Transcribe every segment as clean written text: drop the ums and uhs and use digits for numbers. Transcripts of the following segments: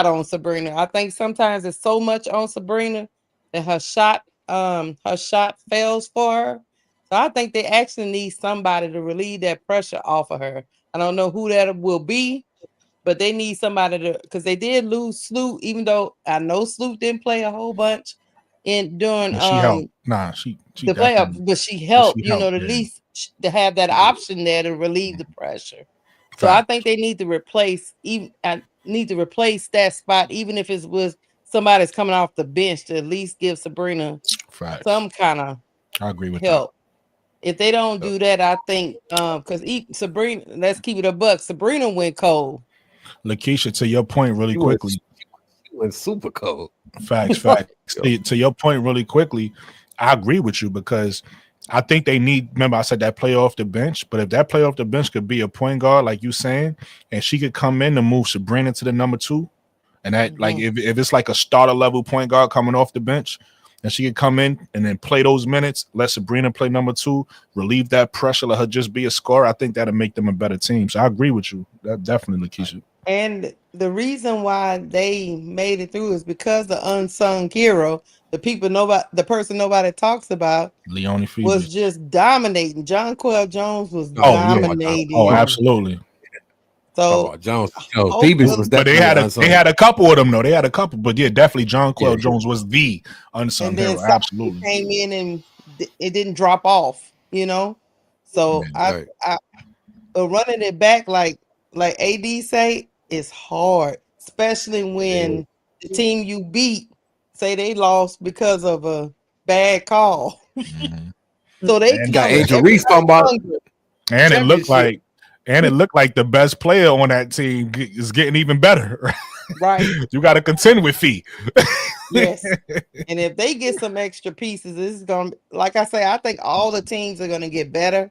on Sabrina. I think sometimes it's so much on Sabrina that her shot fails for her. So I think they actually need somebody to relieve that pressure off of her. I don't know who that will be, but they need somebody to, because they did lose Sloot, even though I know Sloot didn't play a whole bunch in during But she helped. Nah, she the playoff, definitely. but she But she helped, helped. to at Yeah. least to have that option there to relieve the pressure. So I think Facts. they need to replace even I need to replace that spot, even if it was somebody's coming off the bench to at least give Sabrina Facts. some kind of I agree with that. help. If they don't So do that, I think because Sabrina, let's keep it a buck. Sabrina went cold. Lakeisha, to your point, really she went, quickly. she went super cold. Facts, facts. Yo, To your point, really quickly, I agree with you because I think they need. Remember, I said that player off the bench, but if that player off the bench could be a point guard, like you saying, and she could come in and move Sabrina to the number 2, and that like Mhm. if it's like a starter level point guard coming off the bench, and she could come in and then play those minutes, let Sabrina play number 2, relieve that pressure, let her just be a scorer. I think that'll make them a better team. So I agree with you. That definitely, Lakeisha. And the reason why they made it through is because the unsung hero, the person nobody talks about, Leonie was Phoebe. just dominating. John Quell Jones was no, Oh we talking yeah. about John. Oh, dominating. absolutely. Talking So about Jones. Yo, Phoebus hopefully, was But definitely an they unsung. had a couple of them though. They had a couple, but yeah, definitely John Yeah, Quell Jones was the unsung and then hero. somebody Absolutely. came in and it didn't drop off. So Yeah. right. I but running it back like AD say is hard, especially It is. when the team you beat say they lost because of a bad call. Mhm. So they You got coming, Angel Reese talking everybody about hungry. And it looked championship. like, the best player on that team is getting even better. Right. You got to contend with Fee. Yes. And if they get some extra pieces, this is gonna, like I say, I think all the teams are gonna get better,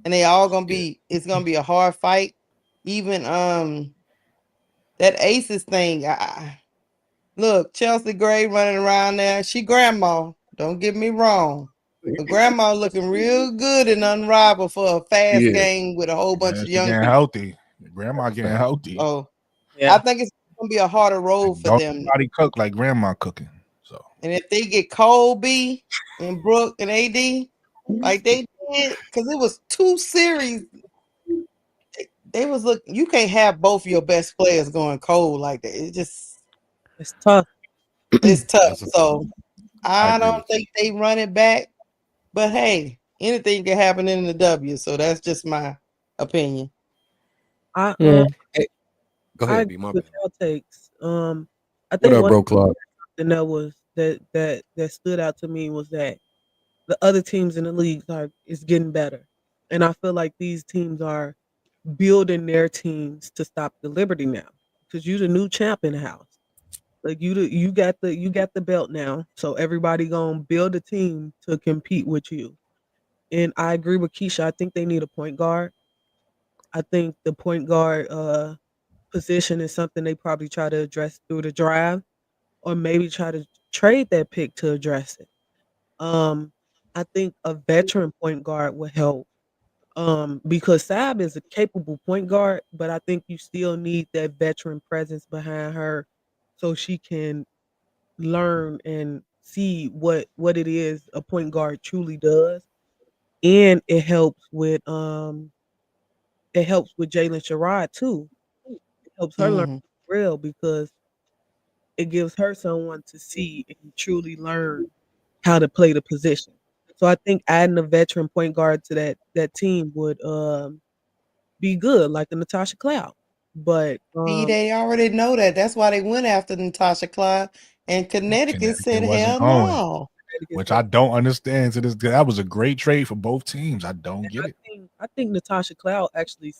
and they all gonna Yeah. be. It's gonna be a hard fight. Even that Aces thing. Look, Chelsea Gray running around there. She grandma. Don't get me wrong. But grandma looking real good and unrivaled for a fast Yeah. game with a whole bunch Yeah, of she young getting people. healthy. Grandma getting healthy. So I Yeah. think it's gonna be a harder Like, road for don't them. nobody cook like grandma cooking. So And if they get Cole B and Brooke and AD, like they did, because it was 2 series. They was looking. You can't have both your best players going cold like that. It's tough. It's tough. That's a fact. So I I agree don't with you. think they run it back. But hey, anything can happen in the W. So that's just my opinion. I Yeah. Hey, go I ahead, agree B. My with bad. y'all takes. I What think up, one bro, Claude? thing that was that stood out to me was that the other teams in the leagues is getting better, and I feel like these teams are building their teams to stop the Liberty now because you the new champ in the house. Like you got the belt now, so everybody gonna build a team to compete with you. And I agree with Keisha. I think they need a point guard. I think the point guard position is something they probably try to address through the draft, or maybe try to trade that pick to address it. Um, I think a veteran point guard would help. Because Sab is a capable point guard, but I think you still need that veteran presence behind her so she can learn and see what it is a point guard truly does. And it helps with Jalen Sherrod too. It helps her learn Mhm. real because it gives her someone to see and truly learn how to play the position. So I think adding a veteran point guard to that team would be good, like the Natasha Cloud. But See, they already know that. That's why they went after Natasha Clyde. And Connecticut Connecticut said, wasn't hell going, no. which I don't understand. To this, that was a great trade for both teams. I don't and get it. I think Natasha Cloud actually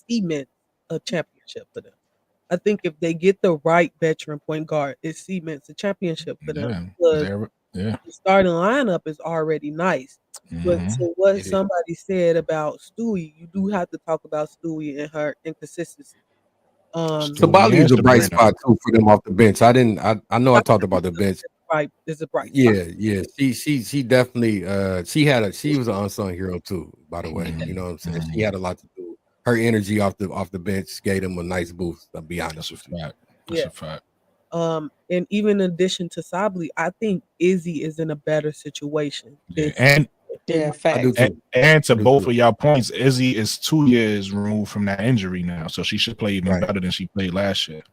cements a championship for them. I think if they get the right veteran point guard, it cements a championship for them Yeah, because there. Yeah. the starting lineup is already nice. But Hmm. to what It is. somebody said about Stewie, you do have to talk about Stewie and her inconsistency. Um, Stewie Sabali and is a bright Sabrina. spot too for them off the bench. I didn't. I know I I talked think about the bench. right is a bright spot. Yeah, yeah. She definitely she was an unsung hero too, by the way. Hmm. You know what I'm saying? She Hmm. had a lot to do. Her energy off the bench gave them a nice boost, I'll be That's honest a with you. fact. That's Yeah, a fact. And even in addition to Sably, I think Izzy is in a better situation Yeah, this and in Yeah, my I do facts. and, too. and I to do both too. of y'all points, Izzy is 2 years removed from that injury now, so she should play even Right. better than she played last year.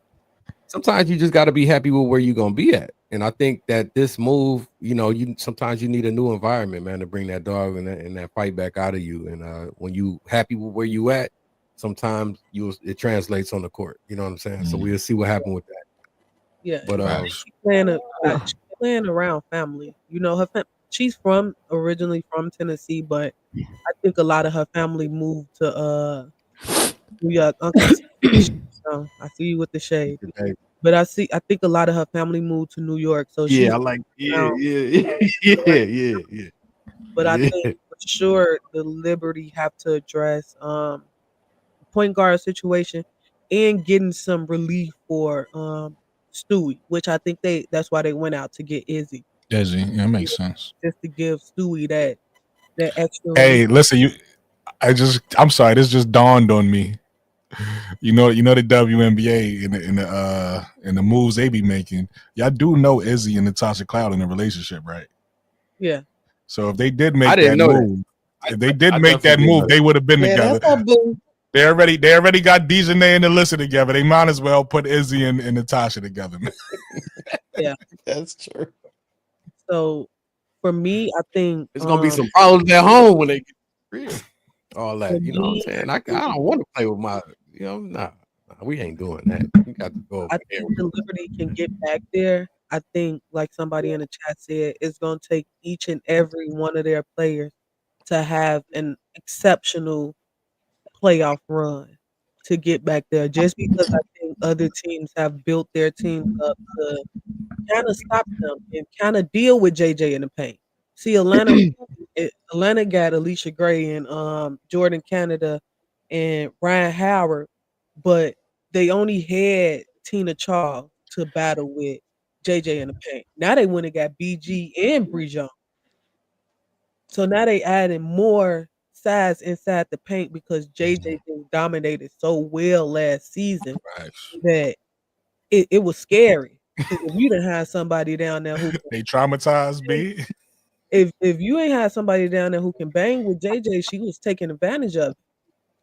Sometimes you just got to be happy with where you're gonna be at, and I think that this move, you sometimes you need a new environment, man, to bring that dog and that fight back out of you. And when you happy with where you at, sometimes it translates on the court. You know what I'm saying? So Mm, we'll see what happened with that. Yeah, But and facts. she playing she's playing around family. You know, she's from originally from Tennessee, but I think a lot of her family moved to New York. Uncle, I see you with the I see you with the shade. But I think a lot of her family moved to New York, so she's yeah, I like around. yeah. But I Yeah. think for sure the Liberty have to address point guard situation and getting some relief for Stewie, which I think that's why they went out to get Izzy. Izzy, yeah, that You makes know, sense. just to give Stewie that extra relief. Hey, listen, I'm sorry, this just dawned on me. You know the WNBA and the moves they be making. Y'all do know Izzy and Natasha Cloud in a relationship, right? Yeah. So if they did I make didn't that know that. move, I, if they I did make definitely that didn't know move, that. they would have been Yeah, that's together. her boo. They already got Dejanay and Alyssa together. They might as well put Izzy and Natasha together. Man. Yeah. That's true. So for me, I think It's gonna be some problems at home when they get real. All for that, you know what I'm me, saying? I don't want to play with nah, we ain't doing that. You got to go over I there. think the Liberty can get back there. I think, like somebody in the chat said, it's going to take each and every one of their players to have an exceptional playoff run to get back there. Just because I think other teams have built their teams up to kind of stop them and kind of deal with JJ in the paint. See, Atlanta got Alicia Gray and Jordan Canada and Ryan Howard, but they only had Tina Charles to battle with JJ in the paint. Now they went and got BG and Brejon. So now they adding more size inside the paint because JJ just dominated so well last season Facts. that it was scary. Because if you didn't have somebody down there who They traumatized can B. if you ain't had somebody down there who can bang with JJ, she was taking advantage of it.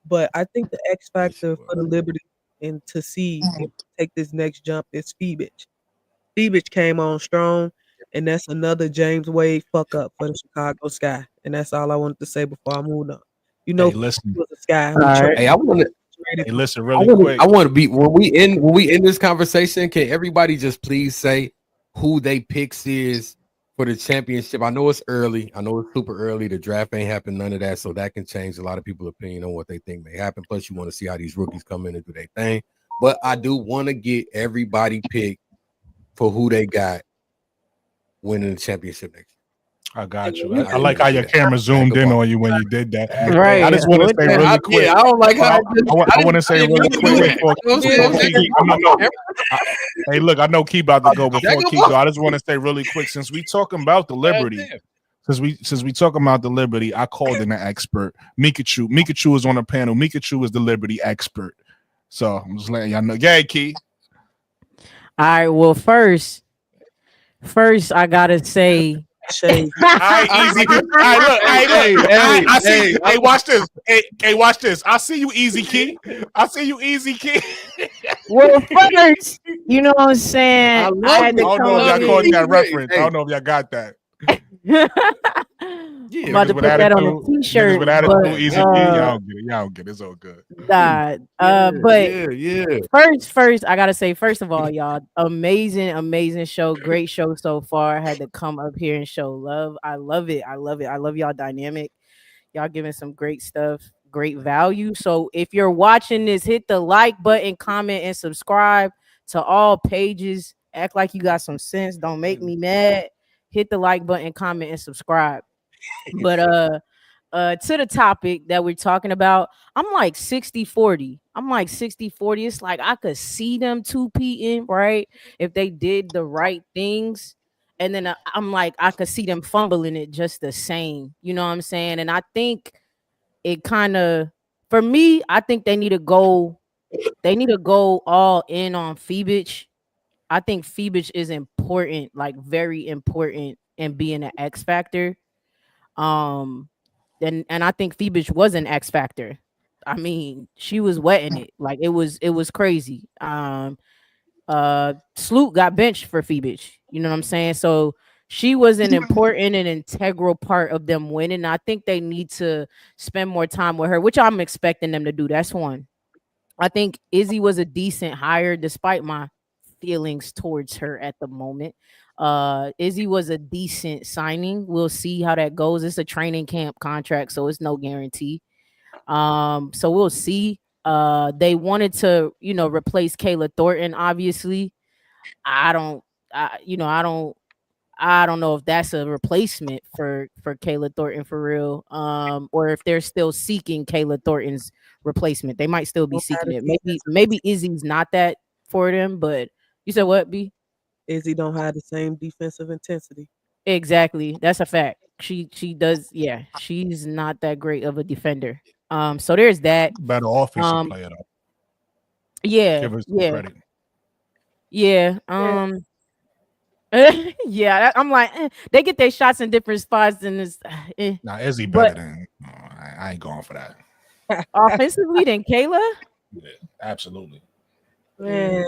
But I think the X Yeah, she factor for the was. Liberty and to see if they take this next jump is Feebich. Feebich came on strong, and that's another James Wade fuck up for the Chicago Sky. And that's all I wanted to say before I moved on. You know, Hey, Feebich listen. was a Sky All who right. Hey, I want to. traded. Hey, listen, really quick. I want to be when we end this conversation. Can everybody just please say who they picks is for the championship? I know it's early. I know it's super early. The draft ain't happened. None of that, so that can change a lot of people's opinion on what they think may happen. Plus, you want to see how these rookies come in and do their thing. But I do want to get everybody picked for who they got winning the championship next I And got when you. you I year. I just like want how to do your that. camera Back zoomed up in off. on you when you did that. Hey, I Right. just want to What say the- really quick. Yeah, I don't like how I want to say I didn't really mean to quick do that. before You know what I'm before saying? Key. I, hey, look, I know Key about to go Jack before up Key go. off. I just want to say really quick since we talking about the God Liberty. damn. Since we talking about the Liberty, I called in an expert. Mikachu. Mikachu is on the panel. Mikachu is the Liberty expert. So I'm just letting y'all know. Yeah, Key. All right. Well, first I gotta say, shade. All right, I easy. see. All right, look. Hey, look. I see. Hey. Hey, watch this. Hey, watch this. I see you, easy Key. I see you, easy Key. well, first, you know what I'm I saying. I love had I to it. don't I come know if up love y'all it. caught here. that Easy way. reference. I Hey, don't know if y'all got that. yeah, I'm about Niggas to with put that on a attitude. Niggas t-shirt, with attitude. but Easy Key. Y'all don't get it. Y'all don't get it. It's all good. nah. But yeah. first, I gotta say, first of all, y'all, amazing show, great show so far. I had to come up here and show love. I love it. I love it. I love y'all dynamic. Y'all giving some great stuff, great value. So if you're watching this, hit the like button, comment, and subscribe to all pages. Act like you got some sense. Don't make me mad. Hit the like button, comment, and subscribe. But to the topic that we're talking about, I'm like 60-40. I'm like 60-40. It's like I could see them 2 right? If they did the right things. And then I'm like, I could see them fumbling it just the same. You know what I'm saying? And I think it kind of, for me, I think they need to go all in on Phoebich. I think Phoebus is important, like very important in being an X factor. Um, and I think Phoebus was an X factor. I mean, she was wetting it. Like it was crazy. Sloot got benched for Phoebus. You know what I'm saying? So she was an important and integral part of them winning. I think they need to spend more time with her, which I'm expecting them to do. That's one. I think Izzy was a decent hire, despite my feelings towards her at the moment. Izzy was a decent signing. We'll see how that goes. It's a training camp contract, so it's no guarantee. So we'll see. They wanted to, replace Kayla Thornton. Obviously, I don't, I don't know if that's a replacement for Kayla Thornton for real. Or if they're still seeking Kayla Thornton's replacement. They might still be Don't have seeking the it. defensive Maybe Izzy's not that for them. But you said what, B? Izzy don't have the same defensive intensity. Exactly. That's a fact. She does. Yeah, she's not that great of a defender. So there's that. Better offensive Um, player though. yeah, Give her some yeah, credit. yeah. Yeah. I'm like, they get their shots in different spots, and it's, Now Izzy better but than I ain't going for that. offensively than Kayla. Yeah, absolutely. Man,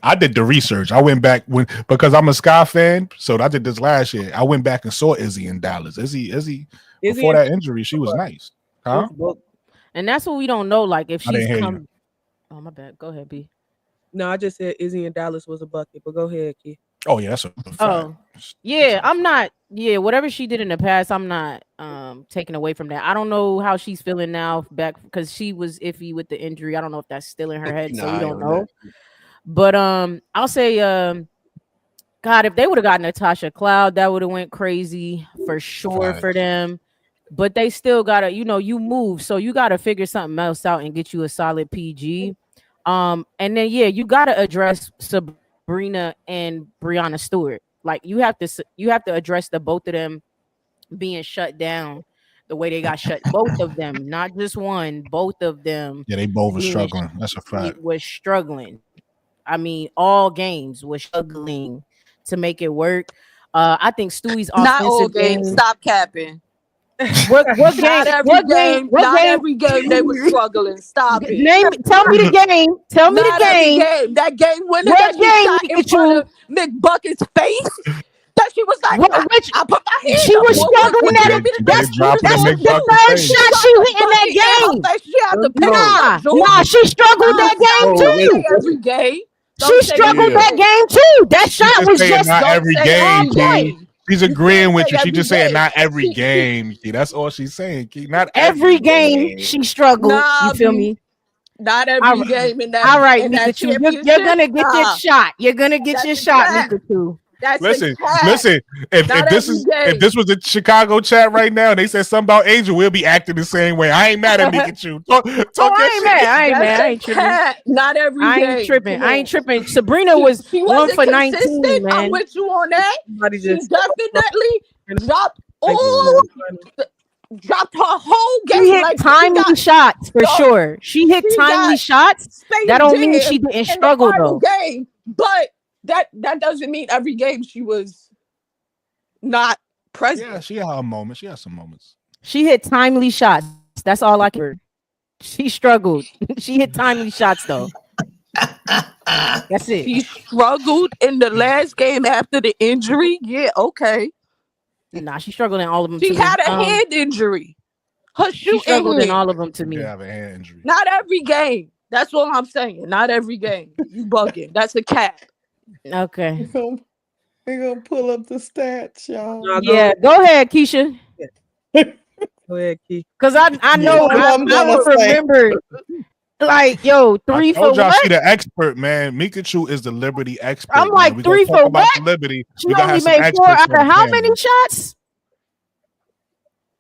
I did the research. I went back because I'm a Sky fan, so I did this last year. I went back and saw Izzy in Dallas. Izzy before that injury, she was nice. Huh? And that's what we don't know. Like if I didn't she's hear come. you. Oh my bad. Go ahead, B. no, I just said Izzy in Dallas was a bucket, but go ahead, Key. Oh yeah, that's a fact. Oh yeah, I'm not. Yeah, whatever she did in the past, I'm not taking away from that. I don't know how she's feeling now back because she was iffy with the injury. I don't know if that's still in her head, so we Nah, don't know. But I'll say God, if they would have got Natasha Cloud, that would have went crazy for sure for them. But they still gotta, you move, so you gotta figure something else out and get you a solid PG. And then you gotta address Sabrina and Brianna Stewart. Like you have to address the both of them being shut down the way they got shut. Both of them, not just one. Both of them. Yeah, they both were being struggling. That's a fact. Was struggling. I mean, all games was struggling to make it work. I think Stewie's Not all offensive games. game. Stop capping. What game? Not every What game. What Not game? every game they were struggling. Stop it. Tell me the game. Tell me Not the every game. game. That game winner What that she game, shot in front of McBucket's face. That she was like, I put my hand She up. was struggling What that. you want me to do? That's dropping that's the the McBucket third face. shot she hit in that game. She had to pick up Nah, she struggled that game Don't too. say every game. She Don't say struggled every that game. game too. That She shot was saying just not don't every say game, every Key. game. She's You agreeing can't with say you. She every just saying game. not every game, Key. That's all she's saying, Key. Not every game she struggled. Nah, You feel B. me? Not every game in that All right, in that Mikachu. championship. You're gonna get your Nah, shot. You're gonna get that's your a shot, cap. Mikachu. That's Listen, a cap. listen. If Not this every is game. if this was a Chicago chat right now, and they said something about Angel, we'll be acting the same way. I ain't mad at Mikachu. Talk Oh, your I ain't mad. shit. I ain't That's mad. I a ain't tripping. cap. Not every I game. ain't tripping. Come I on. ain't tripping. Sabrina was She 1 wasn't for 19, consistent. I'm man. with you on that. Somebody She just definitely dropped dropped her whole She game. hit Like she timely got shots for yo, sure. She hit she timely got shots. Space That don't mean she Jam didn't in the struggle final though. game. But that doesn't mean every game she was not present. Yeah, she had her moments. She had some moments. She hit timely shots. That's all I can. She struggled. She hit timely shots though. That's it. She struggled in the last game after the injury. Yeah, okay. Nah, she struggled in all of them. She to had me. a hand injury. Her She shooting struggled in hand. all of them to She me. did have a hand injury. Not every game. That's what I'm saying. Not every game. You bugging. That's a cap. Okay. We're gonna pull up the stats, y'all. No, Yeah, go ahead, Keisha. Go ahead, Key. Cause I know That's what I I'm gonna would say. remember like yo, I 3 for told y'all what? she the expert, man. Mikachu is the Liberty expert. I'm like, man. We gonna 3 talk for about what? the Liberty. She We gonna only have some made 4 experts out on of the how panel. many shots?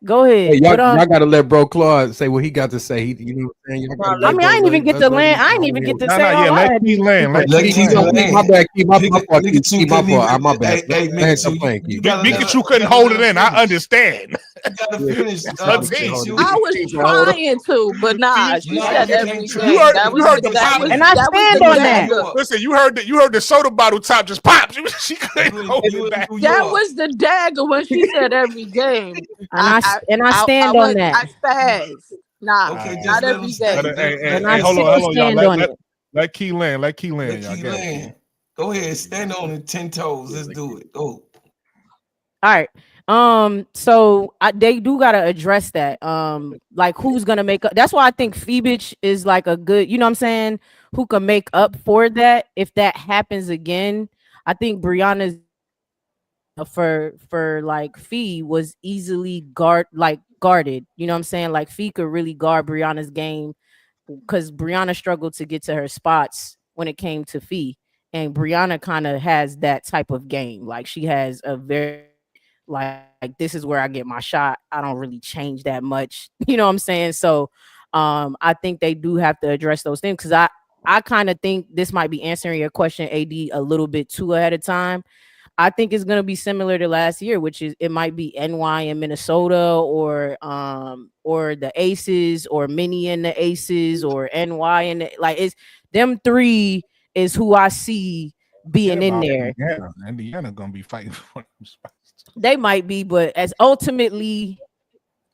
Go ahead. Hey, y'all, But, y'all gotta let Bro Claude say what he got to say. You know what I'm saying? Y'all gotta I let mean, I ain't even get to land. I ain't even get to say all Yeah, I let had Key to land. Let Let Key Key land. land. my bad, Keep my fault. Nigga, Keep my fault. My bad. Hey, Go ahead, stop Mikachu, playing, you Keep. gotta let Mikachu her- couldn't gotta hold let it her in. I finish. understand. You gotta finish. Her Teach, team. Keisha. I was trying to, but nah, Teach. she No, said you every can't try. You game. heard That you was heard the that pop. was And I that was stand the on You that. you dagger. up. Listen, you heard the soda bottle top just pop. She couldn't You in hold you it in back. New That York. was the dagger when she said every game. And I I stand on went that. I spazzed. Nah, Okay, not just let them every But, stay. game. And I hey, hold on, still y'all. stand on it. Let Key land. Let Key land, Let y'all. Key Get it, Key. land. Go ahead, stand on it 10 toes. Let's do it. Go. All right. So they do gotta address that. Like who's gonna make up? That's why I think Phoebich is like a good, you know what I'm saying? Who can make up for that if that happens again? I think Brianna's for like Fee was easily guarded. You know what I'm saying? Like Fee could really guard Brianna's game because Brianna struggled to get to her spots when it came to Fee. And Brianna kind of has that type of game. Like she has a very like this is where I get my shot. I don't really change that much. You know what I'm saying? So I think they do have to address those things because I kind of think this might be answering your question, AD, a little bit too ahead of time. I think it's gonna be similar to last year, which is it might be NY in Minnesota or the Aces or Mini in the Aces or NY in the like it's them three is who I see Forget being in about there. Indiana. Indiana gonna be fighting for them spots. They might be, but as ultimately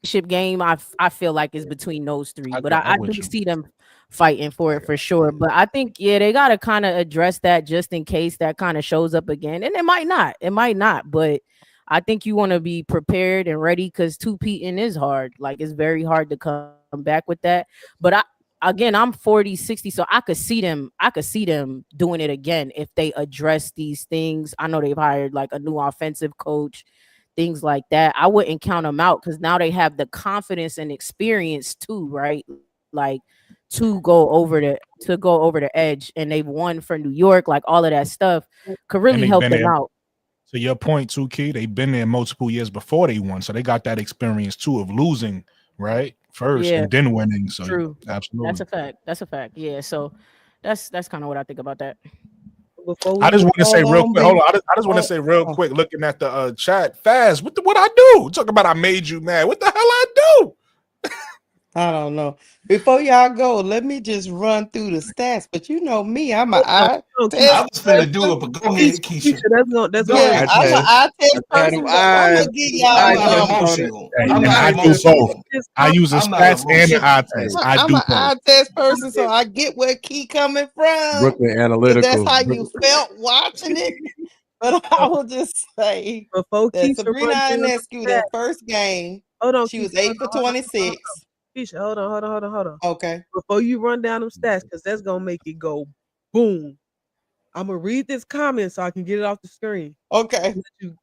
ship game, I feel like is between those three. But I'm I do with you. see them fighting for it for sure. But I think yeah, they gotta kind of address that just in case that kind of shows up again. And it might not. It might not, but I think you want to be prepared and ready because two-peating is hard. Like it's very hard to come back with that. But I'm 40, 60, so I could see them doing it again if they address these things. I know they've hired like a new offensive coach, things like that. I wouldn't count them out because now they have the confidence and experience too, right? Like to go over the edge, and they've won for New York, like all of that stuff could And really they've help been them there. out. To your point too, Key, they've been there multiple years before they won. So they got that experience too of losing, right? First Yeah, and then winning. So true. That's absolutely. a fact. That's a fact. Yeah. So that's kind of what I think about that. Before I we just move, want to say Hold real on, quick. Hold be on. I just want to oh, say real oh, quick, looking at the chat, Faz, what I do? Talk about I made you mad. What the hell I do? I don't know. Before y'all go, let me just run through the stats. But you know me, I'm an hold on, eye hold on, I test Keisha, was finna do person. it, but go Keisha, ahead, Keisha. Keisha, that's gonna Yeah, Go I ahead, I'm an Keisha. test. eye I test had them person, so I'm eyes. gonna give I'm Eyes y'all not just on it. emotional. Hey I'm man, not I do both. emotional. just I use the I'm not stats and the emotional. eye Hey, test. I I'm do an both. eye test person, so I get where Key coming from. Brooklyn If that's Analytical. how you felt watching it. But I will just say before that Keisha Sabrina run down the Ionescu, stats. that first game, Hold on, she Keisha, was 8 for hold on. 26. Keisha, hold on. Okay. Before you run down them stats, because that's gonna make it go boom. I'm gonna read this comment so I can get it off the screen. Okay.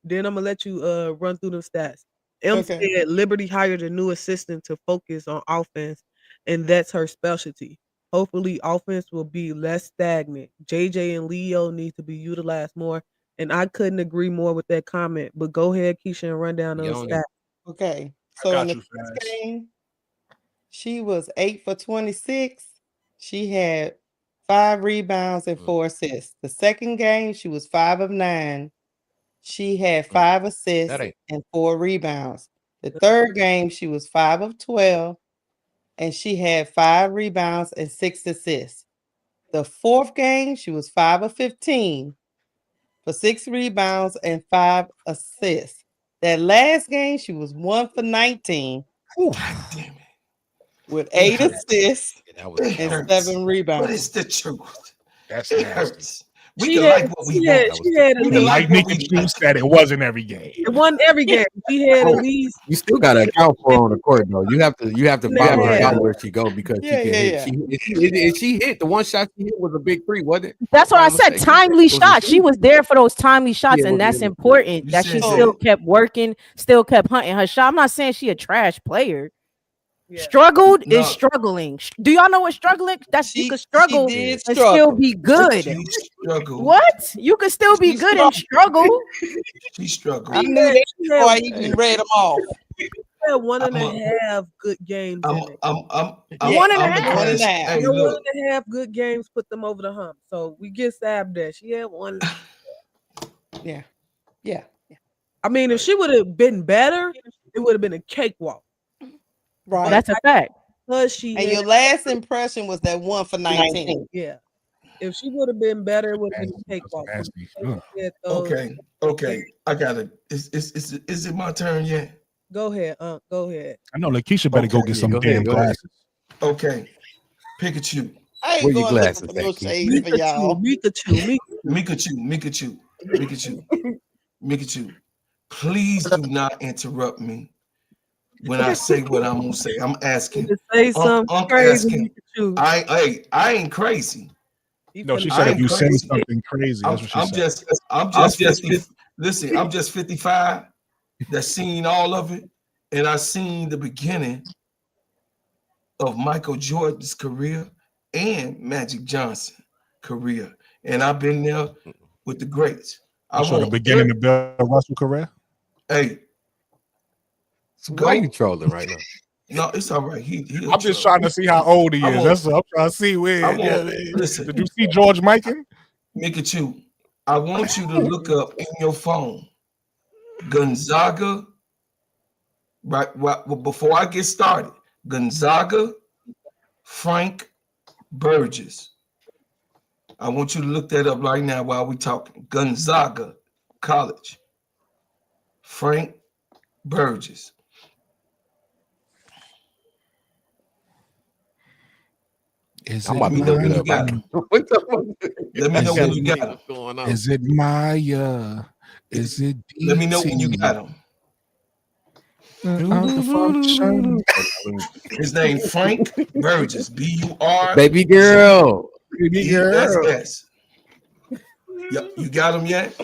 Then I'm gonna let you run through them stats. M Okay. said Liberty hired a new assistant to focus on offense, and that's her specialty. Hopefully, offense will be less stagnant. JJ and Leo need to be utilized more, and I couldn't agree more with that comment. But go ahead, Keisha, and run down You those on stats. it. Okay. I So in got the you, first Faz. game, she was 8 for 26. She had 5 rebounds and Mm, 4 assists. The second game, she was 5 of 9. She had mm. 5 assists That ain't. and 4 rebounds. The third game, she was 5 of 12 and she had 5 rebounds and 6 assists. The fourth game, she was 5 of 15 for 6 rebounds and 5 assists. That last game, she was 1 for 19 God Oof. damn it. with It eight hurts. assists Yeah, that was It and terrible. hurts. seven But it's rebounds. the truth. That's It nasty. hurts. We She can had, like what we she had, want. That was she had at We But can least. like like what Nika we Chu like. said, it wasn't every game. It wasn't every game. She had at Oh, least you still got to account for her on the court though. You have to and a follow her half. out where she go because she Yeah, can yeah, hit. yeah. She hit the one shot she hit was a big three, wasn't it? That's If what I I'm said. mistaken, Timely it was a shots. She shoot. was there for those timely shots, Yeah, and that's it important. You That she said So still that. kept working, still kept hunting her shot. I'm not saying she a trash player. Yeah. Struggled is No, struggling. Do y'all know what struggling? That's you could she struggle yeah. did and still struggle. be good. she struggled. What? You could still be She good and struggled. struggle. She I struggled. knew that She before I Hey, even read them off. had one and I'm a a, half good games I'm in it. Yeah, One and a I'm the half. one and a class. half. Hey, Her one look. and a half good games put them over the hump. So we get stabbed there. She had one. Yeah, yeah. I mean, if she would have been better, it would have been a cakewalk. Right. That's a fact. Because she And had, your last impression was that one for 19. yeah. If she would have been better, it would have been a Nasty. cakewalk. But Nasty. because Ugh. she had those- Okay. I gotta. Is it my turn yet? Go ahead, go ahead. I know Lakeisha better go Okay. get Yeah, some go ahead, damn go ahead. glasses. Okay. Pikachu. I ain't Where your going looking glasses for no at, Keith? shades for y'all. Mikachu. Please do not interrupt me when I say what I'm gonna say. I'm asking. To say something crazy, asking. I ain't crazy. No, she I said if ain't you send crazy. something crazy, that's what she I'm said. just 50. Listen, I'm just 55. That's seen all of it, and I seen the beginning of Michael Jordan's career and Magic Johnson career, and I've been there with the greats. I You saw the want beginning of Bill Russell career. Hey, So why you trolling right now? no, it's all right. He I'm just trying to see how old he I is. want- That's what I'm trying to see where. I want- Yeah. listen. Did you see George Mikan? Mikachu, I want you to look up in your phone Gonzaga. Right, well, before I get started, Gonzaga, Frank Burgess. I want you to look that up right now while we talking. Gonzaga College, Frank Burgess. I'm about to look it up. What the fuck? Let me know when you got him. What's going on? Is it Maya? Is it DT? Let me know when you got him. Out the function. His name Frank Burgess. B-U-R. Baby girl. Baby girl. E-S-S. Yep, you got him yet?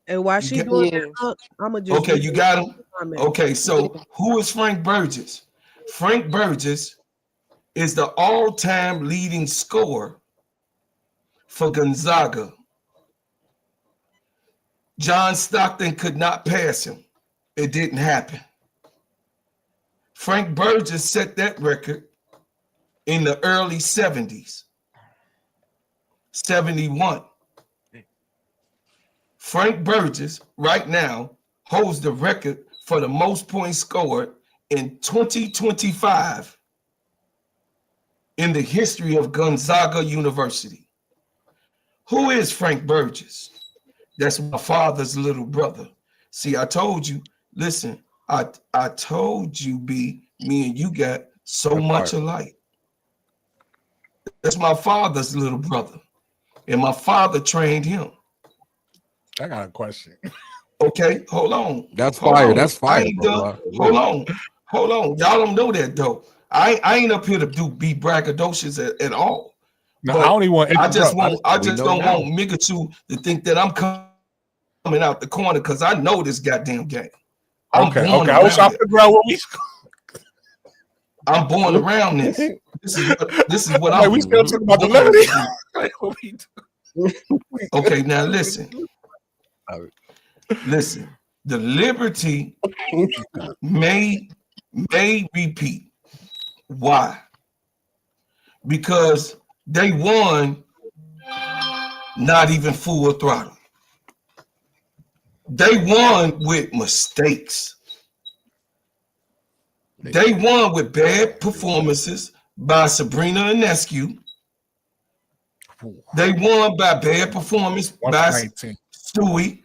And while You she get- doing Yeah. that, I'ma just Okay, you got him? comment. Okay, so who is Frank Burgess? Frank Burgess is the all-time leading scorer for Gonzaga. John Stockton could not pass him. It didn't happen. Frank Burgess set that record in the early 70s. 71. Frank Burgess right now holds the record for the most points scored in 2025 in the history of Gonzaga University. Who is Frank Burgess? That's my father's little brother. See, I told you, listen, I told you, B, me and you got so much alike. That's my father's little brother. And my father trained him. I got a question. Okay, hold on. That's Hold fire. on. That's I fire, ain't bro. done. Hold on. Hold on. Y'all don't know that though. I ain't up here to be braggadocious at all. No, But I only want to I just interrupt. I We just know don't now. want Mikachu to think that I'm coming out the corner because I know this goddamn game. I'm Okay, born I was trying around to it. figure out what we. I'm born around this. This is what Like, I'm. we still talking about the born liberty. to Like, what we do? do. Okay, now listen. Listen. The Liberty may repeat. Why? Because they won not even full throttle. They won with mistakes. They won with bad performances by Sabrina Ionescu. They won by bad performance by 119. Stewie.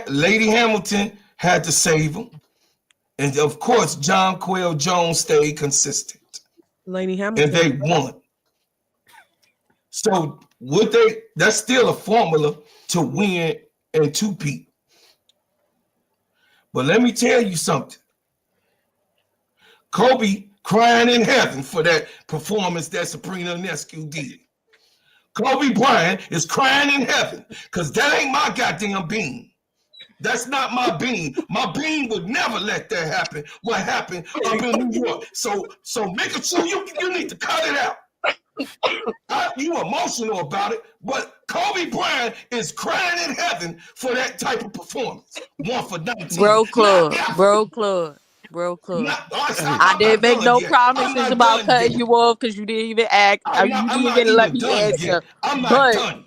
Lady Hamilton had to save them. And of course, John Quayle Jones stayed consistent. Laney And Hamilton. they won. So that's still a formula to win and two-peat. But let me tell you something. Kobe crying in heaven for that performance that Sabrina Ionescu did. Kobe Bryant is crying in heaven because that ain't my goddamn bean. That's not my bean. My bean would never let that happen. What happened up in New York? So make it sure you need to cut it out. You emotional about it, but Kobe Bryant is crying in heaven for that type of performance. 1 for 19. Bro club. I didn't make no promises about cutting you off because you didn't even ask. You didn't even let me answer. I'm not But done.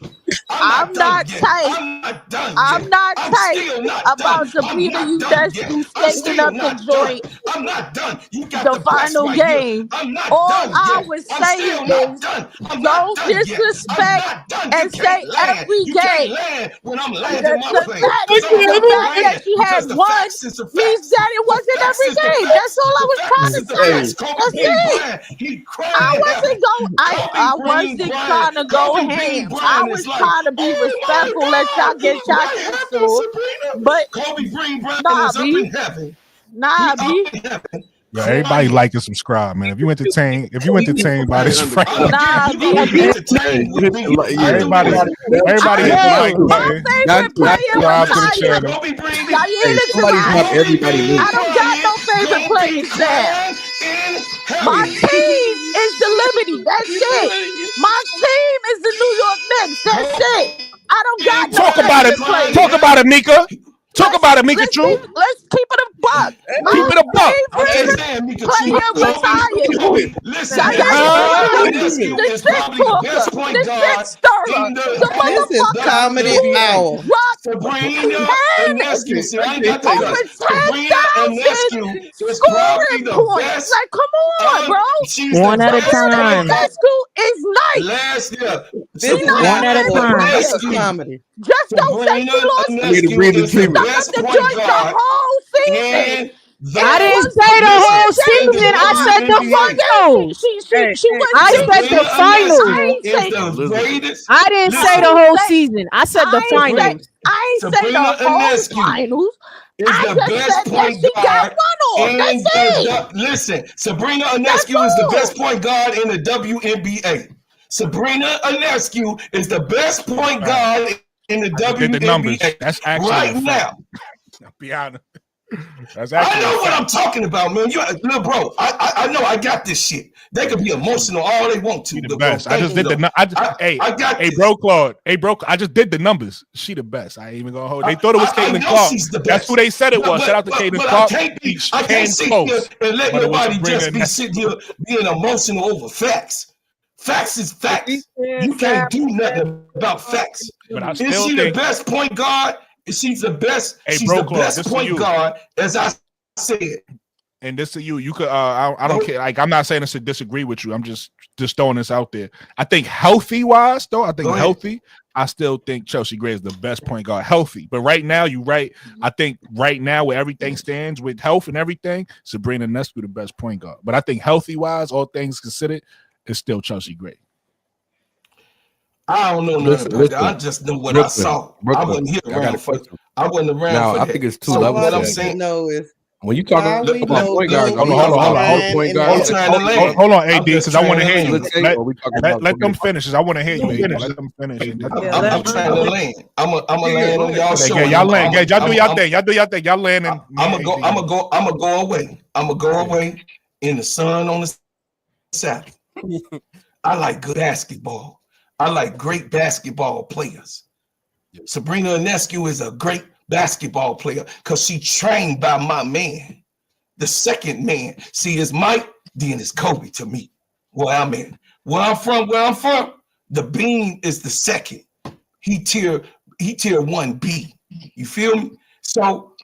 I'm not tight. I'm not done I'm yet. not I'm tight still not done. about I'm Sabrina not done yet. Ionescu I'm staying still up the not done. joint I'm not done. You got the the best final right here. game. I'm not All done I yet. was I'm saying still not is done. I'm not don't done yet. I'm disrespect not done. You and can't say land. every You can't game. land when I'm landing The, my the plane. fact Because I'm the about to fact that land. she had Because the won facts is the means facts. that it The wasn't facts every is the game. That's facts. all I The was trying facts to is the say. facts. Kobe That's Bean it. Bryant, he I cried in heaven. wasn't go. Kobe I Bean wasn't Bryant, trying to go Kobe Bean ham. I Bryant is was like, trying to be oh my respectful. Let y'all God, get y'all what happened, answer. Sabrina? But Kobe Bean Bryant nah, is up in B, heaven. nah, He up B, in heaven Yeah, everybody crying. like and subscribe, man. If you entertained by this Undercover. right, nah, You gonna B. be Hey, entertained with hit the me. like, I yeah. do this. everybody Hey, hit the Look, like Michael, my button. got favorite to player Subscribe to the retired. channel. Kobe Bean, hey, Dianna somebody drop Taurasi. Kobe everybody Bean I mute. don't got Bryant no favorite gonna be players now. crying in My heaven. team is the Liberty. That's it. My team is the New York Knicks. That's Kobe it. I don't got Bean no Talk about Bryant it. favorite crying in Talk players. about heaven. it, Mika. Talk about it, Mika. True. Let's keep it a buck. Keep My it a buck. I'm just favorite saying, Mika True. player retired. Kobe, listen, Diana Taurasi, Ionescu the is shit probably the best talker, point the shit guard stirrer, in the the This is motherfucker comedy who WNBA. hour. dropped Sabrina 10 Ionescu. See, I ain't got to over cuss. Sabrina 10,000 Ionescu is probably scoring the points. best. Like, come on, bro. She's the One at a best Sabrina point time. guard. Ionescu is nice. Last year, This She is not One not at a Sabrina funny. time. This is every game. Ionescu. comedy. Just don't say she Sabrina lost. I need a Ionescu breathing is She the treatment. stuck up best the point joint the guard whole season. in I It the didn't was say the listen whole in the she season. I won. said the She won WNBA. games. finals. She won I said games. Sabrina the finals. I Ionescu ain't is say the Elizabeth. greatest. I didn't say I the Listen, ain't whole say season. I said the I ain't say Sabrina, finals. I ain't say Sabrina the whole Ionescu finals. is I the just best said that point she got guard one off. in That's it. listen, Sabrina That's Ionescu is the best all. point guard in the WNBA. Sabrina Ionescu is the best That's a point fact. guard in the I just did the numbers. WNBA That's actually right a fact. now. I'll be honest. That's I actually a know what I'm fact. talking about, man. You, little bro, I know I got this shit. They Yeah, could be emotional all they want to, she the but bro, best. I thank just you did the. though. Hey, I got hey, this. bro, Claude. Hey, bro. I just did the numbers. She the best. I ain't even gonna hold. They thought it was I Caitlin know Clark. she's the That's who best, they said it was. Shout out to Caitlin but Clark. I She can't came sit here close, and let but it was nobody Sabrina just be Ionescu. sitting here being emotional over facts. Facts is facts. You can't do nothing about facts. But I Is still she the think, best point guard? She's the best. hey, She's bro, the Claude, best this to point you. guard, as I said. And this to you. You could. I don't care. Like, I'm not saying this to disagree with you. I'm just throwing this out there. I think healthy wise, though. I think Go ahead. healthy. I still think Chelsea Gray is the best point guard. Healthy, but right now, you're right. I think right now, where everything stands with health and everything, Sabrina Ionescu the best point guard. But I think healthy wise, all things considered, it's still Chelsea Gray. I don't know nothing Listen, about that. I listen. just know what I Brooklyn, saw. I Brooklyn. wasn't here I got a around for. question. I wasn't around Now, for I that. think it's two So All levels what I to I'm that. need to saying, know is When you talking how we about know point guards, are Kobe we Hold is talking on, about all crying point in guards? I'm heaven. trying to land. hold on, AD, I'm just because I want trying to to hear you. land. Facilitate, or we talking about Let them finish. I want to hear you, AD. Let them finish. And then Yeah, I'm let trying to land. I'm a land on y'all yeah, show, yeah, and y'all land. Yeah, y'all do y'all thing. Y'all do y'all thing. Y'all land and me I'm and gonna go. AD. I'm gonna go away. I'm gonna go away in the sun on the Sabbath. I like good basketball. I like great basketball players. Sabrina Ionescu is a great basketball player because she trained by my man, the second man. See, it's Mike, then it's Kobe to me. Where I'm at, where I'm from, the Bean is the second. He tier 1B. You feel me? So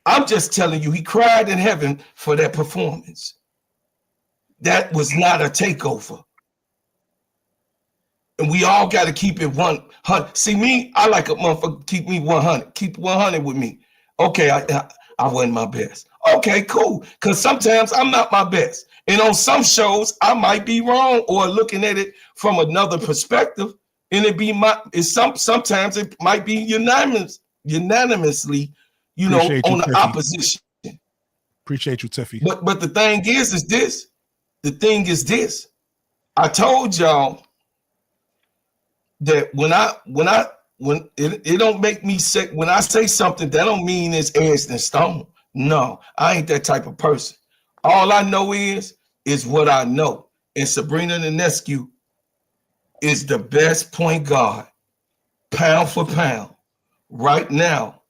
I'm just telling you, he cried in heaven for that performance. That was not a takeover. And we all got to keep it 100. See, me, I like a motherfucker keep me 100. Keep 100 with me. Okay, I wasn't my best. Okay, cool. Because sometimes I'm not my best. And on some shows, I might be wrong or looking at it from another perspective. And sometimes it might be unanimously, Appreciate you, on the Tiffy. opposition. Appreciate you, Tiffy. But the thing is this. The thing is this. I told y'all that when it don't make me say, when I say something, that don't mean it's edged in stone. No, I ain't that type of person. All I know is what I know. And Sabrina Ionescu is the best point guard, pound for pound, right now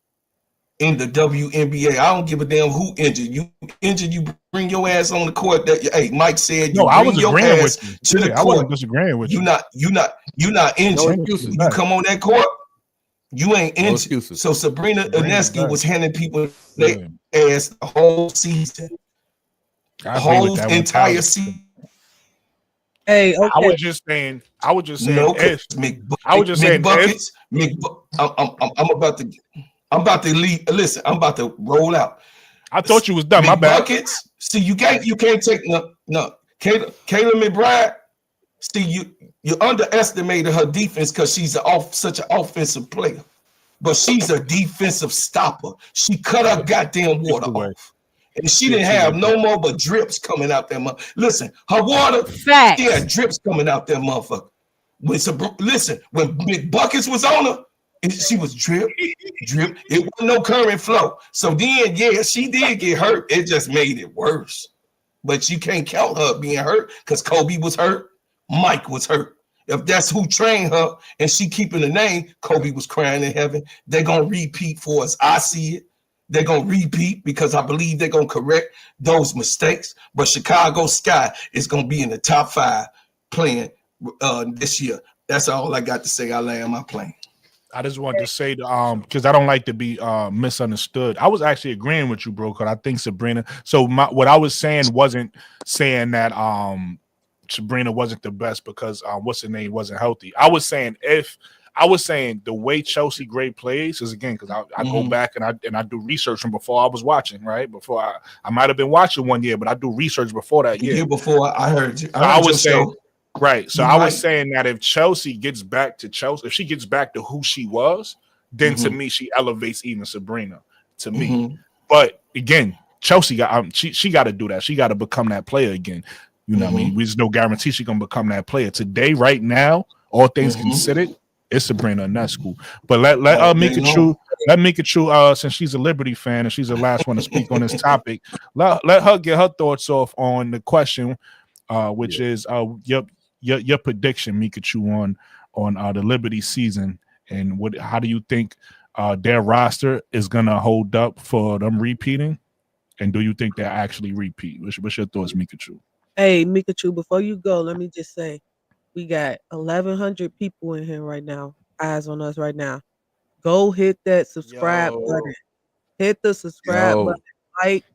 in the WNBA. I don't give a damn who injured. You injured, you bring your ass on the court. Hey, Mike said you No, I bring was your agreeing with ass you. to the Yeah, I wasn't court. disagreeing with You you. not No injured. excuses. When you come on that court, you ain't No injured. excuses. So Sabrina Sabrina's Ionescu back. was handing people their Yeah, ass the whole season, I the agree with whole that entire 1,000%. season. Hey, I okay. was just saying. I was just saying No, because if. I was just saying if. McBuckets, I'm about to leave. Listen, I'm about to roll out. I thought you was done. My bad. McBuckets. See, you can't take no. Kayla McBride. See, you underestimated her defense because she's such an offensive player, but she's a defensive stopper. She cut her goddamn She's water two-way. off, and she She a didn't have two-way no player. more but drips coming out that mother. Listen, her water, she Facts. had drips coming out that motherfucker. Listen, when McBuckets was on her, she was drip, drip. It wasn't no current flow. So then, yeah, she did get hurt. It just made it worse. But you can't count her being hurt because Kobe was hurt, Mike was hurt. If that's who trained her and she keeping the name, Kobe was crying in heaven. They're gonna repeat for us. I see it. They're gonna repeat because I believe they're gonna correct those mistakes. But Chicago Sky is gonna be in the top 5 playing this year. That's all I got to say. I land my plane. I just wanted to say because I don't like to be misunderstood. I was actually agreeing with you, bro, because I think Sabrina. So what I was saying wasn't saying that Sabrina wasn't the best because what's her name wasn't healthy. I was saying the way Chelsea Gray plays is again because I go back and I do research from before I was watching, right? Before I might have been watching one year, but I do research before that year. The year before I heard you. I was saying. Right. So You're I was right. saying that if Chelsea gets back to Chelsea, if she gets back to who she was, then to me she elevates even Sabrina to me. But again, Chelsea got she got to do that. She got to become that player again. You know what I mean? There's no guarantee she's gonna become that player today. Right now, all things considered, it's Sabrina Ionescu. But let Mikachu since she's a Liberty fan and she's the last one to speak on this topic, let her get her thoughts off on the question, which is your prediction, Mikachu, on the Liberty season, and how do you think their roster is gonna hold up for them repeating, and do you think they'll actually repeat? What's your thoughts, Mikachu? Hey, Mikachu, before you go, let me just say we got 1,100 people in here right now, eyes on us right now. Go hit that subscribe button. Hit the subscribe button. Like,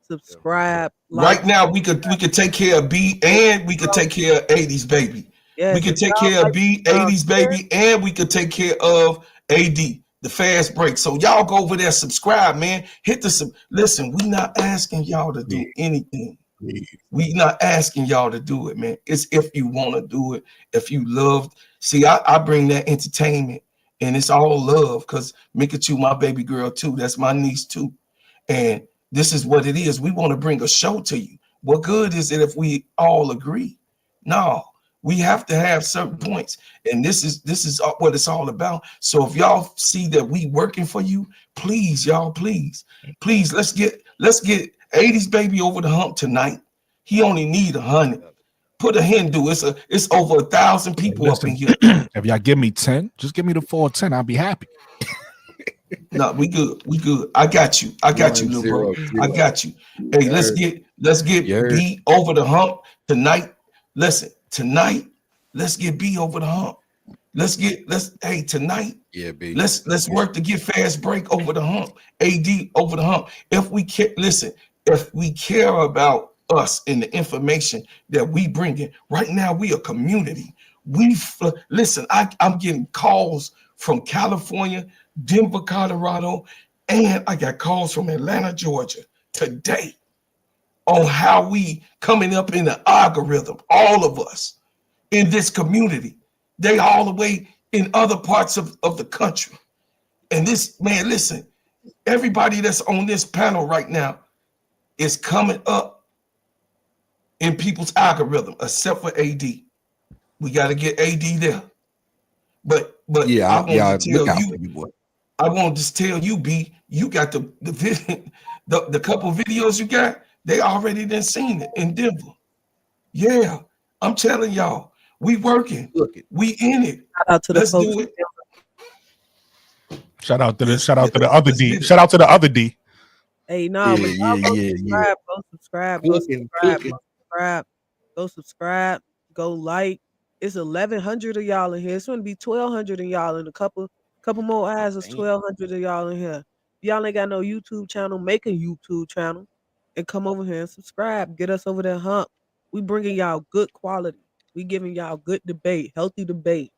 subscribe, like. Right now, we could take care of B and we could take care of 80s baby. Yes, we could take care of B, 80s baby, and we could take care of AD, the fast break. So y'all go over there, subscribe, man. Hit the listen. We not asking y'all to do anything. We not asking y'all to do it, man. It's if you want to do it, if you love. See, I bring that entertainment, and it's all love because Mikachu, my baby girl too. That's my niece too, and this is what it is. We want to bring a show to you. What good is it if we all agree? No, we have to have certain points, and this is what it's all about. So if y'all see that we working for you, please, y'all, please, let's get 80s baby over the hump tonight. He only need 100. Put a Hindu. It's over 1,000 people up in here. If y'all give me 10, just give me the 410. I'll be happy. No, we good. We good. I got you, little bro. I got you. Hey, let's get B over the hump tonight. Listen, tonight, let's get B over the hump. Tonight. Yeah, B. Let's work to get fast break over the hump. AD over the hump. If we care about us and the information that we bring in, right now we a community. Listen, I'm getting calls from California, Denver, Colorado, and I got calls from Atlanta, Georgia today on how we coming up in the algorithm, all of us in this community. They all the way in other parts of the country. And this, man, listen, everybody that's on this panel right now is coming up in people's algorithm, except for AD. We got to get AD there. But yeah, I want to tell you, you, I want to tell you, B, you got the couple videos you got, they already done seen it in Denver. Yeah, I'm telling y'all, we working. We in it. Shout out to the Let's folks. do it. Shout out to the Let's D. get it. Shout out to the other D. Hey, Yeah, no, but yeah, y'all yeah, yeah. go subscribe, Cooking. go subscribe, go like. It's 1,100 of y'all in here. It's gonna be 1,200 of y'all in a couple more hours. It's Damn. 1,200 of y'all in here. If y'all ain't got no YouTube channel, make a YouTube channel and come over here and subscribe. Get us over that hump. We bringing y'all good quality. We giving y'all good debate, healthy debate.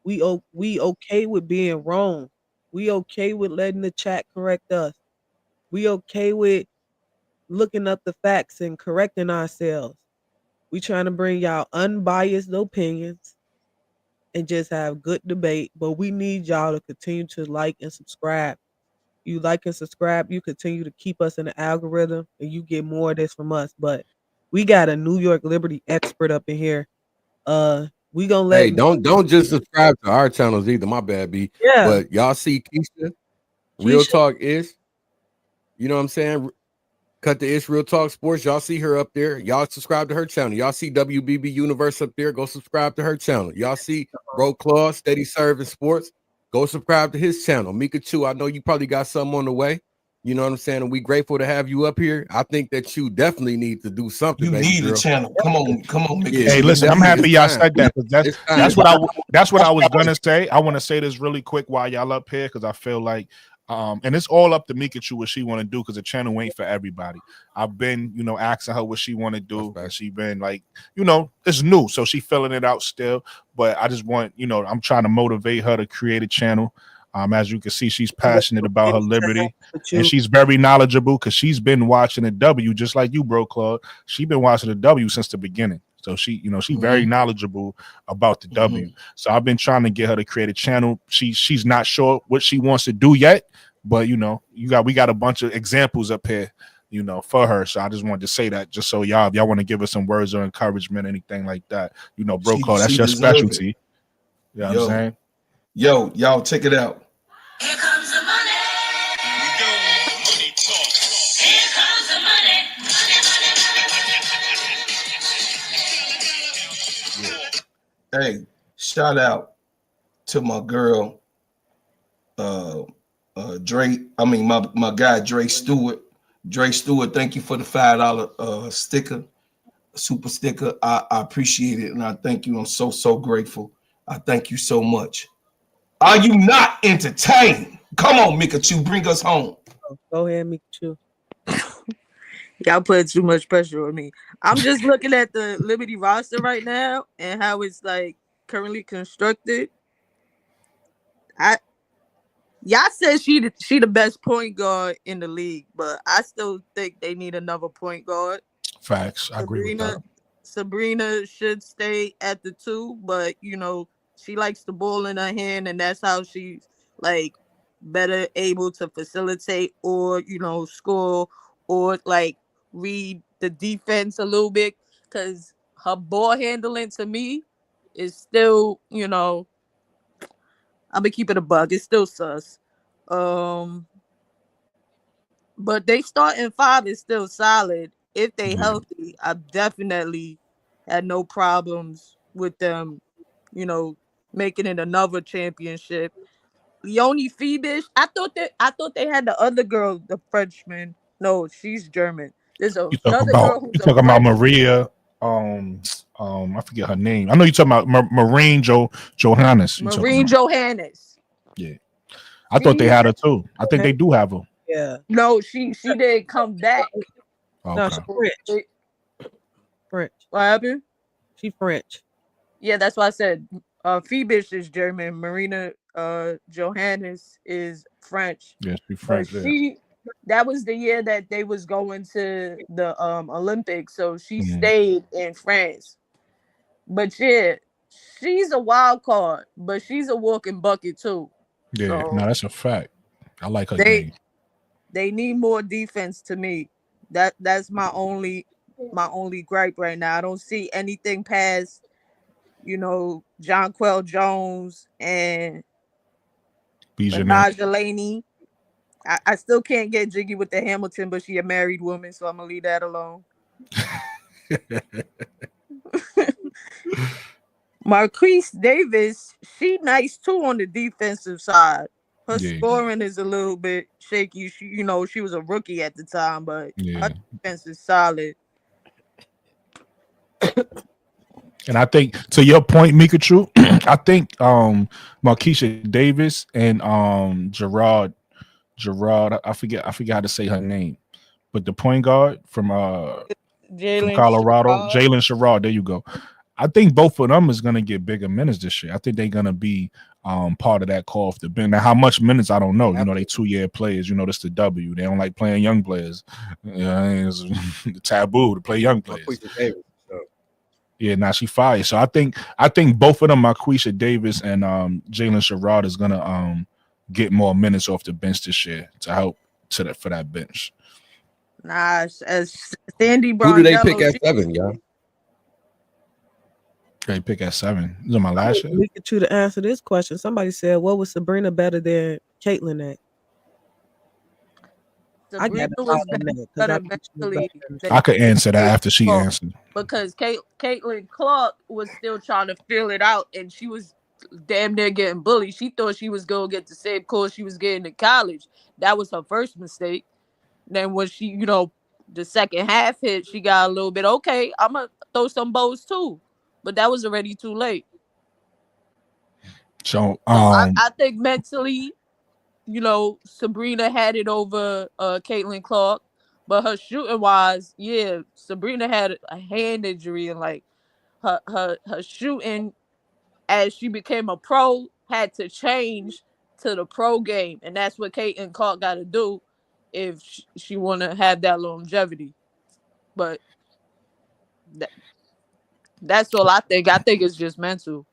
We okay with being wrong. We okay with letting the chat correct us. We okay with looking up the facts and correcting ourselves. We trying to bring y'all unbiased opinions and just have good debate. But we need y'all to continue to like and subscribe. You like and subscribe, you continue to keep us in the algorithm and you get more of this from us. But we got a New York Liberty expert up in here. We gonna let Hey, don't just subscribe to our channels either. My bad, B. yeah, But y'all see Keisha, Real Keisha. Talk is, you know what I'm saying? Cut the Ish Real Talk Sports. Y'all see her up there. Y'all subscribe to her channel. Y'all see WBB Universe up there. Go subscribe to her channel. Y'all see Bro Claw, Steady Serv'n Sports. Go subscribe to his channel. Mika Chu, I know you probably got something on the way. You know what I'm saying? And we grateful to have you up here. I think that you definitely need to do something, You baby need a girl. channel. Come on, make Yeah, it. Hey, You listen, I'm need happy it. y'all time. said that because It's that's time. what I was gonna say. I want to say this really quick while y'all up here because I feel like and it's all up to Mikachu what she want to do because the channel ain't for everybody. I've been, asking her what she want to do, and she been like, it's new, so she filling it out still. But I just want, I'm trying to motivate her to create a channel. As you can see, she's passionate about her liberty, and she's very knowledgeable because she's been watching the W just like you, bro, Claude. She's been watching the W since the beginning. So she, she very knowledgeable about the W. So I've been trying to get her to create a channel. She's not sure what she wants to do yet, but we got a bunch of examples up here, for her. So I just wanted to say that just so y'all, if y'all want to give her some words of encouragement, anything like that, bro, Claude, that's She your deserve it. specialty. You know what I'm saying? Yo, y'all check it out. Here comes the money. Here we go. Money talk. Here comes the money. Hey, shout out to my girl, Dre. I mean, my guy Dre Stewart. Dre Stewart, thank you for the $5 sticker, super sticker. I appreciate it, and I thank you. I'm so grateful. I thank you so much. Are you not entertained? Come on, Mikachu, bring us home. Go ahead, Mikachu. Y'all put too much pressure on me. I'm just looking at the Liberty roster right now and how it's like currently constructed. I Y'all said she the best point guard in the league, but I still think they need another point guard. Facts. I agree with Sabrina that. Sabrina should stay at the 2, but she likes the ball in her hand, and that's how she's like better able to facilitate or score or like read the defense a little bit because her ball handling to me is still I'm gonna keep it a bug. It's still sus. Um, but they starting 5 is still solid. If they Yeah. healthy, I definitely had no problems with them, you know, making it another championship. Leonie Fiebish, I thought they had the other girl, the Frenchman. No, she's German. There's another girl You who's a talking about French Maria, I forget her name. I know you talking about Marine Johannes. You talking Marine about? Johannes. Yeah. I thought they had her too. I think they do have her. Yeah. No, she didn't come back. No, Okay. she's French. French. What happened? She French. Yeah, that's why I said Phoebus is German, Marina Johannes is French. Yeah, she's But French. Yeah. that was the year that they was going to the Olympics, so she Mhm. stayed in France. But yeah, she's a wild card, but she's a walking bucket too. Yeah. No, So that's a fact. I like her they game. they need more defense to me. That's my only gripe right now. I don't see anything past Jonquel Jones and Bijanette. Anaja Laney. I still can't get jiggy with the Hamilton, but she a married woman, so I'm gonna leave that alone. Marquise Davis, she nice too on the defensive side. Her Yeah, scoring is a little bit shaky. She was a rookie at the time, but her yeah. defense is solid. And I think to your point, Mikachu, I think Markeisha Davis and Gerard, I forget how to say her name, but the point guard from Jalen Colorado, Sherrod. Jalen Sherrod. There you go. I think both of them is gonna get bigger minutes this year. I think they're gonna be part of that call off the bench. Now, how much minutes I don't know. You know, they 2 year players. You know, that's the W. They don't like playing young players. It's taboo to play young players. Marquisha Davis. So. Yeah, now she fired. So I think both of them, Marquisha Davis and Jalen Sherrod, is gonna get more minutes off the bench this year to help for that bench. Nah, as Sandy Who do they pick Brondello, at 7, y'all? They pick at 7. This is my I'm last gonna year. look at you to answer this question. Somebody said, "What was Sabrina better than Caitlyn at?" I Sabrina got to was talk on that because I better think she was better mentally than than I could answer that Caitlin after she Clark answered. because Caitlin Clark was still trying to feel it out, and she was damn near getting bullied. She thought she was gonna get the same course she was getting in college. That was her first mistake. Then when the second half hit, she got a little bit okay. I'm gonna throw some bows too, but that was already too late. So So I think mentally, Sabrina had it over Caitlin Clark. But her shooting wise, yeah, Sabrina had a hand injury and like her shooting as she became a pro had to change to the pro game. And that's what Caitlin Clark gotta do if she wanna have that longevity. But that, that's all I think. I think it's just mental.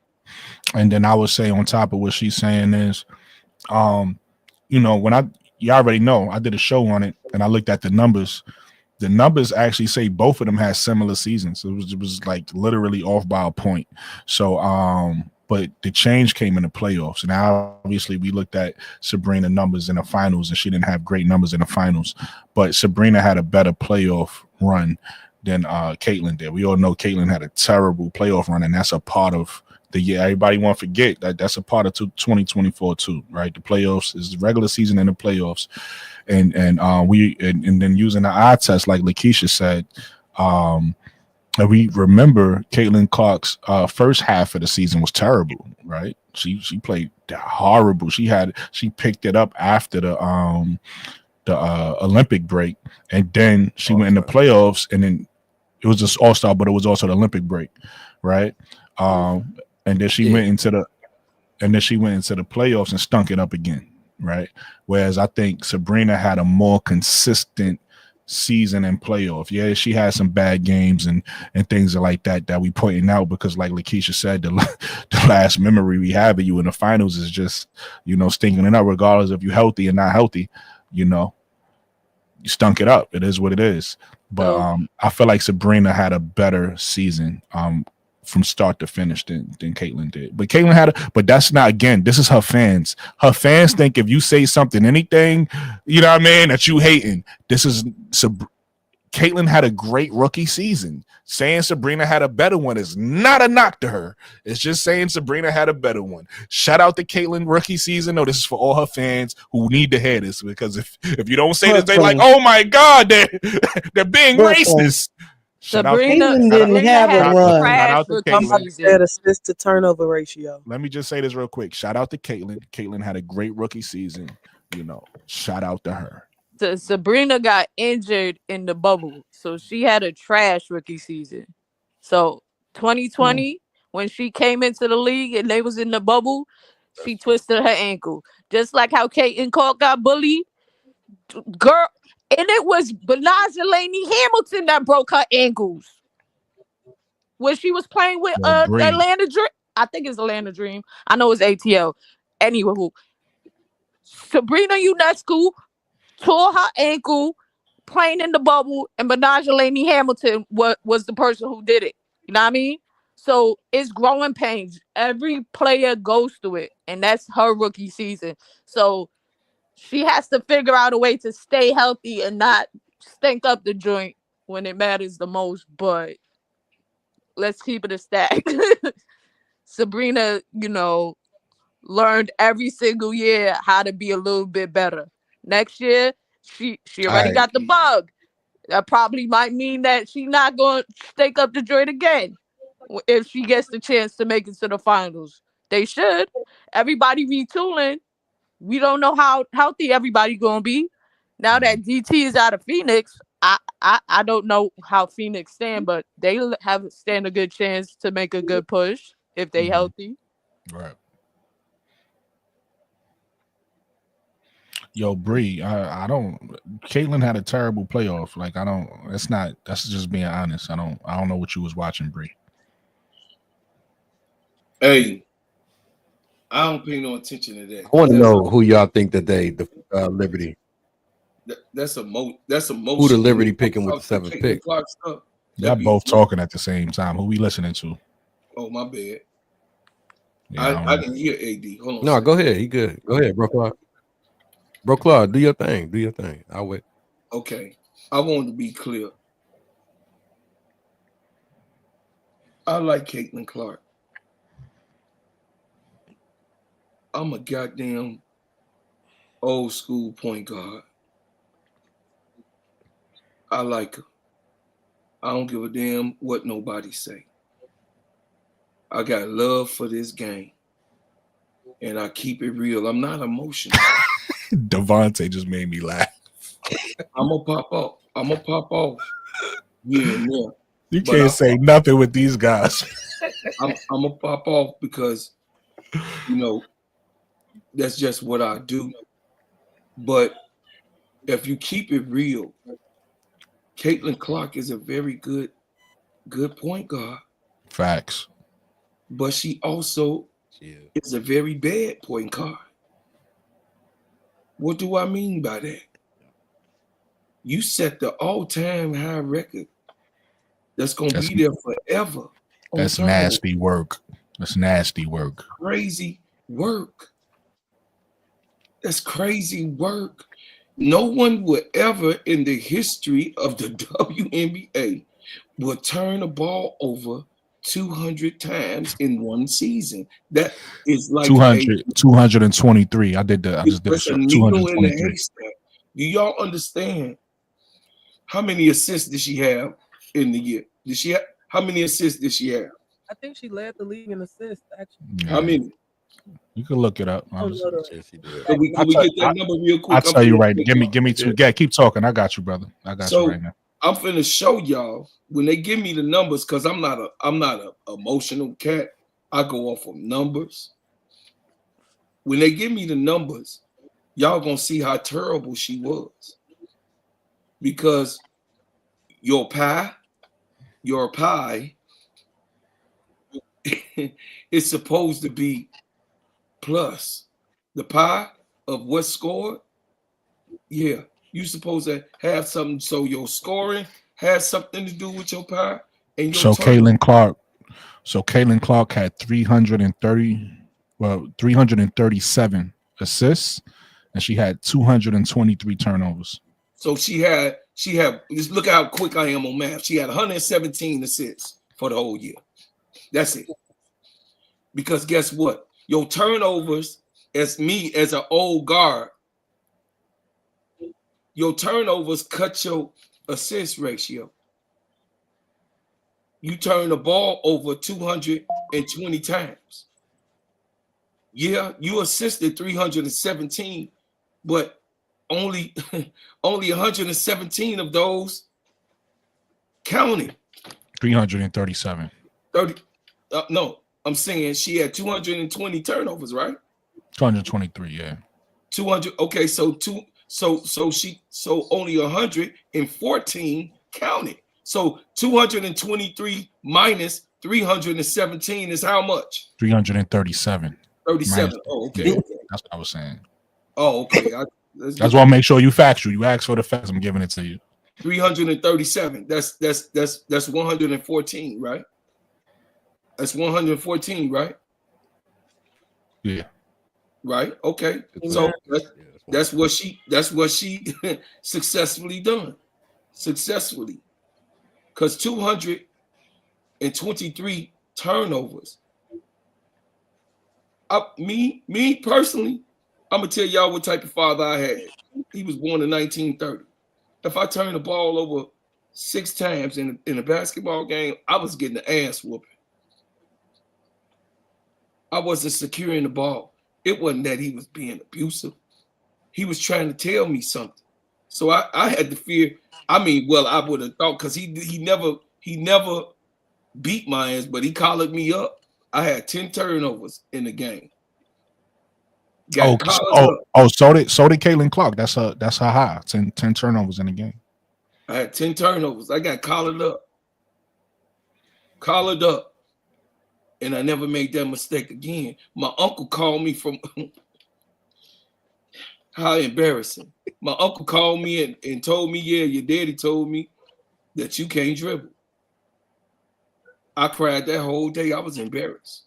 and then I would say on top of what she's saying is, um, when you already know I did a show on it and I looked at the numbers. The numbers actually say both of them had similar seasons. It was like literally off by a point. So but the change came in the playoffs. And obviously we looked at Sabrina numbers in the finals and she didn't have great numbers in the finals. But Sabrina had a better playoff run than Caitlyn did. We all know Caitlyn had a terrible playoff run, and that's a part of the year. Everybody want to forget that's a part of 2024 too, right? The playoffs is the regular season and the playoffs. And then using the eye test, like Lakeisha said, and we remember Caitlin Clark's first half of the season was terrible, right? She played horrible. She picked it up after the Olympic break, and then she went in the playoffs, and then it was just All-Star, but it was also the Olympic break, right? And then she went into the playoffs and stunk it up again, right? Whereas I think Sabrina had a more consistent season and playoff. Yeah, she had some bad games and things like that we pointing out because, like Lakeisha said, the last memory we have of you in the finals is just stinking it up, regardless if you're healthy or not healthy. You stunk it up. It is what it is. But So I feel like Sabrina had a better season from start to finish than Caitlyn did. But Caitlyn but that's not, again, this is her fans. Her fans think if you say something, anything, you know what I mean, that you hating. Caitlyn had a great rookie season. Saying Sabrina had a better one is not a knock to her. It's just saying Sabrina had a better one. Shout out to Caitlyn rookie season. No, this is for all her fans who need to hear this, because if you don't say this, they like, oh my God, they're being Brooklyn. racist. Sabrina Caitlyn didn't Sabrina have a had a run. shout trash out to rookie Caitlyn. Somebody said season. assist to turnover ratio. Let me just say this real quick. Shout out to Caitlyn. Caitlyn had a great rookie season. Shout out to her. Sabrina got injured in the bubble, so she had a trash rookie season. So Hmm. 2020, when she came into the league and they was in the bubble, she twisted her ankle. Just like how Kate and Clark got bullied, girl, and it was Benaja Laney Hamilton that broke her ankles when she was playing with Yo, Bree. Atlanta Dream. I think it's Atlanta Dream. I know it's ATL. Anywho, Sabrina UNESCO tore her ankle playing in the bubble, and Benaja Laney Hamilton was the person who did it. You know what I mean? So it's growing pains. Every player goes through it, and that's her rookie season. So she has to figure out a way to stay healthy and not stink up the joint when it matters the most. But let's keep it a stack. Sabrina, learned every single year how to be a little bit better. Next year, she All already right. got the bug. That probably might mean that she's not going to stake up the joint again if she gets the chance to make it to the finals. They should. Everybody retooling. We don't know how healthy everybody gonna be. Now that DT is out of Phoenix, I don't know how Phoenix stand, but they have stand a good chance to make a good push if they Mhm. healthy. Right. Yo, Bree, I don't. Caitlyn had a terrible playoff. Like I don't. That's not. That's just being honest. I don't know what you was watching, Bree. Hey, I don't pay no attention to that I because want to know who y'all think that the Liberty, that's who the emotion. When Liberty it comes picking with out the to seventh Caitlin pick. Clark stuff, Y'all that be both talking at the same time. Who we listening to? oh my bad. Yeah, I don't I know. didn't hear AD. Hold on a No, second. go ahead. He good. Go ahead, bro. Claude. Bro, Claude, do your thing. Do your thing. I'll wait. Okay. I want to be clear. I like Caitlin Clark. I'm a goddamn old school point guard. I like her. I don't give a damn what nobody say. I got love for this game. And I keep it real. I'm not emotional. Devontae just made me laugh. I'm gonna pop off. I'm gonna pop off here and there. You But can't say nothing with these guys. I'm gonna pop off because that's just what I do. But if you keep it real, Caitlin Clark is a very good point guard, Facts. but she also Yeah. is a very bad point guard. What do I mean by that? You set the all-time high record that's gonna That's be there forever on that's turnover. nasty work. That's nasty work. Crazy work. That's crazy work. No one would ever in the history of the WNBA will turn a ball over 200 times in one season. That is like 223. I just did a it's a show. needle in a 223. haystack. Do y'all understand how many assists did she have in the year? How many assists did she have? I think she led the league in assists. Actually, How Yeah. many? You can look it up. I don't know the Yes, he did. Can we I'll get that tell, number real I'll quick? tell you right. Give me Yeah. two. Yeah, keep talking. I got you, brother. I got you So right now. I'm finna show y'all when they give me the numbers, because I'm not a emotional cat. I go off of numbers. When they give me the numbers, y'all gonna see how terrible she was. Because your pie is supposed to be plus. The pie of what's scored, yeah, you supposed to have something so your scoring has something to do with your pie and your So turn. Caitlin Clark. So Caitlin Clark had 337 assists, and she had 223 turnovers. So she had just look how quick I am on math. She had 117 assists for the whole year. That's it. Because guess what? Your turnovers, as me as an old guard, your turnovers cut your assist ratio. You turn the ball over 220 times. Yeah, you assisted 317, but only only 117 of those counted. 337. 30 no, I'm saying she had 220 turnovers, right? 223. Yeah. 200. Okay, so only 114 counted. So 223 minus 317 is how much? 337. 37. Oh, okay. Yeah, Okay. that's what I was saying. Oh, okay. That's why I make sure you factual. You ask for the facts. I'm giving it to you. 337. That's 114, right? That's 114, right? Yeah. Right. Okay. So that's what she successfully done. Successfully. Because 223 turnovers Me personally, I'm gonna tell y'all what type of father I had. He was born in 1930. If I turned the ball over 6 times in a basketball game, I was getting the ass whooping. I wasn't securing the ball. It wasn't that he was being abusive. He was trying to tell me something. So I had to fear. I mean, well, I would have thought because he never beat my ass, but he collared me up. I had 10 turnovers in the game. Got collared up. So did Caitlin Clark. That's her high. 10 turnovers in the game. I had 10 turnovers. I got collared up. And I never made that mistake again. My uncle called me from how embarrassing. My uncle called me and told me, yeah, your daddy told me that you can't dribble. I cried that whole day. I was embarrassed.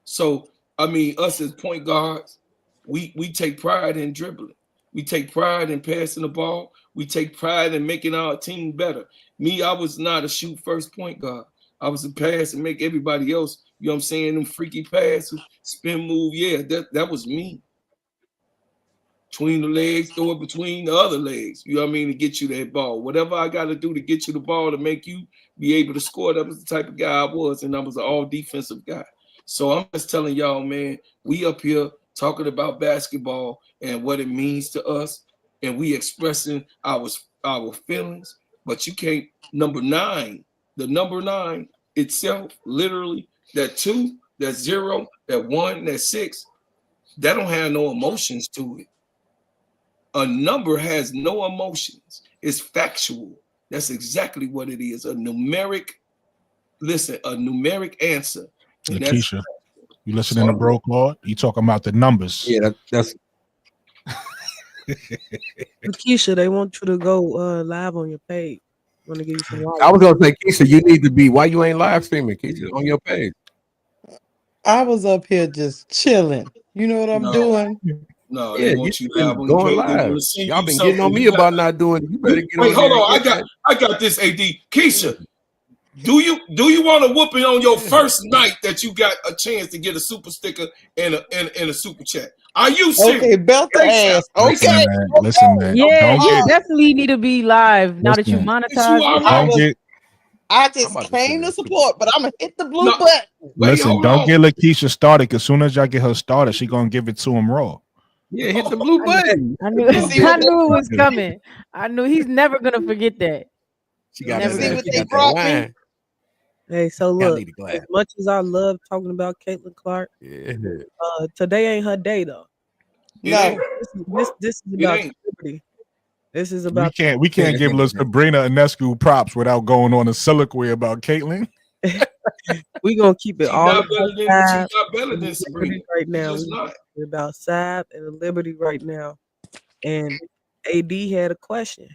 So, I mean, us as point guards, we take pride in dribbling. We take pride in passing the ball. We take pride in making our team better. Me, I was not a shoot first point guard. I was a pass and make everybody else, you know what I'm saying, them freaky passes, spin move. Yeah, that was me. Between the legs, throw it between the other legs, you know what I mean, to get you that ball. Whatever I got to do to get you the ball to make you be able to score, that was the type of guy I was, and I was an all defensive guy. So I'm just telling y'all, man, we up here talking about basketball and what it means to us, and we expressing our feelings, but you can't, the number 9 itself, literally, that 2, that 0, that 1, that 6, that don't have no emotions to it. A number has no emotions. It's factual. That's exactly what it is. A numeric answer. And Lakeisha, you listening to Bro Claude? You talking about the numbers. Yeah, that's Keisha, they want you to go live on your page. Want to give you some likes. I was gonna say, Keisha, you need to be. Why you ain't live streaming, Keisha, on your page? I was up here just chilling. You know what I'm doing? No, Yeah, they want you been live on going your page. live. Y'all been getting on me about not doing it. You better get Wait, on hold there on. and get I got this, AD. Keisha, do you want to whoop it on your first night that you got a chance to get a super sticker and a super chat? Are you serious? Okay, belt the ass. Okay. Listen, man. Yeah, Don't you get, definitely need to be live now that you listen, monetized. don't get, I just came to support, but I'm gonna hit the blue No, button. listen, hold don't on. get Lakeisha started. As soon as y'all get her started, she gonna give it to him raw. Yeah, hit the blue button. I knew, I knew it was coming. I knew he's never gonna forget that. She got Never that. gonna She forget got that that. wine. Hey, so Gotta look, need a glass. as much as I love talking about Caitlin Clark, Yeah. today ain't her day though. No, This is about liberty. This is We about can't give Sabrina Ionescu props without going on a soliloquy about Caitlin. we gonna keep it She's all not about better than Sabrina. right now. She's just We're not. about Sab and the Liberty right now. And AD had a question.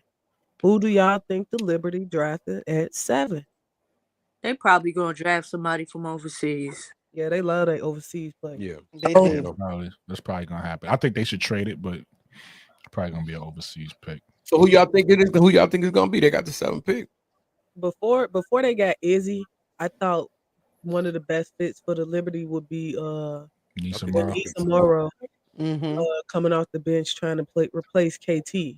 Who do y'all think the Liberty drafted at 7? They probably gonna draft somebody from overseas. Yeah, they love their overseas players. Yeah, they Oh, do. That's probably gonna happen. I think they should trade it, but probably gonna be an overseas pick. So who y'all think it is? Who y'all think is gonna be? They got the 7th pick. before they got Izzy, I thought one of the best fits for the Liberty would be Nisa Morrow Mm-hmm. coming off the bench trying to replace KT,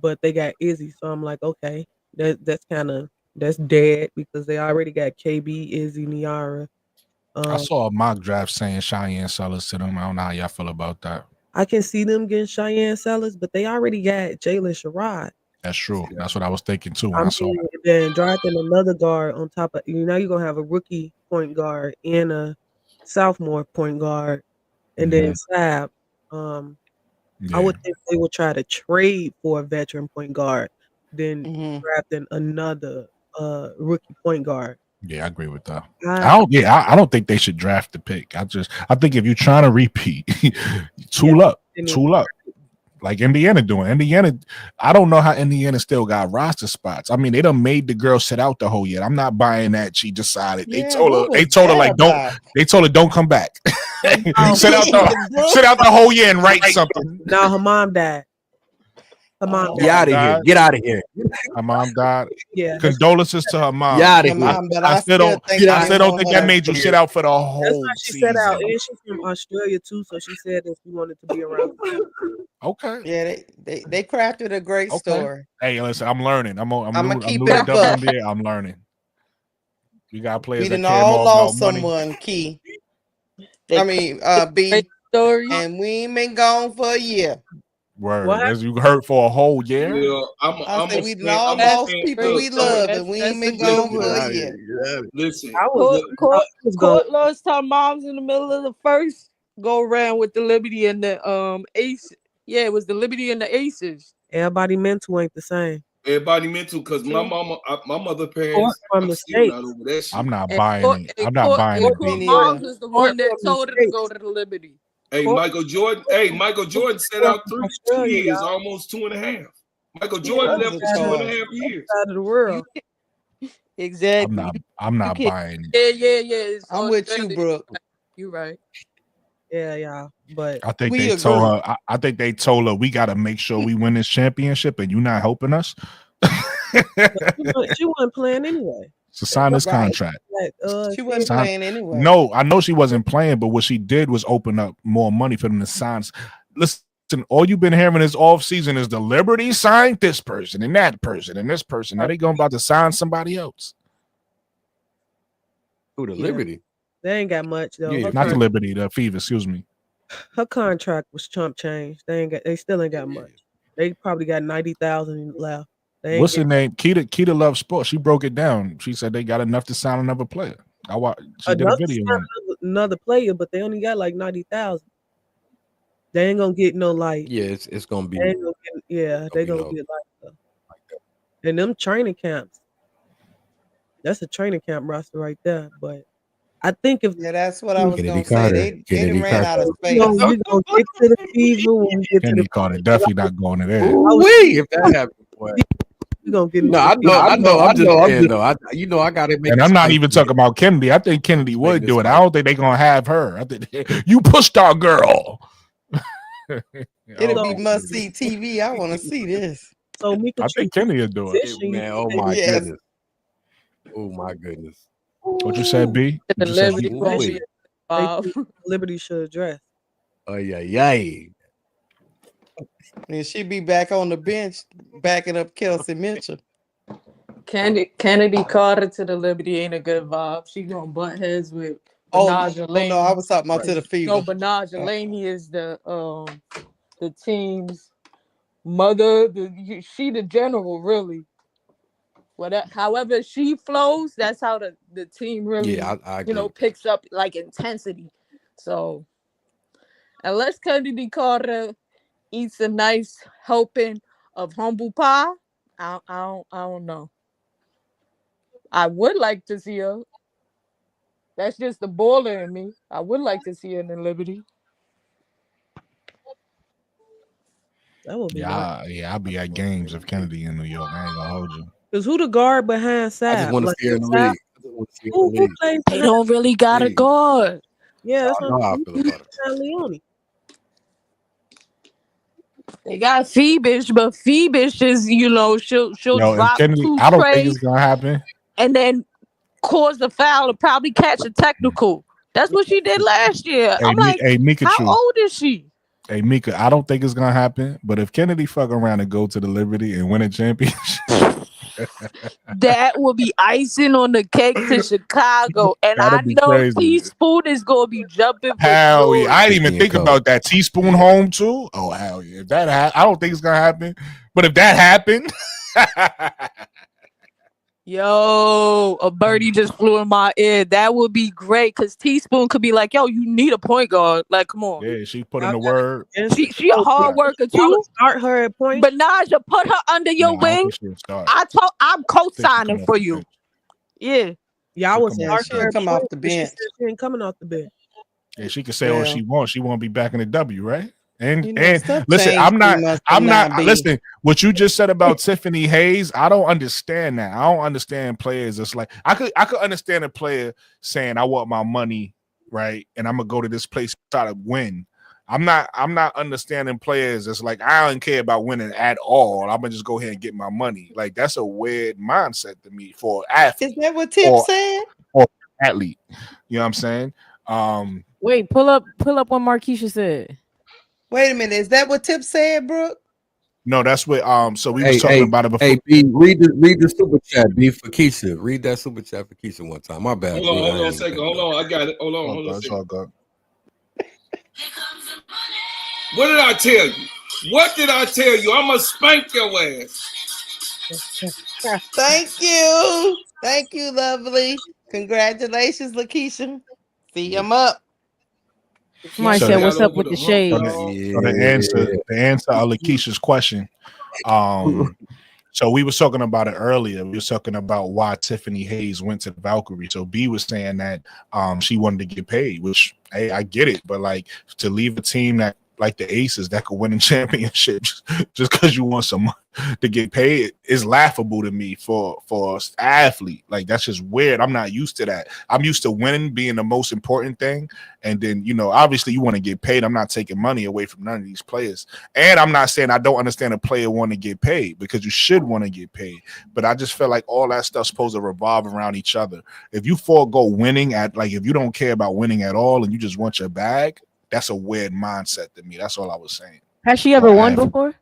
but they got Izzy, so I'm like, okay, that's dead because they already got KB, Izzy, Niara. I saw a mock draft saying Cheyenne Sellers to them. I don't know how y'all feel about that. I can see them getting Cheyenne Sellers, but they already got Jalen Sherrod. That's true. That's what I was thinking too when I saw that. Then drafting another guard on top of you're gonna have a rookie point guard and a sophomore point guard, and then Sab. I would think they would try to trade for a veteran point guard, then drafting another rookie point guard. Yeah, I agree with that. I don't think they should draft the pick. I think if you're trying to repeat, tool up. Like Indiana doing. Indiana, I don't know how Indiana still got roster spots. I mean, they done made the girl sit out the whole year. I'm not buying that. She decided. They told her like don't come back. sit out the whole year and write something. Now her mom died. Her mom Her Get mom out of here. died. Get out of here. Her mom died. Yeah, Condolences to her Get mom. out of Her here. mom, but I I still still don't. think Get I out they still don't want think her that to. made you sit out for the that's whole why she set out. season. And she's from Australia too, so she said that she wanted to be around. Okay. Yeah, they crafted a great Okay. story. Hey, listen, I'm learning. I'm I'ma new. I'm keep new it to a buck. WNBA. I'm learning. You got players We that done care all more about lost money. someone, Key. They I cracked mean, the great B, story. and we ain't been gone for a year. Word. What? As you hurt for a whole year. Yeah, I I'm said a we done stand. all I'm a That's lost stand. people great Look, we I'm a story. love, and we ain't That's a been good gone Get for one. a out of here. year. Get out of here. listen. I was, Court, Look, I court, was going. court lost her moms in the middle of the first go around with the Liberty and the Ace. Yeah, it was the Liberty and the Aces. Everybody mental ain't the same. everybody mental because my True. mama, my mother Court parents, from I'm the still states. not over that I'm shit. not And buying court, it. and I'm not court, buying and it, Me court B. neither. moms was the Court one that from the told her to go states. to the Liberty. Hey, Court, Michael Jordan. Hey, Michael Jordan set court out from 2 Australia, years, y'all. almost 2.5. Michael Yeah, Jordan that was left a for Side of, choice. 2.5 years. side of the You world. can I'm exactly. not. I'm You not can. buying it. Yeah. It's I'm with you, Australia. Brooke. You right. Yeah, y'all. But I think We they told agree. her. I think they told her we got to make sure we win this championship, and you not helping us. she wasn't playing anyway. So sign this Right. contract. Like, She she wasn't Sign. playing anyway. No, I know she wasn't playing, but what she did was open up more money for them to sign. Listen, all you've been hearing this off season is the Liberty signed this person and that person and this person. Now they going about to sign somebody else. Who the yeah, Liberty? they ain't got much though. Yeah, Not the Fever. Liberty, the Fever. Excuse me. Her contract was chump change. They still ain't got much. They probably got 90,000 left. They ain't What's her getting name? Keita Love Sports. She broke it down. She said they got enough to sign another player. She did a enough to video sign on it. another player, but they only got like 90,000. They ain't gonna get no like. Yeah, it's gonna be They ain't gonna get, yeah, they gonna no. get like and them training camps. That's a training camp roster right there. But I think if Yeah, that's what I we was Kennedy gonna say. Carter. They done Kennedy ran Carter. out of gonna, space. we gonna get to the fever when we get to the Kenny Carter fever. definitely not going to there. Ooh I was wee, if that happens, boy. we gonna get No, into the fever. I know. I'm just saying though. I gotta make. And I'm not even talking about Kennedy. I think Kennedy would this do it. I fight. don't think they're gonna have her. I think you pushed our girl. It'll be So, must see TV. I want to see this. so Mika I think Kennedy will do it. position, Man, oh you my Yes. goodness. Oh my goodness. What you said, B? The What you said, Liberty B? gonna Ooh-wee. be they involved. think Liberty should address. Oh yeah. And she be back on the bench backing up Kelsey Mitchell. Kennedy Carter to the Liberty ain't a good vibe. She gonna butt heads with Oh, Bernard no, I Laney. was talking about to the No, fever. Bernard Laney is the team's mother. She the general really. However she flows, that's how the team really Yeah, I agree with that. picks up like intensity. So unless Kennedy Carter eats a nice helping of humble pie, I don't know. I would like to see her. That's just the baller in me. I would like to see her in the Liberty. That would be nice. I'll be at games if Kennedy in New York. I ain't gonna hold you. Cause who the guard behind I just Saab? want to Like see her in the Saab? league. I just want to see her in the Who league. plays They behind? don't really got a League. guard. Yeah, that's I what know I'm how I saying. feel about her. Behind Leone. They got Phoebish, but Phoebish is, she'll Yo, if drop Kennedy, two I don't think it's trays gonna happen. and then cause the foul and probably catch a technical. That's what she did last year. I'm like, Hey, Mika how True. old is she? Hey, Mika, I don't think it's gonna happen. But if Kennedy fuck around and go to the Liberty and win a championship, That will be icing on the cake to Chicago. And that'll I be know crazy. Teaspoon is gonna be jumping for Hell yeah! joy. I didn't even Being think cold. about that. Teaspoon home too. Oh hell yeah! If that I don't think it's gonna happen. But if that happened, Yo, a birdie just flew in my ear. That would be great because Teaspoon could be like, yo, you need a point guard. Like, come on. yeah, she put in Y'all the got word. She a hard worker Y'all too. start her at point. But Naja, put her under your Nah, I don't wing. think she'll start. I'm I think she'll co-signing come off for the you. bench. Yeah. Y'all She'll would come Yeah, off start the her she'll at bench. come point, off the but she bench. said she ain't coming off the bench. Yeah, she can say all Well, she wants. She won't be back in the W, right? And stuff listen, changed I'm 3 months from not now, B. listen. What you just said about Tiffany Hayes, I don't understand that. I don't understand players. It's like I could understand a player saying I want my money, right? And I'm gonna go to this place to try to win. I'm not understanding players. It's like I don't care about winning at all. I'm gonna just go ahead and get my money. Like that's a weird mindset to me for an Is athlete that what Tip or said? or athlete. You know what I'm saying? Wait, pull up what Markeisha said. Wait a minute. Is that what Tip said, Brooke? No, that's what so we was Hey, talking about it before. B, read the super chat, B, for Keisha. Read that super chat for Keisha one time. My bad. Hold B, on a second. Hold on, I got it. Hold on a It's second. all good. What did I tell you? What did I tell you? I'm gonna spank your ass. Thank you, lovely. Congratulations, Lakeisha. See him up. Somebody So said, the, "What's up with the hump, shades?" dog. so the answer of Lakeisha's question. So we was talking about it earlier. We was talking about why Tiffany Hayes went to the Valkyrie. So B was saying that she wanted to get paid, which hey, I get it, but like to leave a team that like the Aces that could win a championship just because you want some to get paid is laughable to me for an athlete. Like that's just weird. I'm not used to that. I'm used to winning being the most important thing, and then obviously you want to get paid. I'm not taking money away from none of these players, and I'm not saying I don't understand a player want to get paid because you should want to get paid, but I just feel like all that stuff's supposed to revolve around each other. If you forego winning at like if you don't care about winning at all and you just want your bag, that's a weird mindset to me. That's all I was saying. Has she ever won before?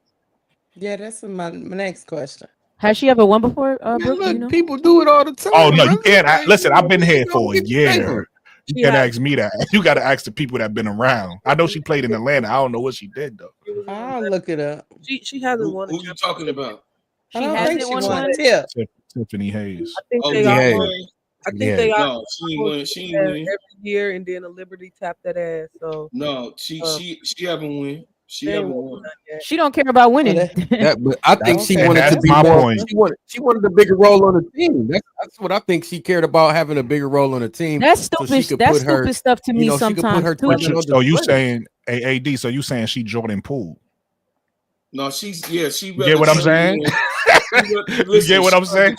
Yeah, that's my next question. Has she ever won before, Brooke? Do you Look, know? people do it all the time. Oh no, you Brother. can't. Like, Listen, I've been here you for a get your paper. year. You She can't has. ask me that. You got to ask the people that been around. I know she played in Atlanta. I don't know what she did though. It was in I'll Atlanta. look it up. She hasn't won a Who you talking championship. about? I She don't think hasn't she won won. one. Tip. Tiffany Hayes. I think Oh, they yeah. all. I Yeah. think they all No, she ain't win. She ain't win. every year, and then a Liberty tap that ass. So No, she haven't win. She they ain't haven't won won. none yet. She don't care about Oh, winning. But I think she Okay, wanted to that's be my good. more. point. She wanted a bigger role on the team. That's what I think she cared about, having a bigger role on the team, That's so she stupid. could That's put her. stupid stuff to me She could put sometimes her too. talent on So you display. saying AAD? So you saying she Jordan Poole? No, she You rather get what I'm train saying? in. You get what I'm saying?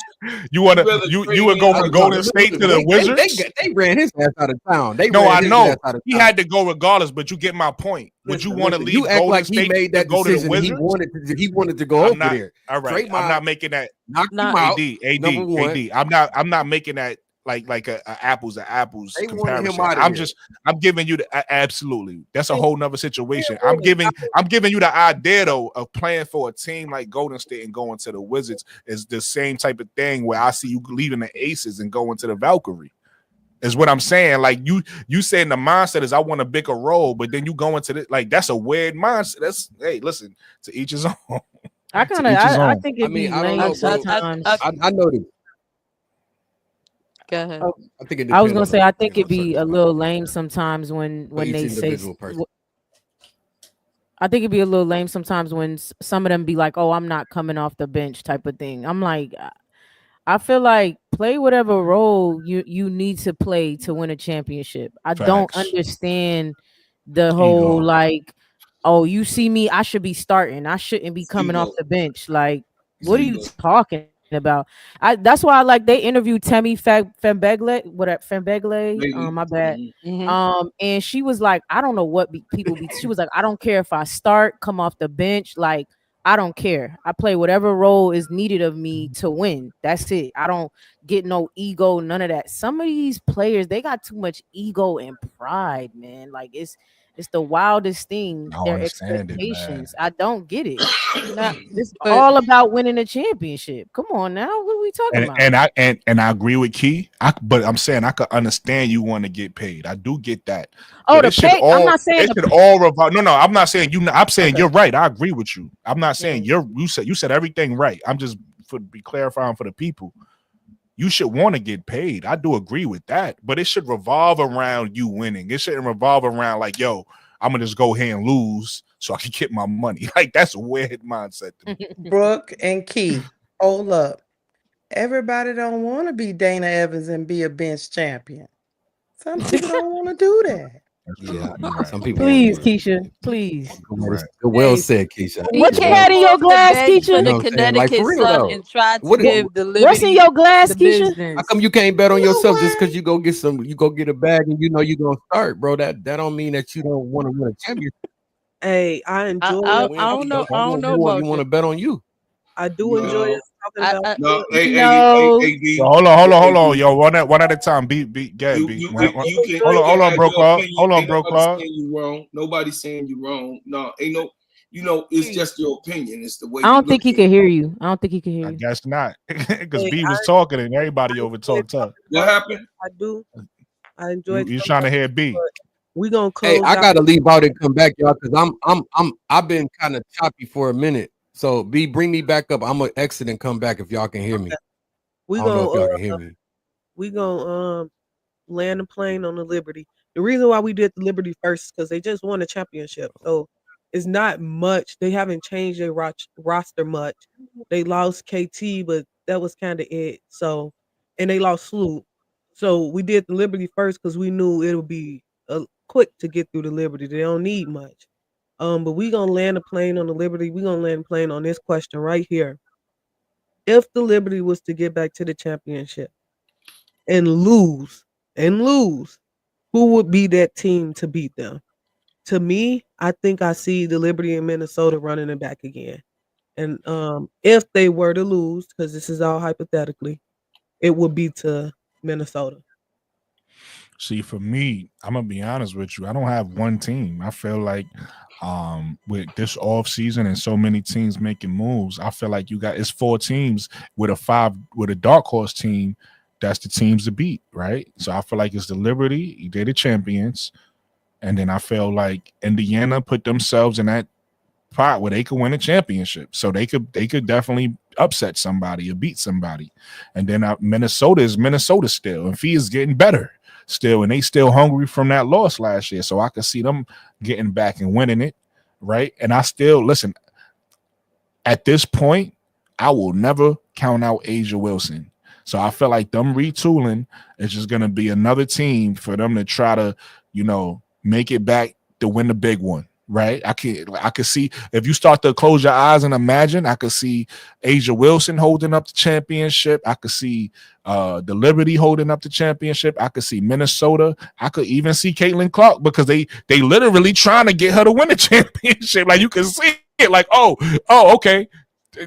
You want to you would go from Golden State to the Wizards? They ran his ass out of town. They No, ran I his know ass out of he town. had to go regardless. But you get my point. Would you want to Listen, leave you act Golden like he State made to that go to the decision. He Wizards? wanted to go I'm over not. there. All right, I'm Draymond not making that. knocked him Not out. Number one, I'm not making that like a apples to apples they wanted him comparison. out of there. I'm giving you the absolutely. That's a Hey, whole nother situation. wait a minute. I'm giving you the idea though of playing for a team like Golden State and going to the Wizards is the same type of thing where I see you leaving the Aces and going to the Valkyrie. Is what I'm saying. Like you saying the mindset is I want a bigger role, but then you go into the like that's a weird mindset. That's hey, listen, to each his own. I To kind of each his I own. think it'd be I don't lame know, bro. sometimes. I know that. Go ahead. Oh, I think it I was depends gonna on say I think it'd certain be a spots little lame sometimes when for each they say. individual person. I think it'd be a little lame sometimes when some of them be like, "Oh, I'm not coming off the bench," type of thing. I'm like, I feel like play whatever role you need to play to win a championship. I don't Facts. understand the whole Ego. like, oh, you see me, I should be starting. I shouldn't be coming off Ego. the bench. Like, It's what are you ego. talking about? That's why I like they interviewed Temi Fembegle, Fembegle. Maybe. My bad. Mhm. And she was like, I don't know what people be. She was like, I don't care if I start, come off the bench, like. I don't care. I play whatever role is needed of me to win. That's it. I don't get no ego, none of that. Some of these players, they got too much ego and pride, man. Like it's the wildest thing. I don't Their understand it, man. expectations. I don't get it. Not, It's but all about winning a championship. Come on now. What are we talking about? And I agree with Key. But I'm saying I could understand you want to get paid. I do get that. Oh, But the pay. I'm not saying it the should all revolve. No, I'm not saying you. I'm saying Okay. you're right. I agree with you. I'm not saying Mm. you said everything right. I'm just for be clarifying for the people. You should want to get paid. I do agree with that, but it should revolve around you winning. It shouldn't revolve around like, yo, I'm gonna just go here and lose so I can get my money. Like that's a weird mindset to me. Brooke and Key, hold up. Everybody don't want to be Dana Evans and be a bench champion. Some people don't want to do that. Yeah, Right. some people. Please, Keisha. Please. Right. Well Hey, said, Keisha. He What you came had in your off the glass, bench for Keisha? You the know what I'm saying? Like for Connecticut real Sun though. and tried to What give the What's in Liberty your glass, the Keisha? business. How come you can't bet on You know yourself just what? because you go get a bag and you know you're gonna start, bro? That don't mean that you don't want to win a championship. Hey, I enjoy Oh, us we I ain't don't talking picked know. up. I I don't want know more. You about want that. to bet on you? I do enjoy No, us talking I, about I no. sports. No. Yo, AD, hold on, yo. One at a time. Beat, get you beat. you I can do you can enjoy you can Hold on, have bro, your Claude. opinion. Hold on, Ain't bro, nobody Claude. saying you wrong. Nobody's saying you wrong. No, ain't no. It's just your opinion. It's the way I you don't look think he at it. can hear you. I don't think he can hear I you. guess not, because Hey, B was talking and everybody I over enjoy talked her. talking What about happened? sports. I do. I enjoy You talking trying about to hear sports, B? but we gonna Hey, close I out. gotta leave out and come back, y'all, because I've been kind of choppy for a minute. So B, bring me back up. I'm gonna exit and come back if y'all can hear me. Okay. We I don't know if gonna y'all can hear me. we gonna land the plane on the Liberty. The reason why we did the Liberty first is because they just won a championship. So it's not much. They haven't changed their roster much. They lost KT, but that was kind of it. So, and they lost Sloop. So we did the Liberty first because we knew it would be quick to get through the Liberty. They don't need much. But we gonna land a plane on the Liberty. We gonna land a plane on this question right here. If the Liberty was to get back to the championship and lose, who would be that team to beat them? To me, I think I see the Liberty in Minnesota running it back again. And if they were to lose, because this is all hypothetically, it would be to Minnesota. See, for me, I'm gonna be honest with you. I don't have one team. I feel like with this off season and so many teams making moves, I feel like you got it's four teams with a dark horse team. That's the teams to beat, right? So I feel like it's the Liberty, they're the champions, and then I feel like Indiana put themselves in that pot where they could win a championship. So they could definitely upset somebody or beat somebody. And then Minnesota is Minnesota still, and Fee is getting better still, and they still hungry from that loss last year. So I could see them getting back and winning it, right? And I still listen. At this point, I will never count out Asia Wilson. So I feel like them retooling is just going to be another team for them to try to, make it back to win the big one. Right. I could see if you start to close your eyes and imagine, I could see Asia Wilson holding up the championship. I could see the Liberty holding up the championship. I could see Minnesota. I could even see Caitlin Clark because they literally trying to get her to win the championship. Like you can see it. Like, okay,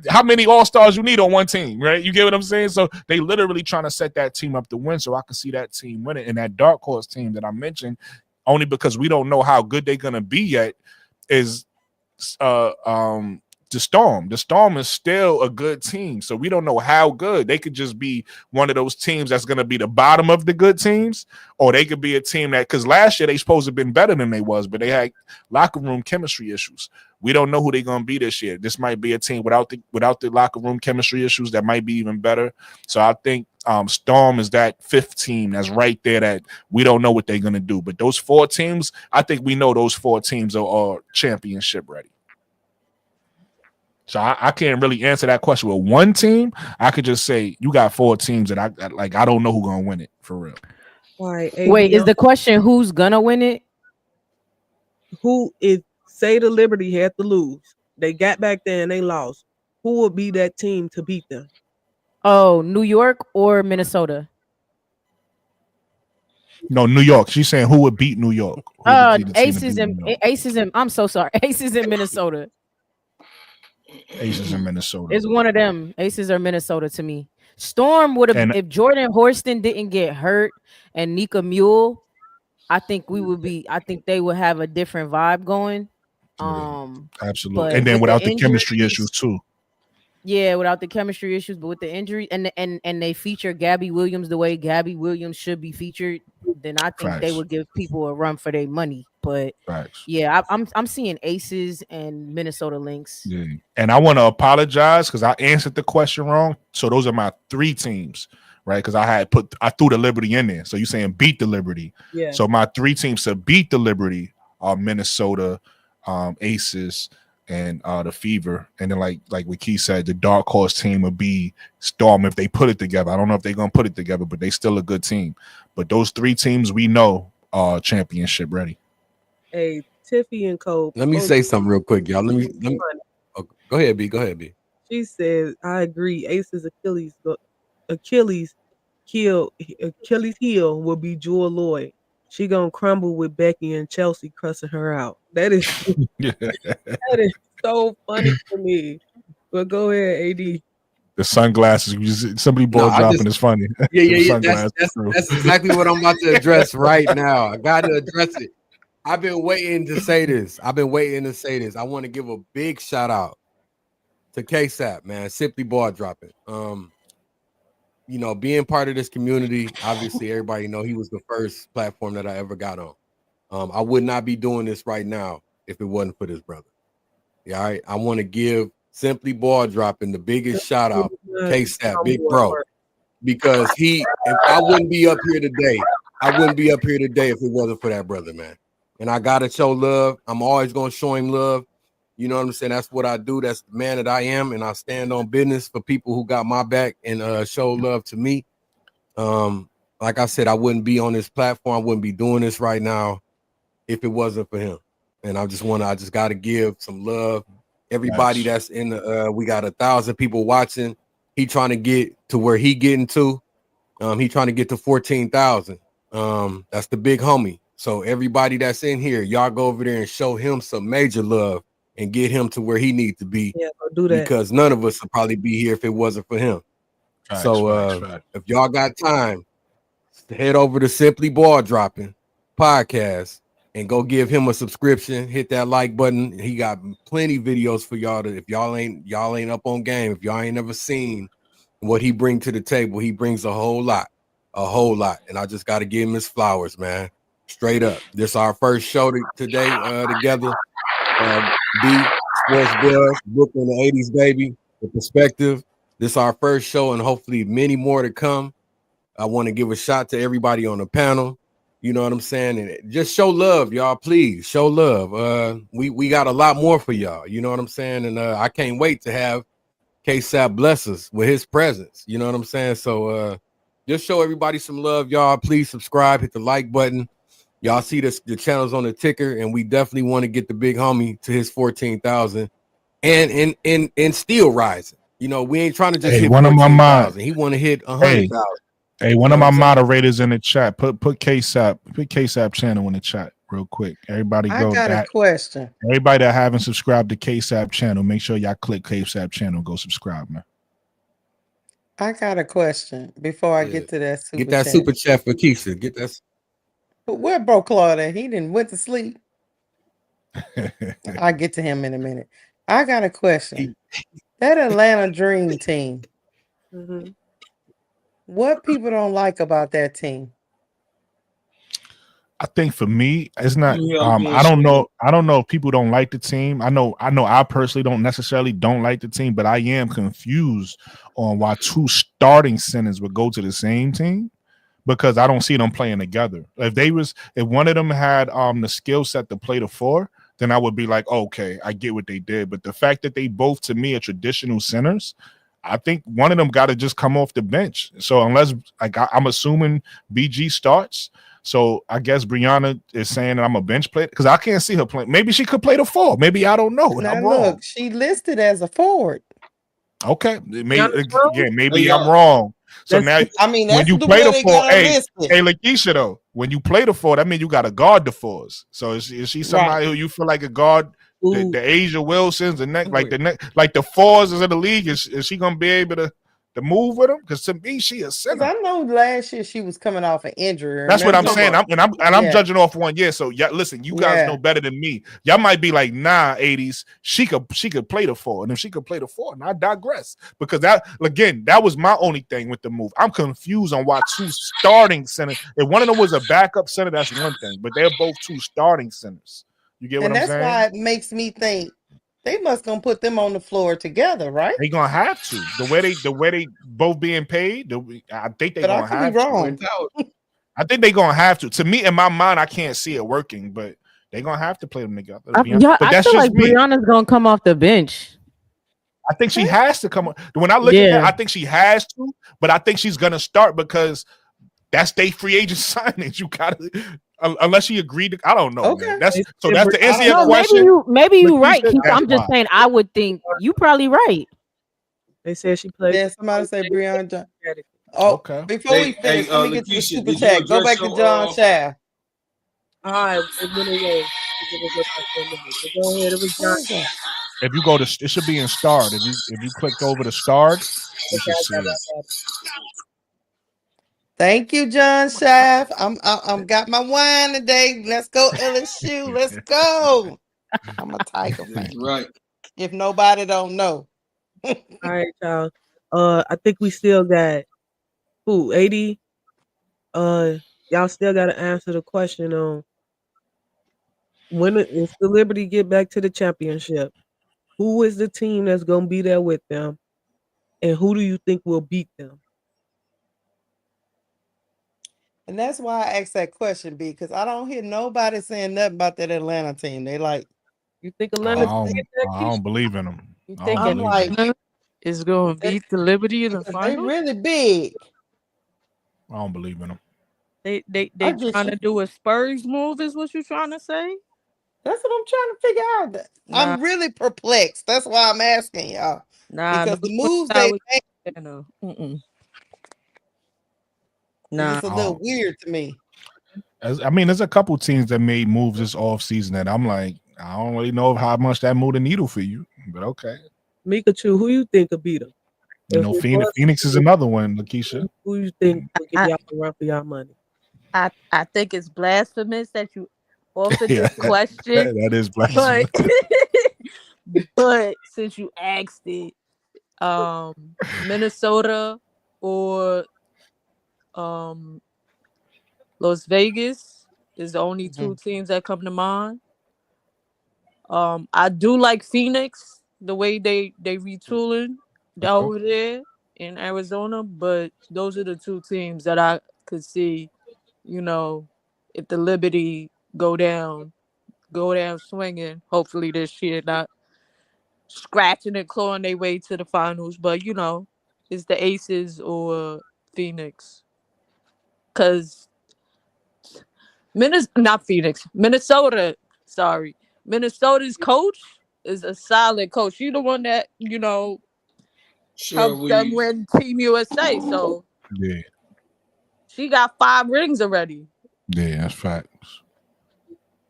how many all-stars you need on one team, right? You get what I'm saying? So they literally trying to set that team up to win. So I can see that team winning. And that dark horse team that I mentioned, only because we don't know how good they're gonna be yet, is uh um the Storm. The Storm is still a good team. So we don't know how good. They could just be one of those teams that's going to be the bottom of the good teams, or they could be a team that, because last year they supposed to have been better than they was, but they had locker room chemistry issues. We don't know who they're going to be this year. This might be a team without the locker room chemistry issues that might be even better. So I think Storm is that fifth team that's right there that we don't know what they're going to do. But those four teams, I think we know those four teams are championship ready. So I can't really answer that question with one team. I could just say you got four teams that I like. I don't know who's gonna win it for real. All right, Wait, AD, is the question who's gonna win it? who is say the Liberty had to lose? They got back there and they lost. Who would be that team to beat them? Oh, New York or Minnesota? No, New York. She's saying who would beat New York? Who would be the team to beat New York? Aces and I'm so sorry. Aces in Minnesota. Aces in Minnesota. It's one of them. Aces or Minnesota to me. Storm would have And if Jordan Horston didn't get hurt and Nika Mule, I think they would have a different vibe going. yeah, Um, absolutely. but And then with the without the chemistry injuries, issues too. yeah, without the chemistry issues, but with the injury and they feature Gabby Williams the way Gabby Williams should be featured, then I think they Facts. would give people a run for their money. But Facts. yeah, I'm seeing Aces and Minnesota Lynx. Yeah. And I want to apologize because I answered the question wrong. So those are my three teams, right? Because I threw the Liberty in there. So you saying beat the Liberty. Yeah. So my three teams to beat the Liberty are Minnesota, Aces, and the Fever. And then like what Key said, the dark horse team would be Storm if they put it together. I don't know if they're gonna put it together, but they still a good team. But those three teams we know are championship ready. Hey, Tiffy and Cole. Let me say something real quick, y'all. Let me oh, go ahead, B. Go ahead, B. She says, I agree. Ace's Achilles heel will be Jewel Lloyd. she gonna crumble with Becky and Chelsea cussing her out. That is Yeah. that is so funny to me. But go ahead, AD. The sunglasses. Somebody No, ball I just dropping is funny. yeah, Them yeah, yeah. sunglasses. True. That's exactly what I'm about to address right now. I got to address it. I've been waiting to say this. I want to give a big shout out to KSAP, man. Simply ball dropping. Being part of this community, obviously everybody know he was the first platform that I ever got on. I would not be doing this right now if it wasn't for this brother. Yeah, all right. I want to give Simply Ball Dropping the biggest shout out, KSAP, big bro, because if I wouldn't be up here today, if it wasn't for that brother, man. And I gotta show love. I'm always gonna show him love. You know what I'm saying? That's what I do. That's the man that I am, and I stand on business for people who got my back and show love to me. Like I said, I wouldn't be on this platform. I wouldn't be doing this right now if it wasn't for him. And I just got to give some love. Everybody that's in the, we got 1,000 people watching. He trying to get to where he getting to. He trying to get to 14,000. That's the big homie. So everybody that's in here, y'all go over there and show him some major love and get him to where he needs to be. Yeah, do that. Because none of us would probably be here if it wasn't for him. Facts. If y'all got time, head over to Simply Ball Dropping Podcast and go give him a subscription. Hit that like button. He got plenty videos for y'all to, if y'all ain't up on game, if y'all ain't never seen what he bring to the table, he brings a whole lot. And I just got to give him his flowers, man. Straight up. This is our first show today together. B Sports Buzz, Brooklyn, the 80s, baby. The perspective. This is our first show, and hopefully many more to come. I want to give a shout to everybody on the panel. You know what I'm saying? And just show love, y'all. Please show love. We got a lot more for y'all. You know what I'm saying? And I can't wait to have KSAP bless us with his presence. You know what I'm saying? So just show everybody some love, y'all. Please subscribe, hit the like button. Y'all see the channels on the ticker, and we definitely want to get the big homie to his 14,000 and still rising. You know, we ain't trying to just hit 14,000. He want to hit 100,000. Hey, one of my moderators in the chat, put KSAP channel in the chat real quick. Everybody go. I got a question. Everybody that haven't subscribed to KSAP channel, make sure y'all click KSAP channel. Go subscribe, man. I got a question before I get to that super Get that chat. super chat for Keisha. Get that. Where Bro Claude at? He didn't went to sleep. I'll get to him in a minute. I got a question. That Atlanta Dream team. Mm-hmm. What people don't like about that team? I think for me, it's not. I don't know. I don't know if people don't like the team. I know. I personally don't necessarily don't like the team, but I am confused on why two starting centers would go to the same team, because I don't see them playing together. If one of them had the skill set to play the four, then I would be like, okay, I get what they did. But the fact that they both, to me, are traditional centers, I think one of them got to just come off the bench. So unless, I'm assuming BG starts. So I guess Brianna is saying that I'm a bench player because I can't see her playing. Maybe she could play the four. Maybe I don't know. Now I'm wrong. Look, she listed as a forward. Okay, maybe I'm wrong. So now, when you play the four, hey, Lakeisha, though, when you play the four, that means you got to guard the fours. So is she somebody who you feel like a guard? The Asia Wilsons, like the fours is in the league. Is she gonna be able to move with them? Because to me, she a center. I know last year she was coming off an injury. That's what I'm saying. I'm judging off 1 year. So yeah, listen, you guys know better than me. Y'all might be like, nah, 80s. She could play the four, and if she could play the four, and I digress because that was my only thing with the move. I'm confused on why two starting centers. If one of them was a backup center, that's one thing, but they're both two starting centers. You get what I'm saying? And that's why it makes me think they must gonna put them on the floor together, right? They gonna have to. The way they both being paid, I think they gonna have to. I think they gonna have to. To me, in my mind, I can't see it working, but they gonna have to play them together. I feel like Brianna's gonna come off the bench. I think she has to come. When I look at that, I think she has to, but I think she's gonna start because that's they free agent signings. You gotta. Unless she agreed to, I don't know. Okay. Man. That's the answer to your question. Maybe you're right. I'm just saying. I would think you probably right. They said she played. Yeah, somebody say Brianna. Oh, okay. Before we finish, let me get to the super chat. Go back to John Shaft. All right, it went away. It was up there for a minute. But go ahead. It was John. Where is that? If you go to, it should be in starred. If you clicked over to starred, you Okay, should I see got it. it. I got it. Thank you, John Shaft. I'm got my wine today. Let's go LSU. Let's go. I'm a Tiger fan. That's right. If nobody don't know. All right, y'all. I think we still got who 80. Y'all still got to answer the question on if the Liberty get back to the championship. Who is the team that's gonna be there with them, and who do you think will beat them? And that's why I asked that question, because I don't hear nobody saying nothing about that Atlanta team. They like, You think I Atlanta can don't, get that, I Keisha? don't believe in them. You I think don't I'm believe in like, them. Atlanta is going to they, beat the Liberty in the because they final? really big. I don't believe in them. I They get trying you. to do a Spurs move, is what you trying to say? That's what I'm trying to figure out. Nah, I'm really perplexed. That's why I'm asking y'all. nah. Because Don't the put moves that they with make Atlanta. Mm-mm. is Nah. just a I little don't. weird to me. I mean, there's a couple teams that made moves this off season that I'm like, I don't really know how much that moved the needle for you, but okay. Mikachu, who you think will beat them? You If know, it Phoenix, was, Phoenix is another one, Lakeisha. who you think will give I, y'all a run for y'all money? I think it's blasphemous that you offered Yeah, this question, that is but blasphemous. but since you asked it, Minnesota or um Las Vegas is the only two Mhm. teams that come to mind. I do like Phoenix, the way they retooling Okay. over there in Arizona, but those are the two teams that I could see, you know, if the Liberty go down swinging, hopefully this year, not scratching and clawing their way to the finals, but it's the Aces or Phoenix. Cause not Phoenix, Minnesota. Sorry, Minnesota's coach is a solid coach. You the one that Sure, helped them we win Team USA. So Yeah, she got 5 rings already. yeah, that's facts.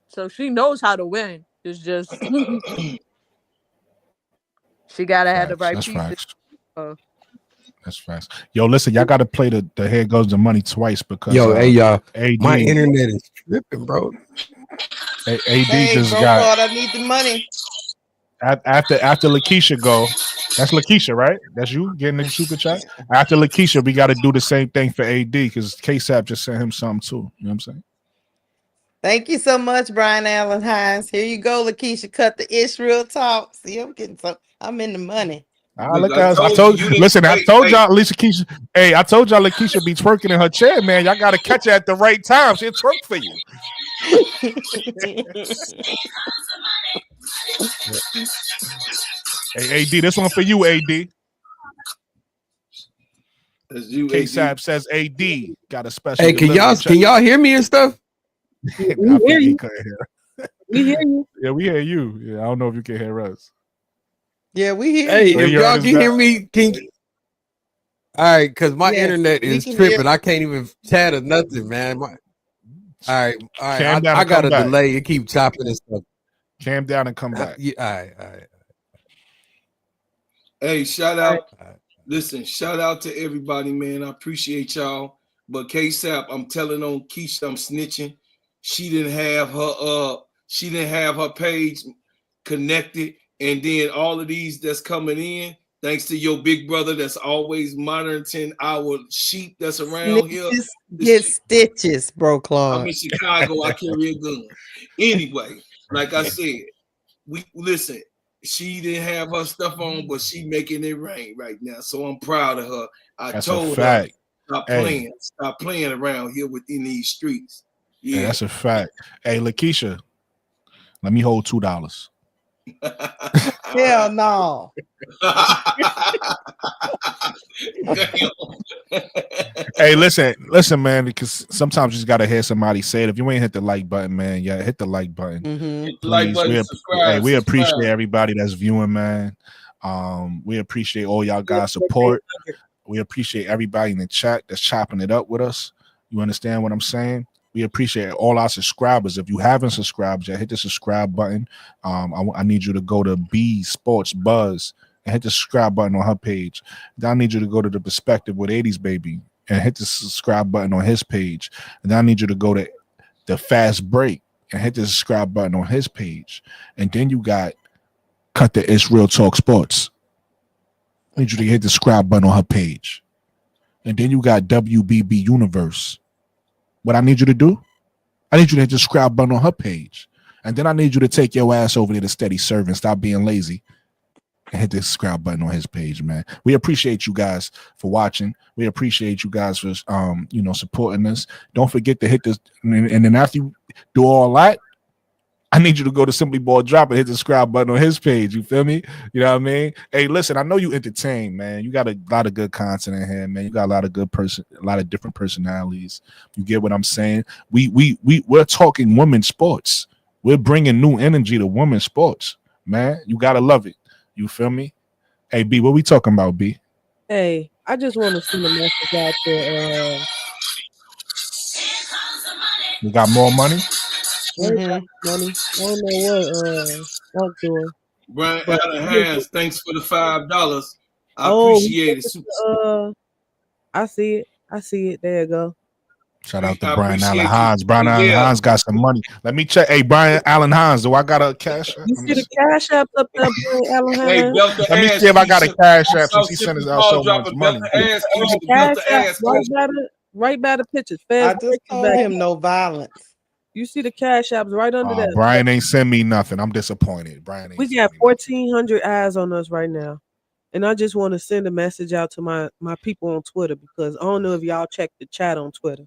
So she knows how to win. It's just she gotta have the Facts. right That's pieces. facts. Uh, That's facts. Yo, listen, y'all got to play the Here Goes the Money twice because Yo, hey y'all, my AD internet is tripping, bro. AD Hey, just bro, got Claude, I need the money. after Lakeisha go. That's Lakeisha, right? That's you getting the super chat. After Lakeisha, we got to do the same thing for AD because KSAP just sent him something too. You know what I'm saying? Thank you so much, Brian Allen Hines. Here you go, Lakeisha. Cut the ish real talk. See, I'm getting some. I'm in the money. Ah, look. look I at us. I told you, told you didn't. listen, I Hey, told hey, y'all Lisa Keisha. Hey, I told y'all Lakeisha be twerking in her chair, man. Y'all gotta catch her at the right time. She'll twerk for you. Hey, AD, this one for you, AD. that's you, AD. KSAP says AD got a special Hey, delivery. Check. can y'all hear me and stuff? I We hear think he you. couldn't hear. We hear you. Yeah, we hear you. Yeah, I don't know if you can hear us. Yeah, we hear Hey, you. Oh, if you heard y'all us can back. hear me, all right, because my Yes, internet we is can hear. tripping. I can't even chat or nothing, man. All right. Cam down I and got come a back. delay. It keep chopping and stuff. Cam down and come back. Yeah, all right. Hey, shout All right. out. Listen, shout out to everybody, man. I appreciate y'all. But KSAP, I'm telling on Keisha, I'm snitching. She didn't have her page connected. And then all of these that's coming in, thanks to your big brother that's always monitoring our sheep that's around here. Snitches get stitches, bro, I'm Claude. in Chicago, I carry a gun. Anyway, like I said, we listen. She didn't have her stuff on, but she making it rain right now. So I'm proud of her. I That's a told her fact. Hey, stop playing around here within these streets. hey, Yeah. that's a fact. Hey, Lakeisha, let me hold $2. Hell no. Damn. Hey, listen, man, because sometimes you just gotta hear somebody say it. If you ain't hit the like button, man, yeah, hit the like button. Mm-hmm. Hit the like Please. button, subscribe, We appreciate subscribe. everybody that's viewing, man. We appreciate all y'all guys' support. We appreciate everybody in the chat that's chopping it up with us. You understand what I'm saying? We appreciate all our subscribers. If you haven't subscribed yet, hit the subscribe button. I need you to go to B Sports Buzz and hit the subscribe button on her page. Then I need you to go to the Perspective with 80s Baby and hit the subscribe button on his page. And then I need you to go to the Fast Break and hit the subscribe button on his page. And then you got Cut the It's Real Talk Sports. I need you to hit the subscribe button on her page. And then you got WBB Universe. What I need you to do? I need you to hit the subscribe button on her page. And then I need you to take your ass over there to Steady Serv'n. Stop being lazy. And hit the subscribe button on his page, man. We appreciate you guys for watching. We appreciate you guys for supporting us. Don't forget to hit this. And then after you do all that, I need you to go to Simply Ball Drop and hit the subscribe button on his page. You feel me? You know what I mean? Hey, listen, I know you entertain, man. You got a lot of good content in here, man. You got a lot of a lot of different personalities. You get what I'm saying? We're talking women's sports. We're bringing new energy to women's sports, man. You gotta love it. You feel me? Hey, B, what we talking about, B? Hey, I just want to send a message out there. We got more money. Money. I don't know what Mark doing. Brian But Allen Hines, thanks for the $5. I he appreciate sent it. it I see it. I see it. There you go. Shout out to I Brian Allen appreciate Hines. you. Brian Allen Yeah. Hines got some money. Let me check. Hey, Brian Allen Hines, do I got a cash app? You see the cash app up there, Brian Allen Hey, Hines? belt the Let me ass, see if I got a Keisha. cash I app saw since he sent us Simply out Paul so much dropping belt money. the ass, Keisha, the Cash belt the app ass, Keisha. right by the pictures. I Fast just break is told back. him no violence. You see the cash apps right under there. Brian ain't send me nothing. I'm disappointed. Brian ain't We send got me nothing. 1,400 eyes on us right now. And I just want to send a message out to my people on Twitter because I don't know if y'all check the chat on Twitter.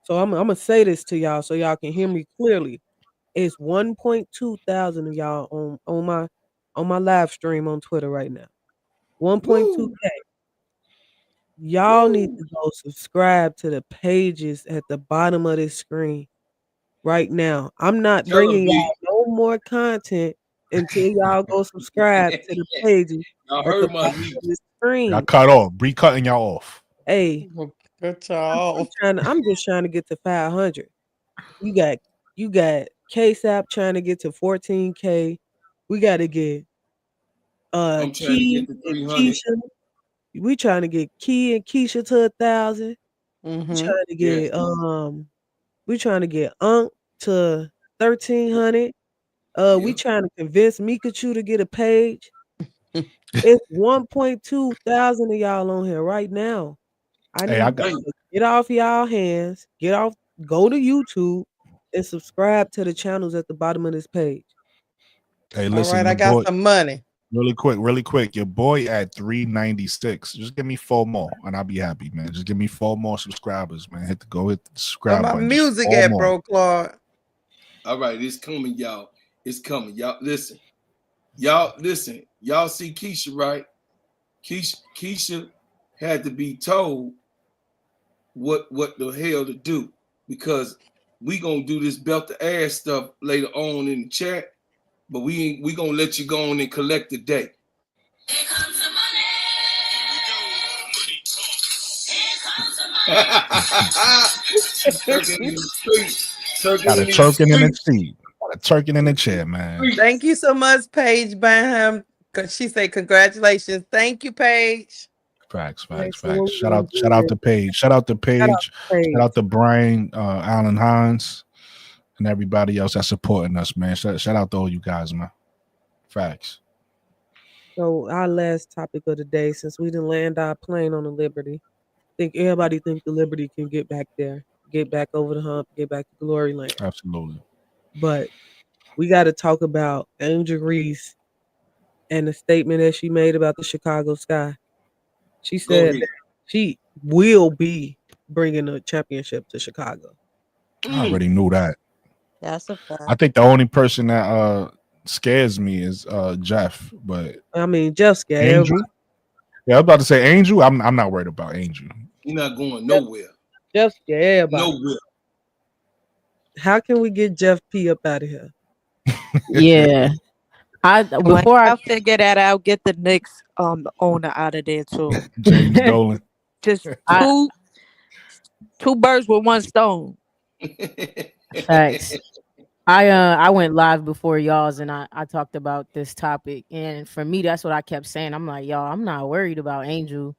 So I'm gonna say this to y'all so y'all can hear me clearly. It's 1.2 thousand of y'all on my live stream on Twitter right now. 1.2K. Y'all need to go subscribe to the pages at the bottom of this screen right now. I'm not Tell bringing him, B. y'all no more content until y'all go subscribe to the pages Y'all at the heard my bottom niece. of this Y'all screen. cut off. Bree cutting y'all off. Hey, Good y'all. I'm just trying to get to 500. You got KSAP trying to get to 14K. We got to get I'm trying to Key get to and 300. Keisha. We trying to get Key and Keisha to 1,000. We Mm-hmm. trying to Yes. get we trying to get Unk to 1,300. We Yeah. trying to convince Mikachu to get a page. It's 1.2 thousand of y'all on here right now. I Hey, I need got. y'all to get off y'all hands, go to YouTube and subscribe to the channels at the bottom of this page. Hey, All listen, right, your I got boy. some money. Really quick. Your boy at 396. Just give me 4 more, and I'll be happy, man. Just give me 4 more subscribers, man. Hit the Where subscribe my button. Just music 4 at, more. bro, Claude? All right, it's coming, y'all. It's coming. Y'all listen. Y'all see Keisha, right? Keisha had to be told what the hell to do because we gonna do this belt the ass stuff later on in the chat, but we gonna let you go on and collect the day. Here comes the money. Here comes the money. Turking in the street. Turking Got a in these turkin in the streets. seat. Got a turkin in the chair, man. Thank you so much, Paige Bynum. She said congratulations. Thank you, Paige. Facts. Absolutely. Shout out to Paige. Shout out to Paige. Paige. Shout out to Brian Allen Hines and everybody else that's supporting us, man. Shout out to all you guys, man. Facts. So our last topic of the day, since we didn't land our plane on the Liberty, everybody think the Liberty can get back there, get back over the hump, get back to glory land. Absolutely. But we got to talk about Angel Reese and the statement that she made about the Chicago Sky. She said that she will be bringing a championship to Chicago. I already knew that. That's a I fact. think the only person that scares me is Jeff, but I mean, Jeff scared Angel. everybody. Yeah, I was about to say Angel. I'm not worried about Angel. You're not going nowhere. Jeff scared everybody. Nowhere. How can we get Jeff P up out of here? Yeah. When I figure that out, get the Knicks owner out of there too. James Dolan. Just two birds with one stone. Facts. I went live before y'all's and I talked about this topic, and for me that's what I kept saying. I'm like, y'all, I'm not worried about Angel.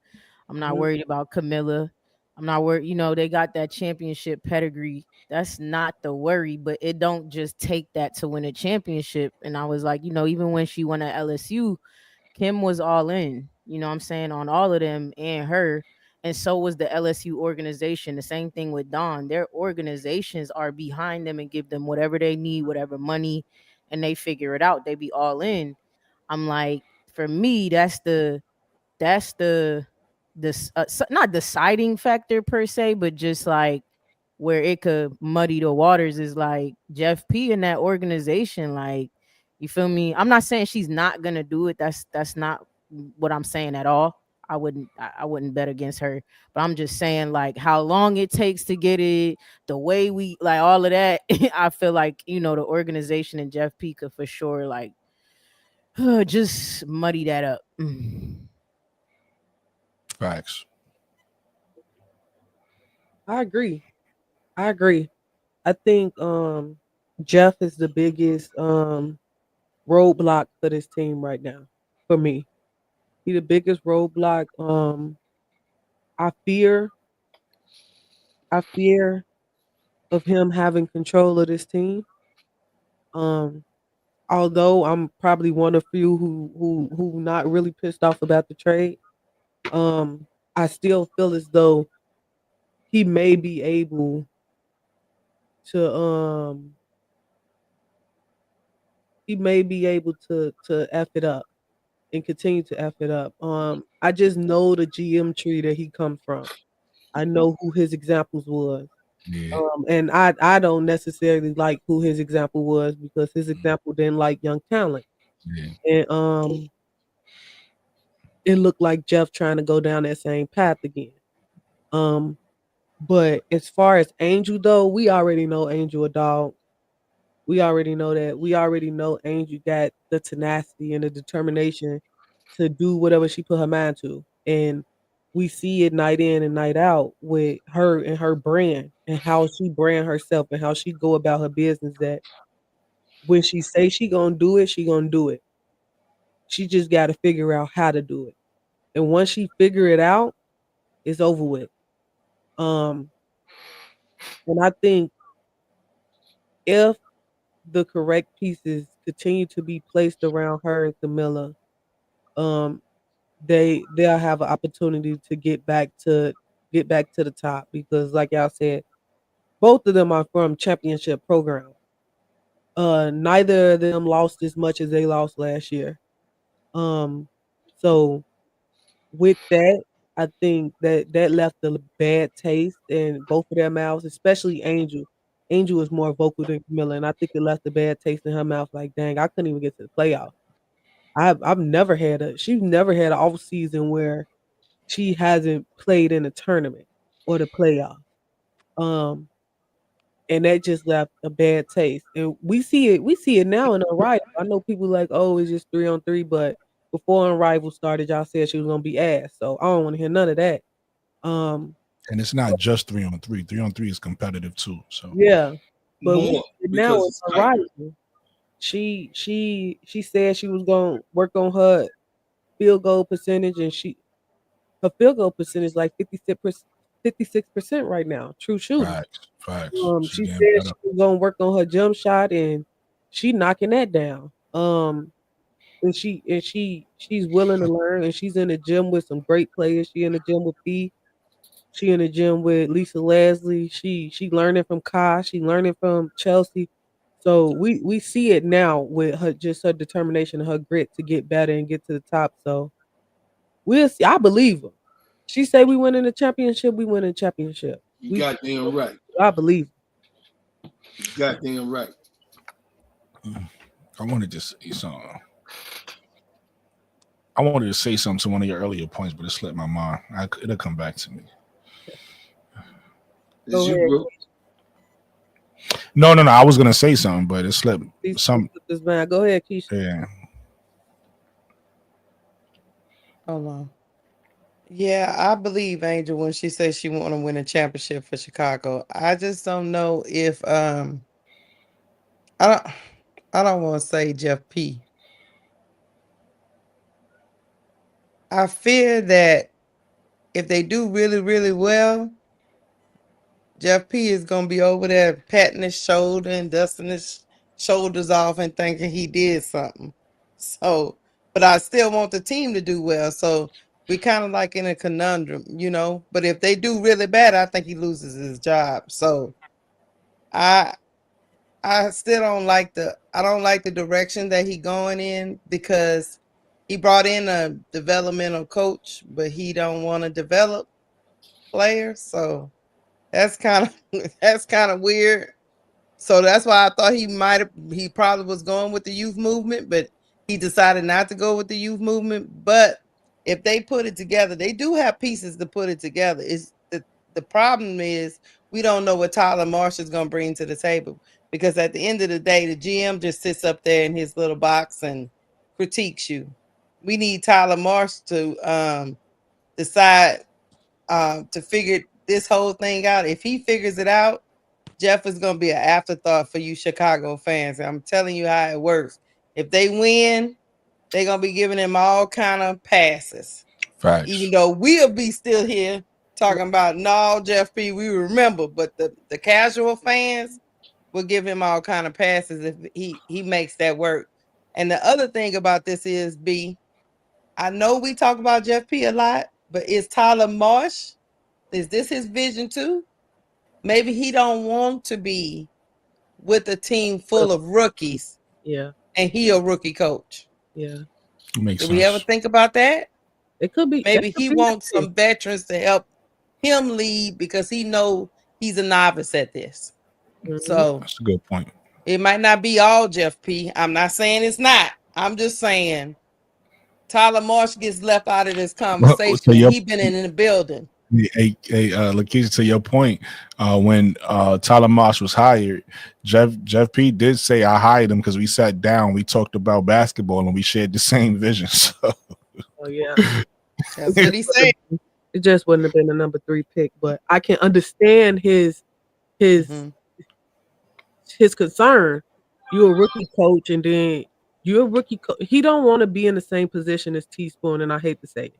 I'm not Mhm. worried about Camilla. I'm not worried, they got that championship pedigree. That's not the worry, but it don't just take that to win a championship. And I was like, even when she won at LSU, Kim was all in, what I'm saying, on all of them and her. And so was the LSU organization. The same thing with Dawn. Their organizations are behind them and give them whatever they need, whatever money, and they figure it out. They be all in. I'm like, for me, that's the not deciding factor per se, but just like where it could muddy the waters is like Jeff P in that organization. Like, you feel me? I'm not saying she's not gonna do it. That's not what I'm saying at all. I wouldn't bet against her, but I'm just saying like how long it takes to get it, the way we like all of that. I feel like the organization and Jeff P could for sure like just muddy that up. Facts. I agree. I agree. I think Jeff is the biggest roadblock for this team right now. For me, he the biggest roadblock. I fear, I fear of him having control of this team. Um, Although I'm probably one of few who not really pissed off about the trade. Um, I still feel as though he may be able to he may be able to f it up and continue to f it up. I just know the GM tree that he comes from. I know who his examples was. Yeah. And I don't necessarily like who his example was because his example didn't like young talent. Yeah. And it looked like Jeff trying to go down that same path again. Um, but as far as Angel though, we already know Angel a dog. We already know that. We already know Angel got the tenacity and the determination to do whatever she put her mind to. And we see it night in and night out with her and her brand and how she brand herself and how she go about her business that when she say she gonna do it, she gonna do it. She just gotta figure out how to do it. And once she figure it out, it's over with. Um, and I think if the correct pieces continue to be placed around her and Camilla, um, they'll have an opportunity to get back to the top because like y'all said, both of them are from championship programs. Neither of them lost as much as they lost last year. Um, so with that, I think that left a bad taste in both of their mouths, especially Angel. Angel is more vocal than Camilla, and I think it left a bad taste in her mouth. Like, dang, I couldn't even get to the playoffs. I've never had a she's never had an off season where she hasn't played in a tournament or the playoffs. Um, and that just left a bad taste. And we see it now in Arrival. I know people like, oh, it's just 3-on-3, but before Arrival started, y'all said she was gonna be ass. So I don't want to hear none of that. Um, And it's not just 3-on-3. 3-on-3 is competitive too. So yeah, but we More see it now because in it's tighter. Arrival. She said she was gonna work on her field goal percentage, and her field goal percentage like 56% right now. True shooting. facts. Facts. She's She getting said better. she was gonna work on her jump shot, and she knocking that down. And she's willing to learn, and she's in the gym with some great players. She in the gym with P. She in the gym with Lisa Leslie. She learning from Kai. She learning from Chelsea. So we see it now with her determination and her grit to get better and get to the top. So we'll see. I believe her. She say we win in the championship. We win in the championship. You We goddamn right. I believe. You goddamn right. I wanted to say something. I wanted to say something to one of your earlier points, but it slipped my mind. It'll come back to me. It's Go you, ahead. bro. No. I was gonna say something, but it slipped. Some. This man. Go ahead, Keisha. Yeah. Hold on. Yeah, I believe Angel when she says she want to win a championship for Chicago. I just don't know if I don't I don't want to say Jeff P. I fear that if they do really, really well, Jeff P is gonna be over there patting his shoulder and dusting his shoulders off and thinking he did something. So, but I still want the team to do well. So we kind of like in a conundrum, you know. But if they do really bad, I think he loses his job. So I I still don't like the direction that he going in because he brought in a developmental coach, but he don't want to develop players. So that's kind of that's kind of weird. So that's why I thought he probably was going with the youth movement, but he decided not to go with the youth movement. But if they put it together, they do have pieces to put it together. Is the problem is we don't know what Tyler Marsh is going to bring to the table because at the end of the day, the GM just sits up there in his little box and critiques you. We need Tyler Marsh to decide to figure this whole thing out. If he figures it out, Jeff is going to be an afterthought for you Chicago fans. I'm telling you how it works. If they win, they're going to be giving him all kind of passes. Even Facts. though we'll be still here talking about, no, Jeff P, we remember. But the casual fans will give him all kind of passes if he makes that work. And the other thing about this is, B, I know we talk about Jeff P a lot, but is Tyler Marsh, is this his vision too? Maybe he don't want to be with a team full of rookies Yeah, and he a rookie coach. yeah. Makes Did we ever sense. think about that? It could be. That Maybe could he be wants it. some veterans to help him lead because he know he's a novice at this. Mhm. So That's a good point. it might not be all Jeff P. I'm not saying it's not. I'm just saying Tyler Marsh gets left out of this Well, conversation to and your he been in the building. Lakeisha, to your point, when Tyler Moss was hired, Jeff P did say I hired him because we sat down, we talked about basketball, and we shared the same vision. So Oh yeah. That's what he said. It just wouldn't have been a number 3 pick, but I can understand his Mhm. his concern. You're a rookie coach, and then you're a rookie. He don't want to be in the same position as Teaspoon, and I hate to say it.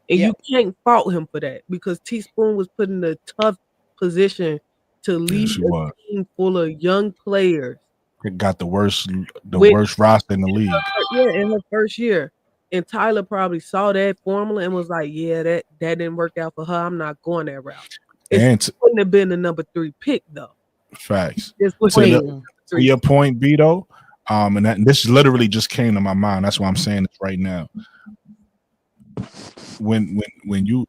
And you Yep. can't fault him for that because Teaspoon was put in a tough position to yeah, lead she a was. team full of young players It got the with worst roster in the league. in her first year. And Tyler probably saw that formula and was like, "Yeah, that didn't work out for her. I'm not going that route." It And wouldn't have been the number 3 pick though. facts. This wouldn't To have the been the Mhm. number to 3 your pick. point, Beto, and this literally just came to my mind. That's why I'm saying this right now. When you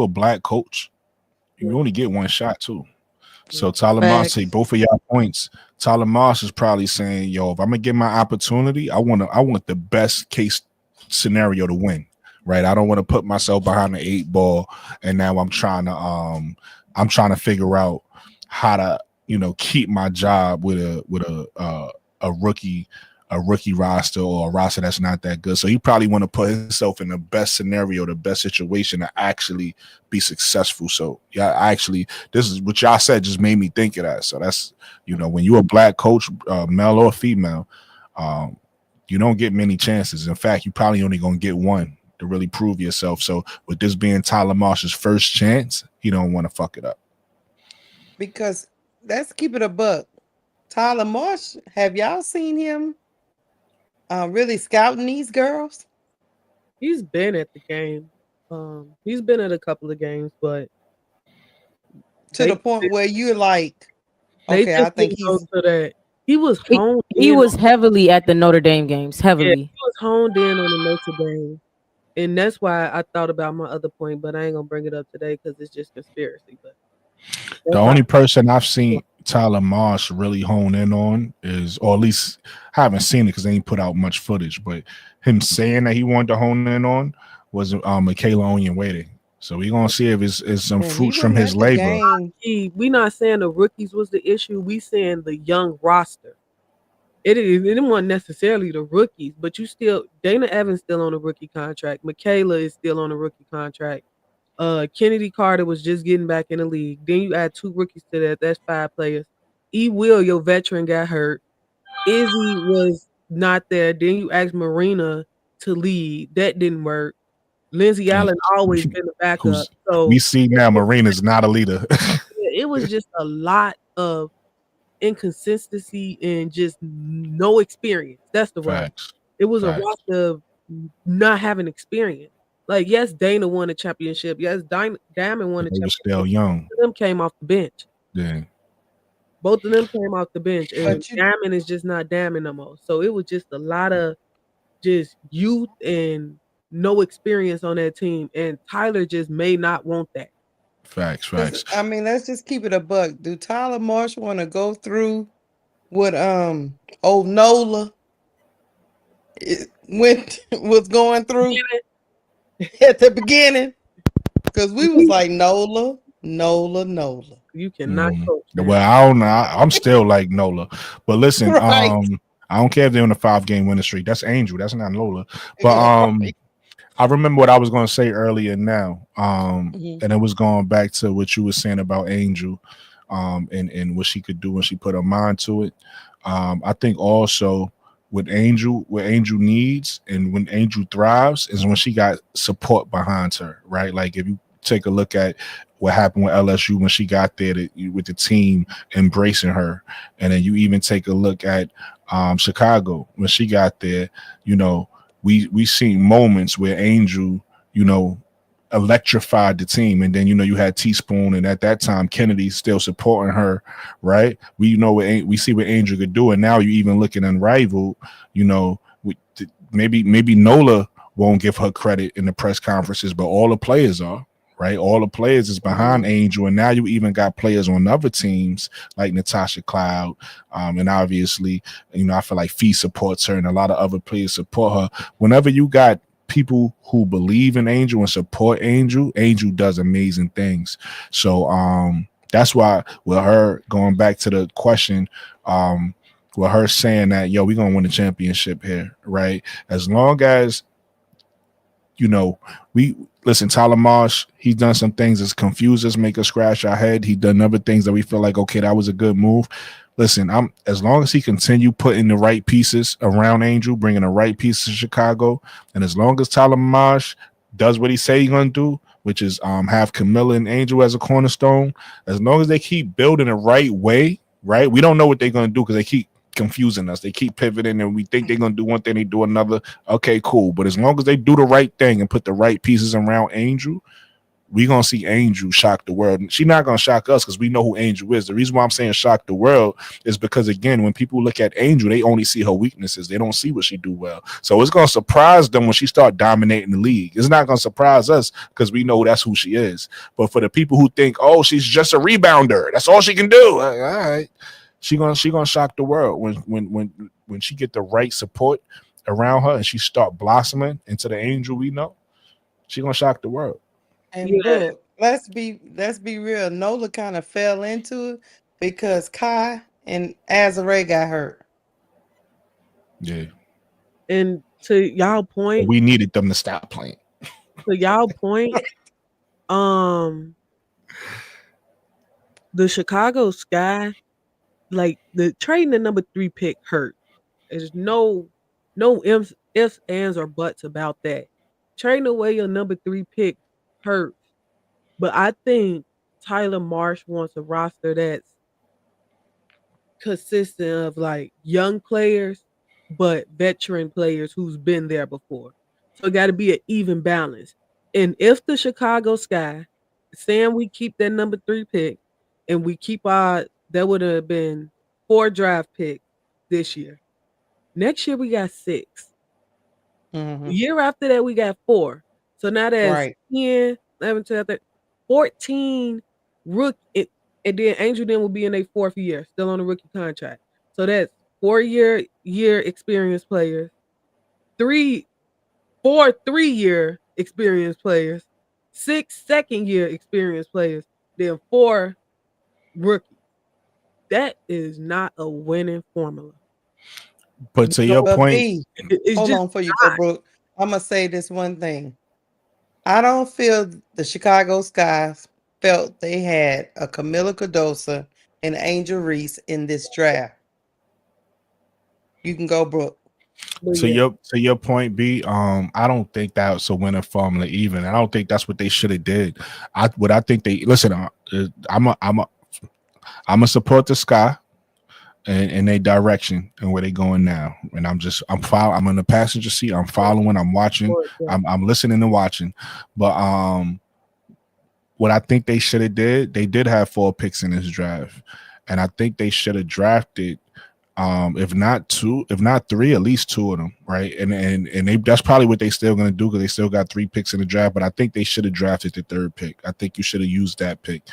a black coach, you only get one shot too. So Tyler Moss, say Facts. both of y'all points. Tyler Moss is probably saying, "Yo, if I'm gonna get my opportunity, I want the best case scenario to win, right? I don't want to put myself behind the 8 ball, and now I'm trying to figure out how to keep my job with a rookie roster or a roster that's not that good. So he probably want to put himself in the best scenario, the best situation to actually be successful. So yeah, actually, this is what y'all said just made me think of that. So that's when you're a black coach, male or female, um, you don't get many chances. In fact, you probably only gonna get one to really prove yourself. So with this being Tyler Marsh's first chance, he don't want to fuck it up. Because let's keep it a buck. Tyler Marsh, have y'all seen him really scouting these girls He's been at the game. He's been at a couple of games, but to they the point where you're like, they okay, I just think didn't go he's to that. He was He, honed he in on was heavily at the Notre Dame games, yeah, heavily. he was honed in on the Notre Dame. And that's why I thought about my other point, but I ain't gonna bring it up today because it's just conspiracy. But The that's why only person I've seen Tyler Marsh really hone in on is, or at least I haven't seen it because they ain't put out much footage, but him saying that he wanted to hone in on was Michaela Onion waiting. So we gonna see if it's some and he fruits from wasn't his at the labor. game. we not saying the rookies was the issue. We saying the young roster. it wasn't necessarily the rookies, but you still Dana Evans still on a rookie contract. Michaela is still on a rookie contract. Kennedy Carter was just getting back in the league. Then you add 2 rookies to that. That's 5 players. E. Will, your veteran, got hurt. Izzy was not there. Then you asked Marina to lead. That didn't work. Lindsay And Allen always been the backup. who's we So see now Marina's not a leader. it was just a lot of inconsistency and just no experience. That's the word. Facts. It was a Facts. roster of not having experience. Like, yes, Dana won a championship. Yes, Diamond won But a they were still championship. young. Both of them came off the bench. Yeah. Both of them came off the bench, and But you Diamond is just not Diamond no more. So it was just a lot of just youth and no experience on that team. And Tyler just may not want that. Facts. 'cause, Facts. I mean, let's just keep it a buck. Do Tyler Marsh want to go through what old Nola went was going through at the beginning? Because we was like Nola, Nola, Nola. You cannot coach that. Well, I don't know. I'm still like Nola, but listen, Right. I don't care if they're on a 5-game winning streak. That's Angel. That's not Lola. But Right. I remember what I was going to say earlier now, Mhm. and it was going back to what you were saying about Angel, and what she could do when she put her mind to it. I think also what Angel needs, and when Angel thrives, is when she got support behind her, right? Like if you take a look at what happened with LSU when she got there with the team embracing her, and then you even take a look at Chicago when she got there, you know we seen moments where Angel, you know, electrified the team, and then you had Teaspoon, and at that time Kennedy still supporting her, right? We see what Angel could do, and now you even looking unrivaled, maybe Nola won't give her credit in the press conferences, but all the players are. Right, all the players is behind Angel, and now you even got players on other teams like Natasha Cloud, and obviously, I feel like Fee supports her, and a lot of other players support her. Whenever you got people who believe in Angel and support Angel, Angel does amazing things. So that's why with her going back to the question, with her saying that, yo, we're gonna win the championship here, right? As long as we listen, Tyler Marsh, he's done some things that's confused us, make us scratch our head. He done other things that we feel like, okay, that was a good move. Listen, as long as he continue putting the right pieces around Angel, bringing the right pieces to Chicago, and as long as Tyler Marsh does what he say he's gonna do, which is have Camilla and Angel as a cornerstone, as long as they keep building the right way, right? We don't know what they're gonna do because they keep confusing us. They keep pivoting, and we think they're gonna do one thing, they do another. Okay, cool. But as long as they do the right thing and put the right pieces around Angel, we're gonna see Angel shock the world. She's not gonna shock us because we know who Angel is. The reason why I'm saying shock the world is because, again, when people look at Angel, they only see her weaknesses. They don't see what she do well. So it's gonna surprise them when she start dominating the league. It's not gonna surprise us because we know that's who she is. But for the people who think, oh, she's just a rebounder, that's all she can do. All right, she gonna shock the world when she get the right support around her and she start blossoming into the Angel we know. She gonna shock the world. And Yeah, look, let's be real. Nola kind of fell into it because Kai and Azare got hurt. Yeah. and to y'all point, We needed them to stop playing. um, the Chicago Sky, like the trading the number 3 pick hurt. There's no ifs, ands, or buts about that. Trading away your number 3 pick hurts. But I think Tyler Marsh wants a roster that's consistent of like young players, but veteran players who's been there before. So it got to be an even balance. And if the Chicago Sky, saying we keep that number 3 pick, and we keep that would have been 4 draft picks this year. Next year we got 6. The Mhm. year after that we got 4. So now that's Right. 10, 11, 12, 13, 14 rookie. And then Angel then will be in their 4th year, still on a rookie contract. So that's 4 year experienced players, 3 4 3-year experienced players, 6 second-year experienced players, then 4 rookies. That is not a winning formula. But to your But point, B, It's hold just on for you go, Brooke. I'm gonna say this one thing. I don't feel the Chicago Skies felt they had a Camila Cardosa and Angel Reese in this draft. You can go, Brooke. but to yeah. your point, B, I don't think that's a winning formula even. I don't think that's what they should have did. I think they listen. I'm a support the Sky and their direction and where they going now. And I'm following. I'm in the passenger seat. I'm following. I'm watching. Yeah. I'm listening and watching. But what I think they should have did, they did have 4 picks in this draft, and I think they should have drafted if not 2, if not 3, at least 2 of them, right? And they that's probably what they still going to do because they still got 3 picks in the draft. But I think they should have drafted the 3rd pick. I think you should have used that pick.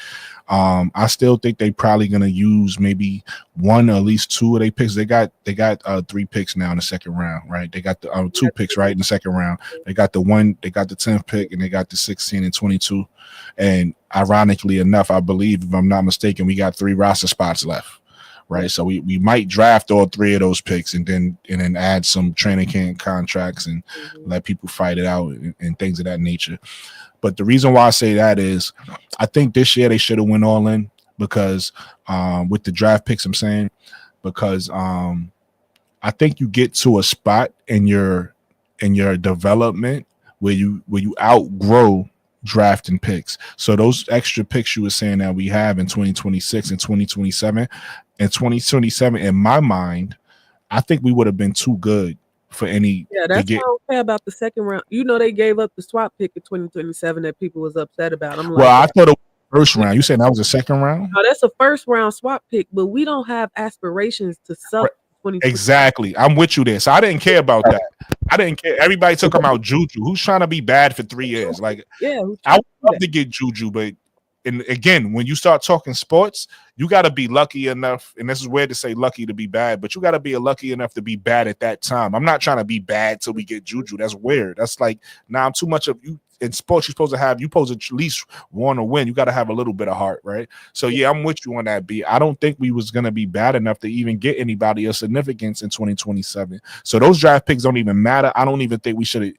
I still think they probably going to use maybe 1 or at least 2 of their picks. They got 3 picks now in the 2nd round, right? They got the 2 picks right in the 2nd round. They got the 10th pick, and they got the 16 and 22. And ironically enough, I believe, if I'm not mistaken, we got 3 roster spots left. Right, so we might draft all 3 of those picks and then add some training camp contracts and let people fight it out and things of that nature. But the reason why I say that is, I think this year they should have went all in because with the draft picks, I'm saying because I think you get to a spot in your development where you outgrow drafting picks. So those extra picks you were saying that we have in 2026 and 2027 and 2027, in my mind, I think we would have been too good for any Yeah, to that's why get. I don't care about the 2nd round. You know, they gave up the swap pick in 2027 that people was upset about. I'm Well, like, I thought it was the first round. You saying that was the 2nd round? no, that's a 1st round swap pick, but we don't have aspirations to suck 2020. Exactly. I'm with you there. So I didn't care about that. I didn't care. Everybody took him out Juju. Who's trying to be bad for 3 years? Like, Yeah, who's I trying would to do love to get Juju, but and again, when you start talking sports, you got to be lucky enough, and this is weird to say lucky to be bad, but you got to be lucky enough to be bad at that time. I'm not trying to be bad till we get Juju. That's weird. That's like, nah, I'm too much of you. In sports, you're supposed to at least want to win. You got to have a little bit of heart, right? So yeah, I'm with you on that. B. I don't think we was gonna be bad enough to even get anybody of significance in 2027. So those draft picks don't even matter. I don't even think we should,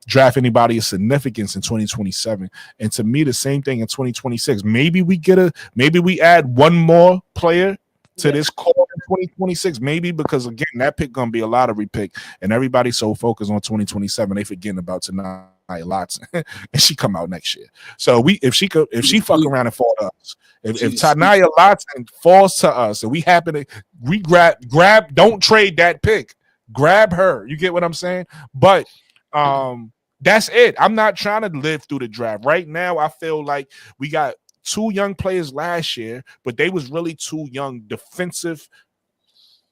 draft anybody of significance in 2027. And to me, the same thing in 2026. Maybe we add 1 more player to this core in 2026. Maybe because again, that pick gonna be a lottery pick, and everybody's so focused on 2027, they forgetting about tonight. Lots and she come out next year. So if she fuck around and fall to us, if Tanaya Lotson falls to us and we grab, don't trade that pick, grab her. You get what I'm saying? But that's it. I'm not trying to live through the draft right now. I feel like we got 2 young players last year, but they was really 2 young defensive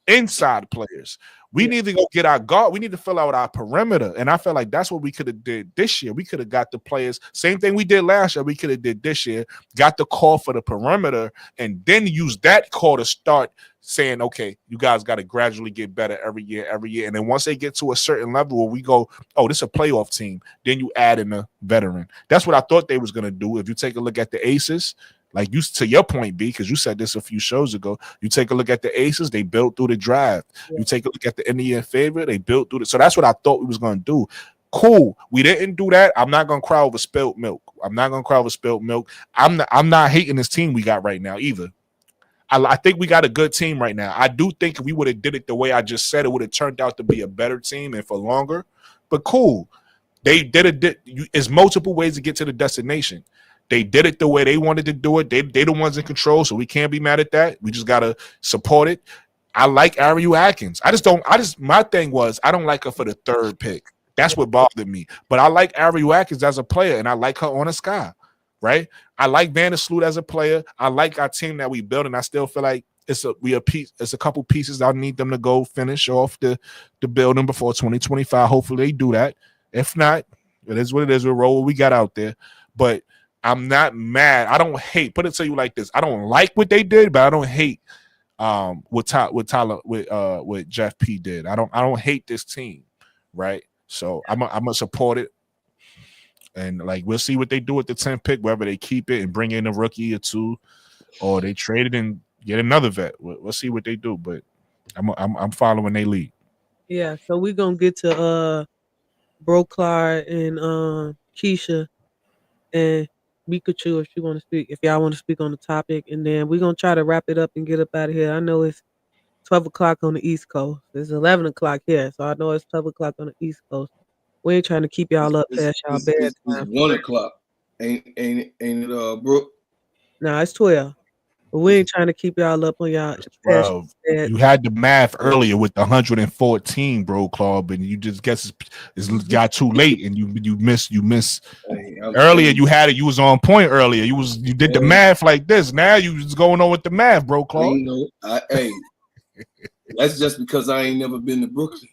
inside players. We need to go get our guard. We need to fill out our perimeter. And I feel like that's what we could have did this year. We could have got the players. Same thing we did last year. We could have did this year. Got the call for the perimeter and then use that call to start saying, okay, you guys got to gradually get better every year. And then once they get to a certain level where we go, oh, this is a playoff team, then you add in a veteran. That's what I thought they was going to do. If you take a look at the Aces, like you, to your point, B, because you said this a few shows ago, you take a look at the Aces, they built through the draft. Yeah. You take a look at the Indian favorite, they built through it. So that's what I thought we was going to do. Cool. We didn't do that. I'm not going to cry over spilled milk. I'm not hating this team we got right now either. I think we got a good team right now. I do think if we would have did it the way I just said, it would have turned out to be a better team and for longer. But cool. They did it. It's multiple ways to get to the destination. They did it the way they wanted to do it. They the ones in control, so we can't be mad at that. We just gotta support it. I like Ariel Atkins. My thing was I don't like her for the 3rd pick. That's what bothered me. But I like Ariel Atkins as a player, and I like her on a Sky. Right? I like Vandersloot as a player. I like our team that we built, and I still feel like it's a couple pieces I need them to go finish off the building before 2025. Hopefully they do that. If not, it is what it is. We'll roll what we got out there. But I'm not mad. I don't hate. Put it to you like this: I don't like what they did, but I don't hate what Jeff P did. I don't hate this team, right? So I'm gonna support it, and like we'll see what they do with the 10th pick, whether they keep it and bring in a rookie or 2, or they trade it and get another vet. We'll see what they do, but I'm following they lead. Yeah, so we're gonna get to Broclar and Keisha and Pikachu if she want to speak. If y'all want to speak on the topic, and then we're gonna try to wrap it up and get up out of here. I know it's 12 o'clock on the East Coast. It's 11 o'clock here, so I know it's 12 o'clock on the East Coast. We ain't trying to keep y'all up past y'all It's bedtime. 1 o'clock. Ain't it, Brooke? No, it's 12. But we ain't trying to keep y'all up on y'all It's past 12. your You bed. had the math earlier with the 114, bro, Claude, and you just guess it's got too late, and you miss. Hey, Earlier you had it. You was on point earlier. You did the hey, math like this. Now you just going on with the math, bro, I Claude. ain't know. Hey, that's just because I ain't never been to Brooklyn.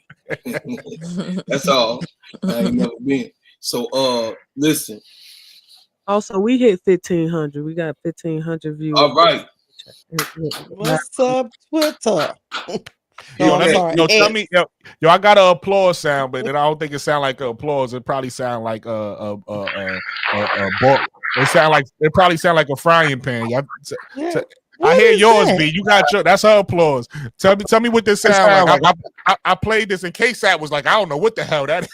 That's all. I ain't never been. So, listen. Also, we hit 1,500. We got 1,500 viewers. All right. What's up, Twitter? No, Yo, I'm let me. sorry. Yo, tell me. X. Yo, I got an applause sound, but then I don't think it sound like an applause. It probably sound like it probably sound like a frying pan. Yeah. I What hear is yours, that? B. You got your. That's her applause. Tell me what this sound like. I played this in case that was like I don't know what the hell that is.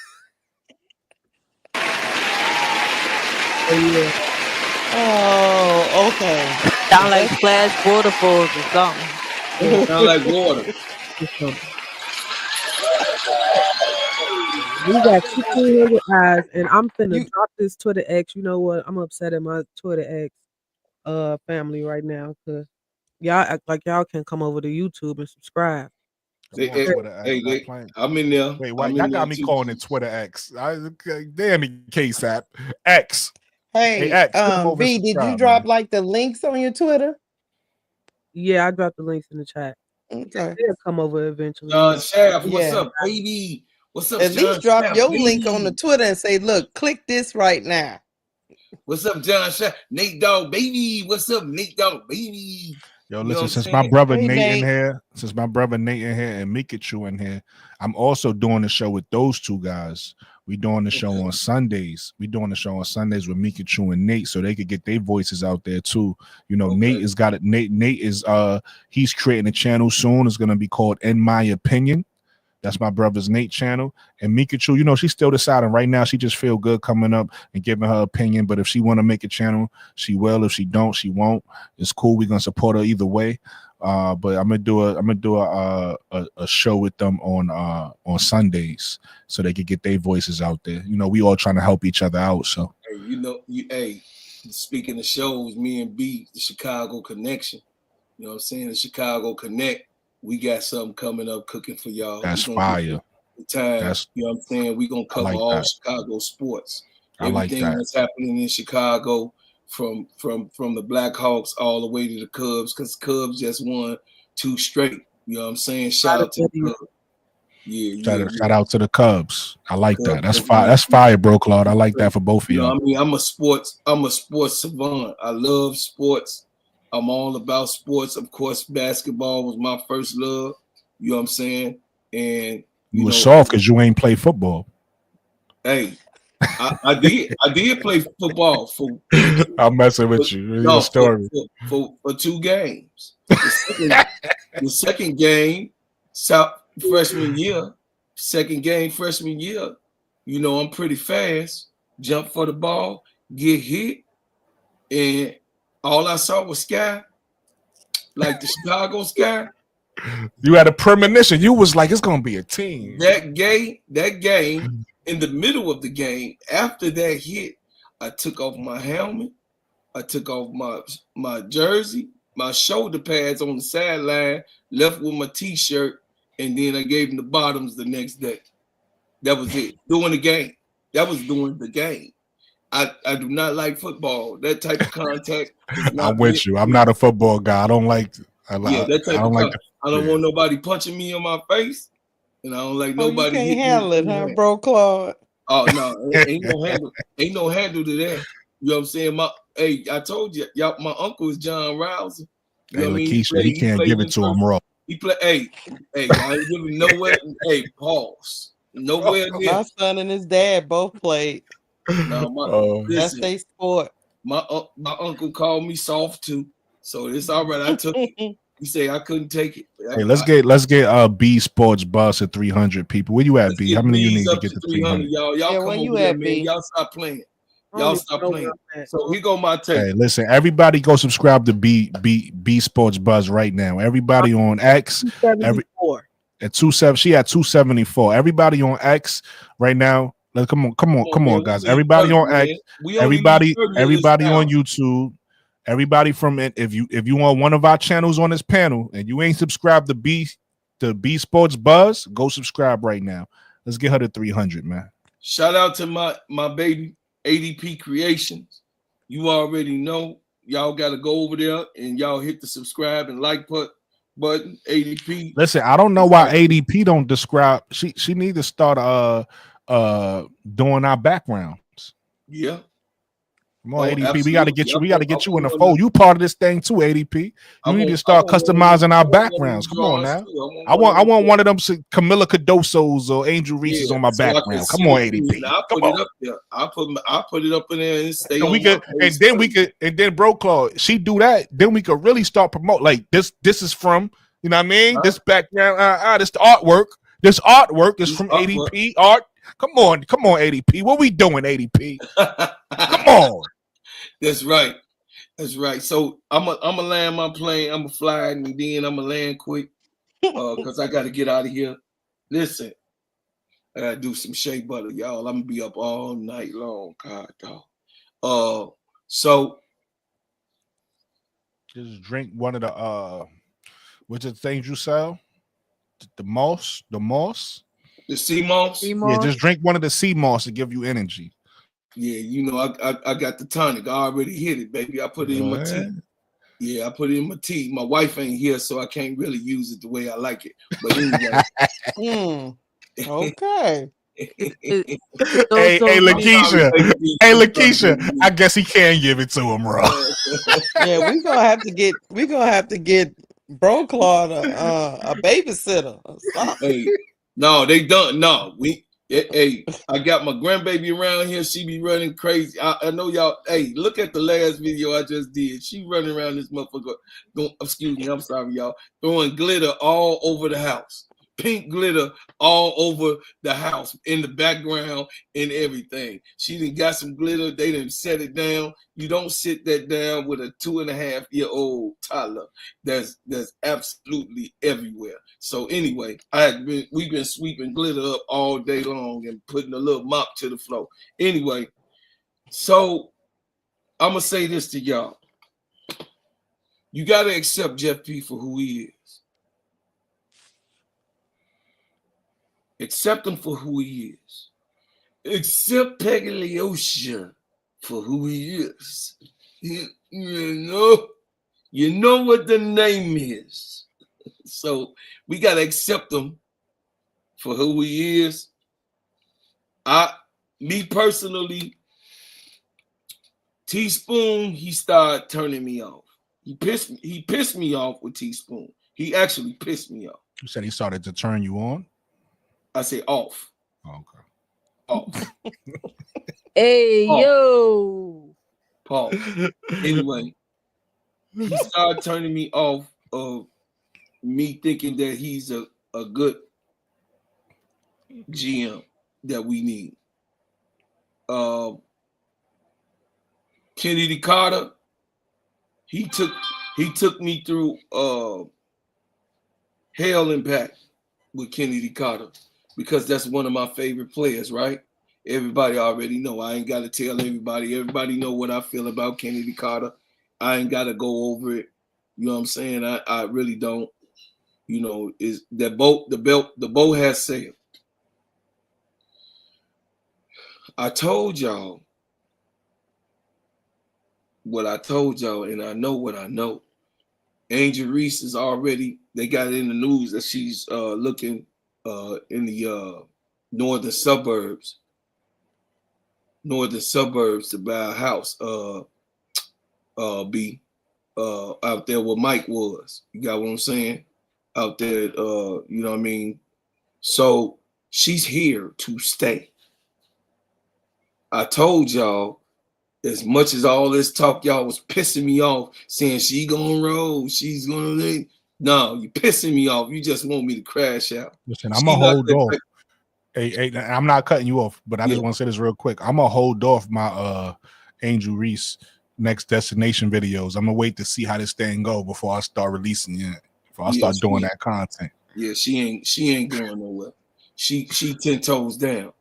Oh yeah. Oh, okay. Sound like That's splash waterfalls or something. Yeah. Sound like water. It's something. We got 1,500 eyes, and I'm finna you. drop this Twitter X. You know what? I'm upset at my Twitter X family right now because y'all act like y'all can come over to YouTube and subscribe. I'm on Twitter X, not playing. I'm in there. Wait, why I'm y'all in there got me too. calling it Twitter X? Damn it, KSAP X. Hey Hey, X, come over and V, did you subscribe, drop man. like the links on your Twitter? Yeah, I dropped the links in the chat. Okay. They'll come over eventually, you John know. Shaft, what's Yeah. up, baby? What's up, At John least drop Shaft, your link on the baby? Twitter and say, look, click this right now. What's up, John Shaft? Nate Dogg, baby. What's up, Nate Dogg, baby? Yo, You know what listen, I'm since my saying? brother Hey, Nate in Nate. here, and Mikachu in here, I'm also doing the show with those two guys. We doing the show on Sundays. We doing the show on Sundays with Mikachu and Nate, so they could get their voices out there too. You know, Okay. Nate is he's creating a channel soon. It's gonna be called In My Opinion. That's my brother's Nate channel. And Mikachu, you know, she's still deciding right now. She just feel good coming up and giving her opinion. But if she want to make a channel, she will. If she don't, she won't. It's cool. We're gonna support her either way. But I'm gonna do a show with them on Sundays so they can get their voices out there. You know, we all trying to help each other out. So Hey, speaking of shows, me and B, the Chicago Connection. You know what I'm saying? The Chicago Connect. We got something coming up cooking for y'all. that's We're gonna fire. get the time. That's You know what I'm saying? We're gonna I cover like all that. Chicago sports. I like Everything that. that's happening in Chicago from the Blackhawks all the way to the Cubs, because Cubs just won 2 straight. You know what I'm saying? Shout out to the Cubs. Yeah. Shout out to the Cubs. I like Cubs that. That's just fire. won That's fire, bro, Claude. I like that for both of you know, y'all. I mean, I'm a sports savant. I love sports. I'm all about sports. Of course, basketball was my first love. You know what I'm saying? And You you was know, soft because you ain't play football. hey, I did play football for I'm messing with you. Your no story. for 2 games. The second game, South freshman year, second game freshman year. You know, I'm pretty fast. Jump for the ball, get hit, and all I saw was sky, like the Chicago sky. You had a premonition. You was like, it's gonna be a team. That game, in the middle of the game, after that hit, I took off my helmet, I took off my jersey, my shoulder pads on the sideline, left with my t-shirt, and then I gave them the bottoms the next day. That was it. During the game. That was during the game. I do not like football. That type of contact is I'm not meant with you. for I'm me. not a football guy. I don't like. Yeah, that I type of don't like contact. the. I don't Yeah. want nobody punching me in my face, and I don't like Oh, you nobody can't hitting me handle it, in the huh, hand. bro, Claude? Oh no, ain't no handle to that. You know what I'm saying? I told you, y'all, my uncle is John Rouser. You Hey, know what I mean? Lakeisha, he He can't played give in it to first. him raw. He play. I ain't giving nowhere. Hey, pause. Nowhere near. My son and his dad both played. No, That's listen. their sport. My uncle called me soft too, so it's all right. I took it. You say I couldn't take it. Hey, let's get B Sports Buzz to 300 people. Where you at, Let's B? get How many you B's need to up get to to 300, 300? y'all. Y'all Yeah, come where over you there, at, man. B? Y'all stop playing. I don't Y'all even stop know where playing. I'm at. So here go my take. Hey, listen, everybody go subscribe to B Sports Buzz right now. Everybody on X, every 274. at 27, she at 274. Everybody on X right now. Come on, Come on, man. guys. We need Everybody 30, on X, man. We only need 30 in this everybody on town. YouTube. Everybody from it. If you want one of our channels on this panel and you ain't subscribed to B Sports Buzz, go subscribe right now. Let's get her to 300, man. Shout out to my baby ADP Creations. You already know. Y'all got to go over there and y'all hit the subscribe and like button. ADP. Listen, I don't know why ADP don't describe. She need to start doing our backgrounds. Yeah. Come on, ADP. Absolutely. We got to get you. We got to get you in the I fold. You part of this thing too, ADP. You need to start customizing our backgrounds. Come on now. I want one of them Camilla Cadosos or Angel Reese's on my background. Come on, ADP. I put it up there. I put it up in there and stay so on. We could, and then Bro Claw, she do that. Then we could really start promote like this. This is from, you know what I mean? This background, this the artwork. This artwork is from ADP art. Come on, ADP. What we doing, ADP? Come on. That's right. That's right. So I'm a land my plane. I'm a fly and then I'm a land quick. Cause I gotta get out of here. Listen, I gotta do some shea butter, y'all. I'm gonna be up all night long. God dog. So just drink one of the what's the things you sell? The moss? The sea moss? Yeah, just drink one of the sea moss to give you energy. Yeah, you know, I got the tonic. I already hit it, baby. I put it in my tea. Yeah, I put it in my tea. My wife ain't here, so I can't really use it the way I like it. But anyway. Okay. Hey, Lakeisha. I guess he can give it to him, bro. Yeah, we gonna have to get Bro Claude a babysitter or something. Hey, no, they don't. No, hey, I got my grandbaby around here. She be running crazy. I know y'all. Hey, look at the last video I just did. She running around this motherfucker. Excuse me, I'm sorry, y'all. Throwing glitter all over the house. Pink glitter all over the house, in the background and everything. She done got some glitter. They done set it down. You don't sit that down with a 2.5-year-old toddler. That's absolutely everywhere. So anyway, we've been sweeping glitter up all day long and putting a little mop to the floor. Anyway, so I'm gonna say this to y'all. You gotta accept Jeff P for who he is. Accept him for who he is. Accept Peggy Leosha for who he is. You know what the name is. So we gotta accept him for who he is. Me personally, Teaspoon, he started turning me off. He pissed me off with Teaspoon. He actually pissed me off. You said he started to turn you on? I say off. Okay. Off. Hey, Paul. yo. Paul. Anyway, he started turning me off of me thinking that he's a good GM that we need. Kennedy Carter, he took me through hell and back with Kennedy Carter because that's one of my favorite players, right? Everybody already know. I ain't got to tell everybody. Everybody know what I feel about Kennedy Carter. I ain't got to go over it. You know what I'm saying? I really don't. You know, is that boat, the boat has sailed. I told y'all what I told y'all, and I know what I know. Angel Reese is already, they got it in the news that she's looking in the northern suburbs to buy a house out there where Mike was. You got what I'm saying? Out there, you know what I mean? So she's here to stay. I told y'all, as much as all this talk y'all was pissing me off, saying she gonna roll, she's gonna leave. No, you pissing me off. You just want me to crash out. Listen, I'm She gonna not hold that off. type. Hey, I'm not cutting you off, but I Yeah. just want to say this real quick. I'm gonna hold off my Angel Reese next destination videos. I'm gonna wait to see how this thing go before I start releasing it. Before I Yeah, start doing that content. Yeah, she ain't going nowhere. She 10 toes down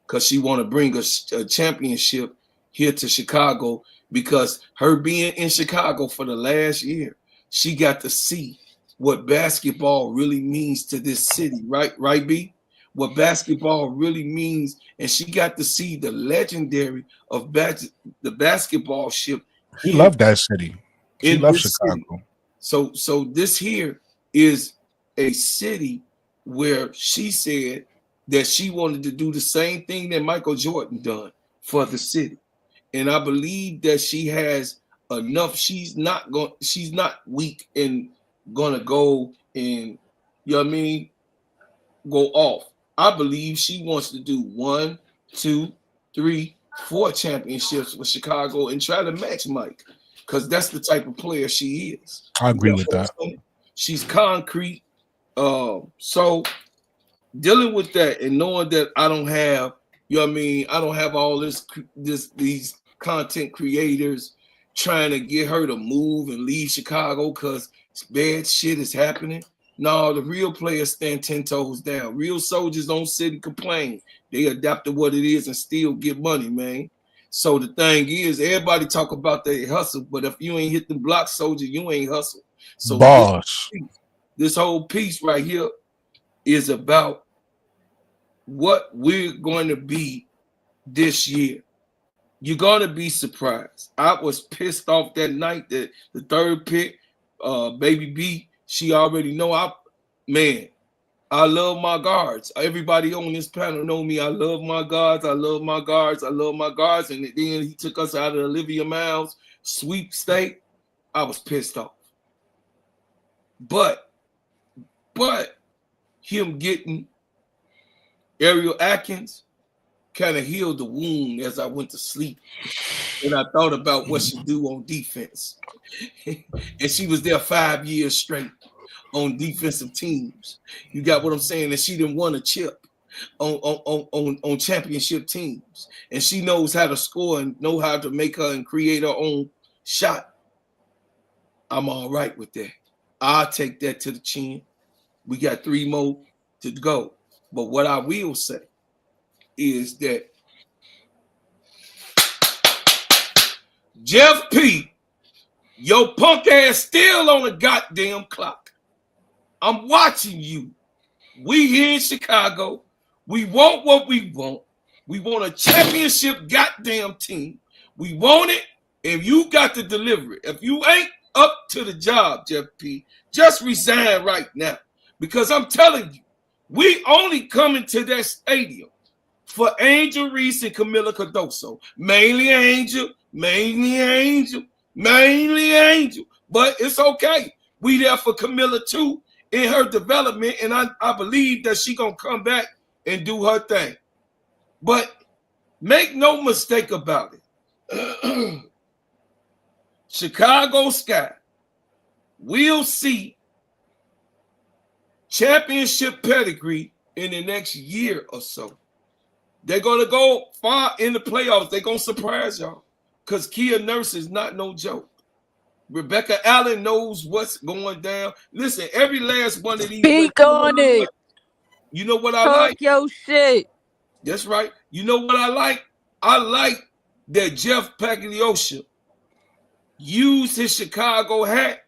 because she want to bring a championship here to Chicago because her being in Chicago for the last year, she got to see what basketball really means to this city, right, B? What basketball really means, and she got to see the legendary of the basketball ship She here loved that city. She in loved this city. Chicago. So this here is a city where she said that she wanted to do the same thing that Michael Jordan done for the city. And I believe that she has enough. She's not weak and gonna go and you know what I mean, go off. I believe she wants to do 1, 2, 3, 4 championships with Chicago and try to match Mike. Because that's the type of player she is. I You agree know with what I'm that. saying? She's concrete. So dealing with that and knowing that I don't have, you know what I mean, I don't have all these content creators trying to get her to move and leave Chicago because bad shit is happening. No, the real players stand 10 toes down. Real soldiers don't sit and complain. They adapt to what it is and still get money, man. So the thing is, everybody talk about their hustle, but if you ain't hit the block, soldier, you ain't hustle. So Boss. this whole piece right here is about what we're going to be this year. You're going to be surprised. I was pissed off that night that the third pick, Baby B, she already know I love my guards. Everybody on this panel know me. I love my guards. I love my guards. I love my guards. And then he took us out of Olivia Miles sweepstake. I was pissed off. But him getting Ariel Atkins kind of healed the wound as I went to sleep. And I thought about what she do on defense. And she was there 5 years straight on defensive teams. You got what I'm saying? And she didn't won a chip on championship teams. And she knows how to score and know how to make her and create her own shot. I'm all right with that. I'll take that to the chin. We got 3 more to go. But what I will say is that Jeff P, your punk ass still on the goddamn clock. I'm watching you. We here in Chicago. We want what we want. We want a championship goddamn team. We want it, and you got to deliver it. If you ain't up to the job, Jeff P, just resign right now. Because I'm telling you, we only coming to that stadium for Angel Reese and Camila Cardoso. Mainly Angel. But it's okay. We there for Camila too in her development, and I believe that she gonna come back and do her thing. But make no mistake about it. Chicago Sky will see championship pedigree in the next year or so. They're gonna go far in the playoffs. They're gonna surprise y'all. Because Kia Nurse is not no joke. Rebecca Allen knows what's going down. Listen, every last one of these. Speak on it. You know what I Talk like? your shit. That's right. You know what I like? I like that Jeff Pagliosha used his Chicago hat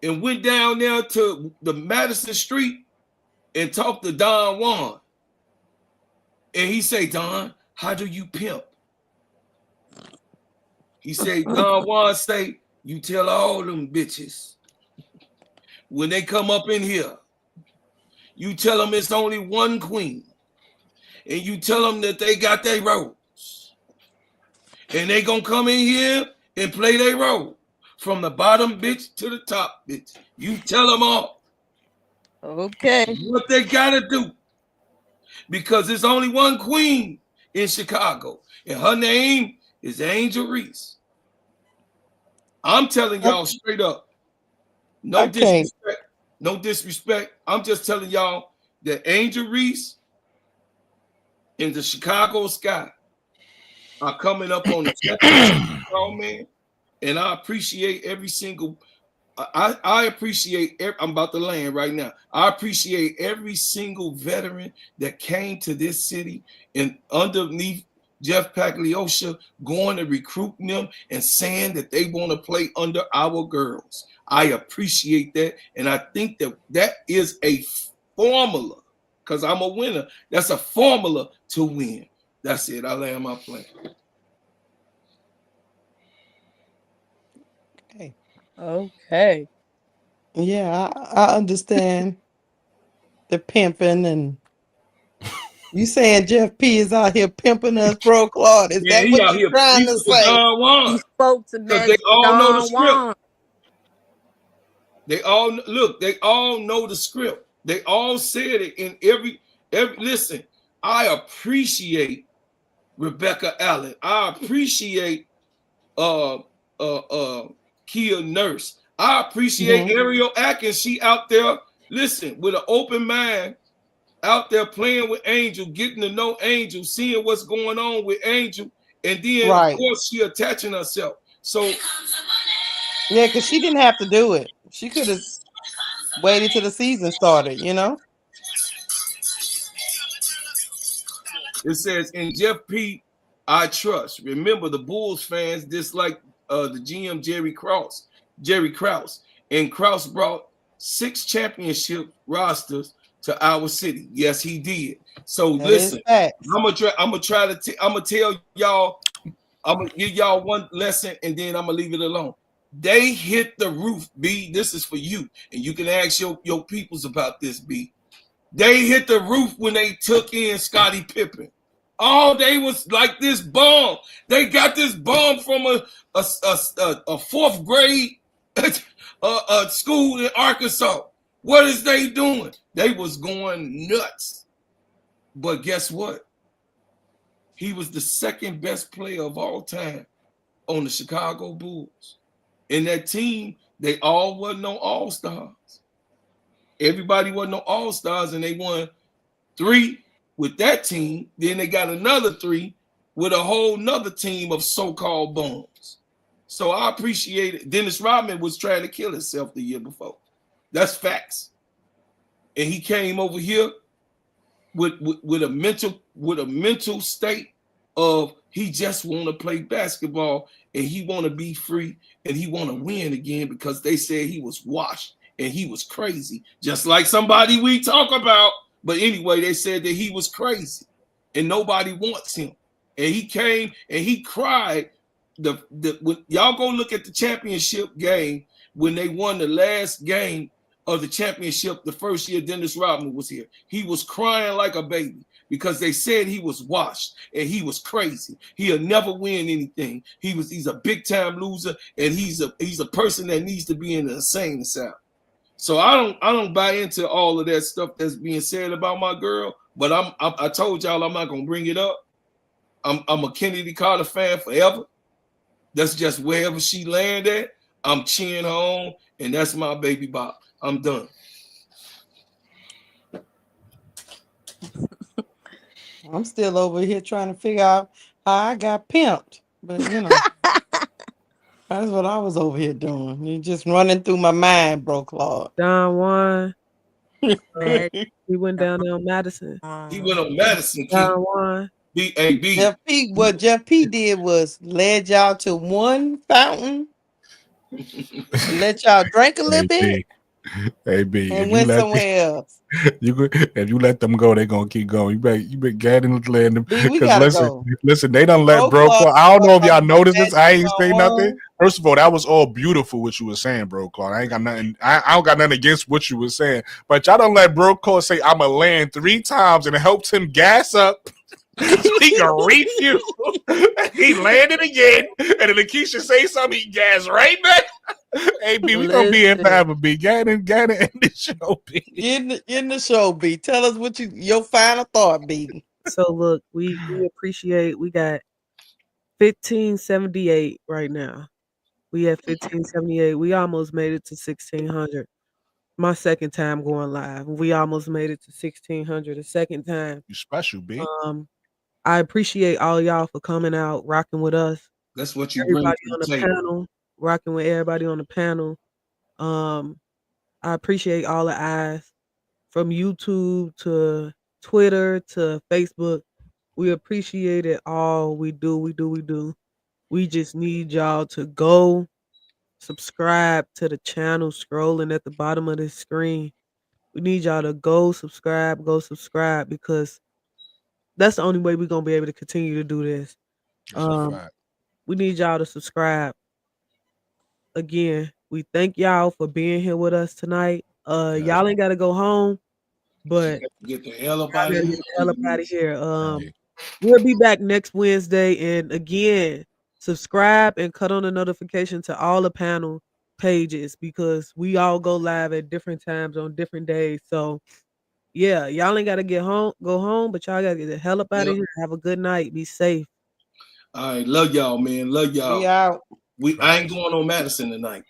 and went down there to the Madison Street and talked to Don Juan. And he say, Don, how do you pimp? He said, Don Juan say, you tell all them bitches when they come up in here, you tell them it's only one queen. And you tell them that they got their roles. And they gonna come in here and play their role. From the bottom bitch to the top bitch. You tell them all. Okay. What they gotta do. Because there's only one queen in Chicago. And her name is Angel Reese. I'm telling y'all straight up. No I can't. disrespect. No disrespect. I'm just telling y'all that Angel Reese and the Chicago Sky are coming up on the championship, man. And I appreciate every single I appreciate I'm about to land right now. I appreciate every single veteran that came to this city and underneath Jeff Pagliosha going and recruiting them and saying that they want to play under our girls. I appreciate that. And I think that that is a formula because I'm a winner. That's a formula to win. That's it. I land my plane. Okay. Okay. Yeah, I understand the pimping and you saying Jeff P is out here pimping us, bro, Claude? Is Yeah, that he what out you're here trying to beefing with say? Don He Juan spoke to because they Magic all know the Don script. Juan. They all look. They all know the script. They all said it in every. Listen, I appreciate Rebecca Allen. I appreciate uh Kia Nurse. I appreciate Mhm. Ariel Atkins. She out there, listen, with an open mind, out there playing with Angel, getting to know Angel, seeing what's going on with Angel, and then of Right. course she attaching herself. So Yeah, because she didn't have to do it. She could have waited till the season started, you know? it says, in Jeff P, I trust. Remember, the Bulls fans dislike the GM Jerry Krause. And Krause brought 6 championship rosters to our city. Yes, he did. So That is listen, facts. I'm gonna try to I'm gonna tell y'all, I'm gonna give y'all one lesson and then I'm gonna leave it alone. They hit the roof, B. This is for you. And you can ask your peoples about this, B. They hit the roof when they took in Scottie Pippen. Oh, they was like this bomb. They got this bomb from a fourth grade school in Arkansas. What is they doing? They was going nuts. But guess what? He was the second best player of all time on the Chicago Bulls. In that team, they all wasn't no all-stars. Everybody wasn't no all-stars, and they won 3 with that team. Then they got another 3 with a whole nother team of so-called bums. So I appreciate it. Dennis Rodman was trying to kill himself the year before. That's facts. And he came over here with a mental state of he just want to play basketball and he want to be free and he want to win again because they said he was washed and he was crazy, just like somebody we talk about. But anyway, they said that he was crazy and nobody wants him. And he came and he cried. When y'all go look at the championship game when they won the last game of the championship the first year Dennis Rodman was here. He was crying like a baby because they said he was washed and he was crazy. He'll never win anything. He's a big time loser and he's a person that needs to be in an insane asylum. So I don't buy into all of that stuff that's being said about my girl. But I told y'all I'm not gonna bring it up. I'm a Kennedy Carter fan forever. That's just wherever she landed. I'm cheering her on, and that's my baby Bob. I'm done. I'm still over here trying to figure out how I got pimped. But you know, that's what I was over here doing. You just running through my mind, bro, Claude. Don Juan. Magic He went down there on Madison. He Don went on Madison Don Key. Juan. B. Jeff P, what Jeff P did was led y'all to one fountain and let y'all drink a little Hey bit B, hey B, and went somewhere else. if you let them go, they're gonna keep going. You better get in land them B, we because gotta listen, go. they don't let Bro bro. Claude Claude, I don't know if talking y'all about noticed this. Magic I ain't say nothing. one-on-one. First of all, that was all beautiful what you were saying, bro, Claude. I ain't got nothing. I don't got nothing against what you were saying, but y'all don't let bro Claude say I'm a land 3 times and it helped him gas up. So he can refuel. He landed again, and then Lakeisha say something, he gas right back. Hey B, we gonna be here Listen. forever. B, get in the show. B. Get in the show, B. Tell us what your final thought, B. So look, we appreciate we got 1578 right now. We at 1578. We almost made it to 1600. My second time going live. We almost made it to 1600 the second time. You special, B. I appreciate all y'all for coming out, rocking with us. That's what you bring Everybody to on the the table. panel, rocking with everybody on the panel. I appreciate all the eyes from YouTube to Twitter to Facebook. We appreciate it all. We do. We just need y'all to go subscribe to the channel scrolling at the bottom of the screen. We need y'all to go subscribe because that's the only way we're gonna be able to continue to do this. That's a Um, fact. we need y'all to subscribe. Again, we thank y'all for being here with us tonight. Yes. Y'all ain't gotta go home, but Get the hell up y'all out of gotta here. get the hell up out of here. Hey, We'll be back next Wednesday, and again, subscribe and cut on the notification to all the panel pages because we all go live at different times on different days. So yeah, y'all ain't gotta go home, but y'all gotta get the hell up out of Yep. here. Have a good night. Be safe. All right, love y'all, man. Love y'all. We out. I ain't facts. going on Madison tonight.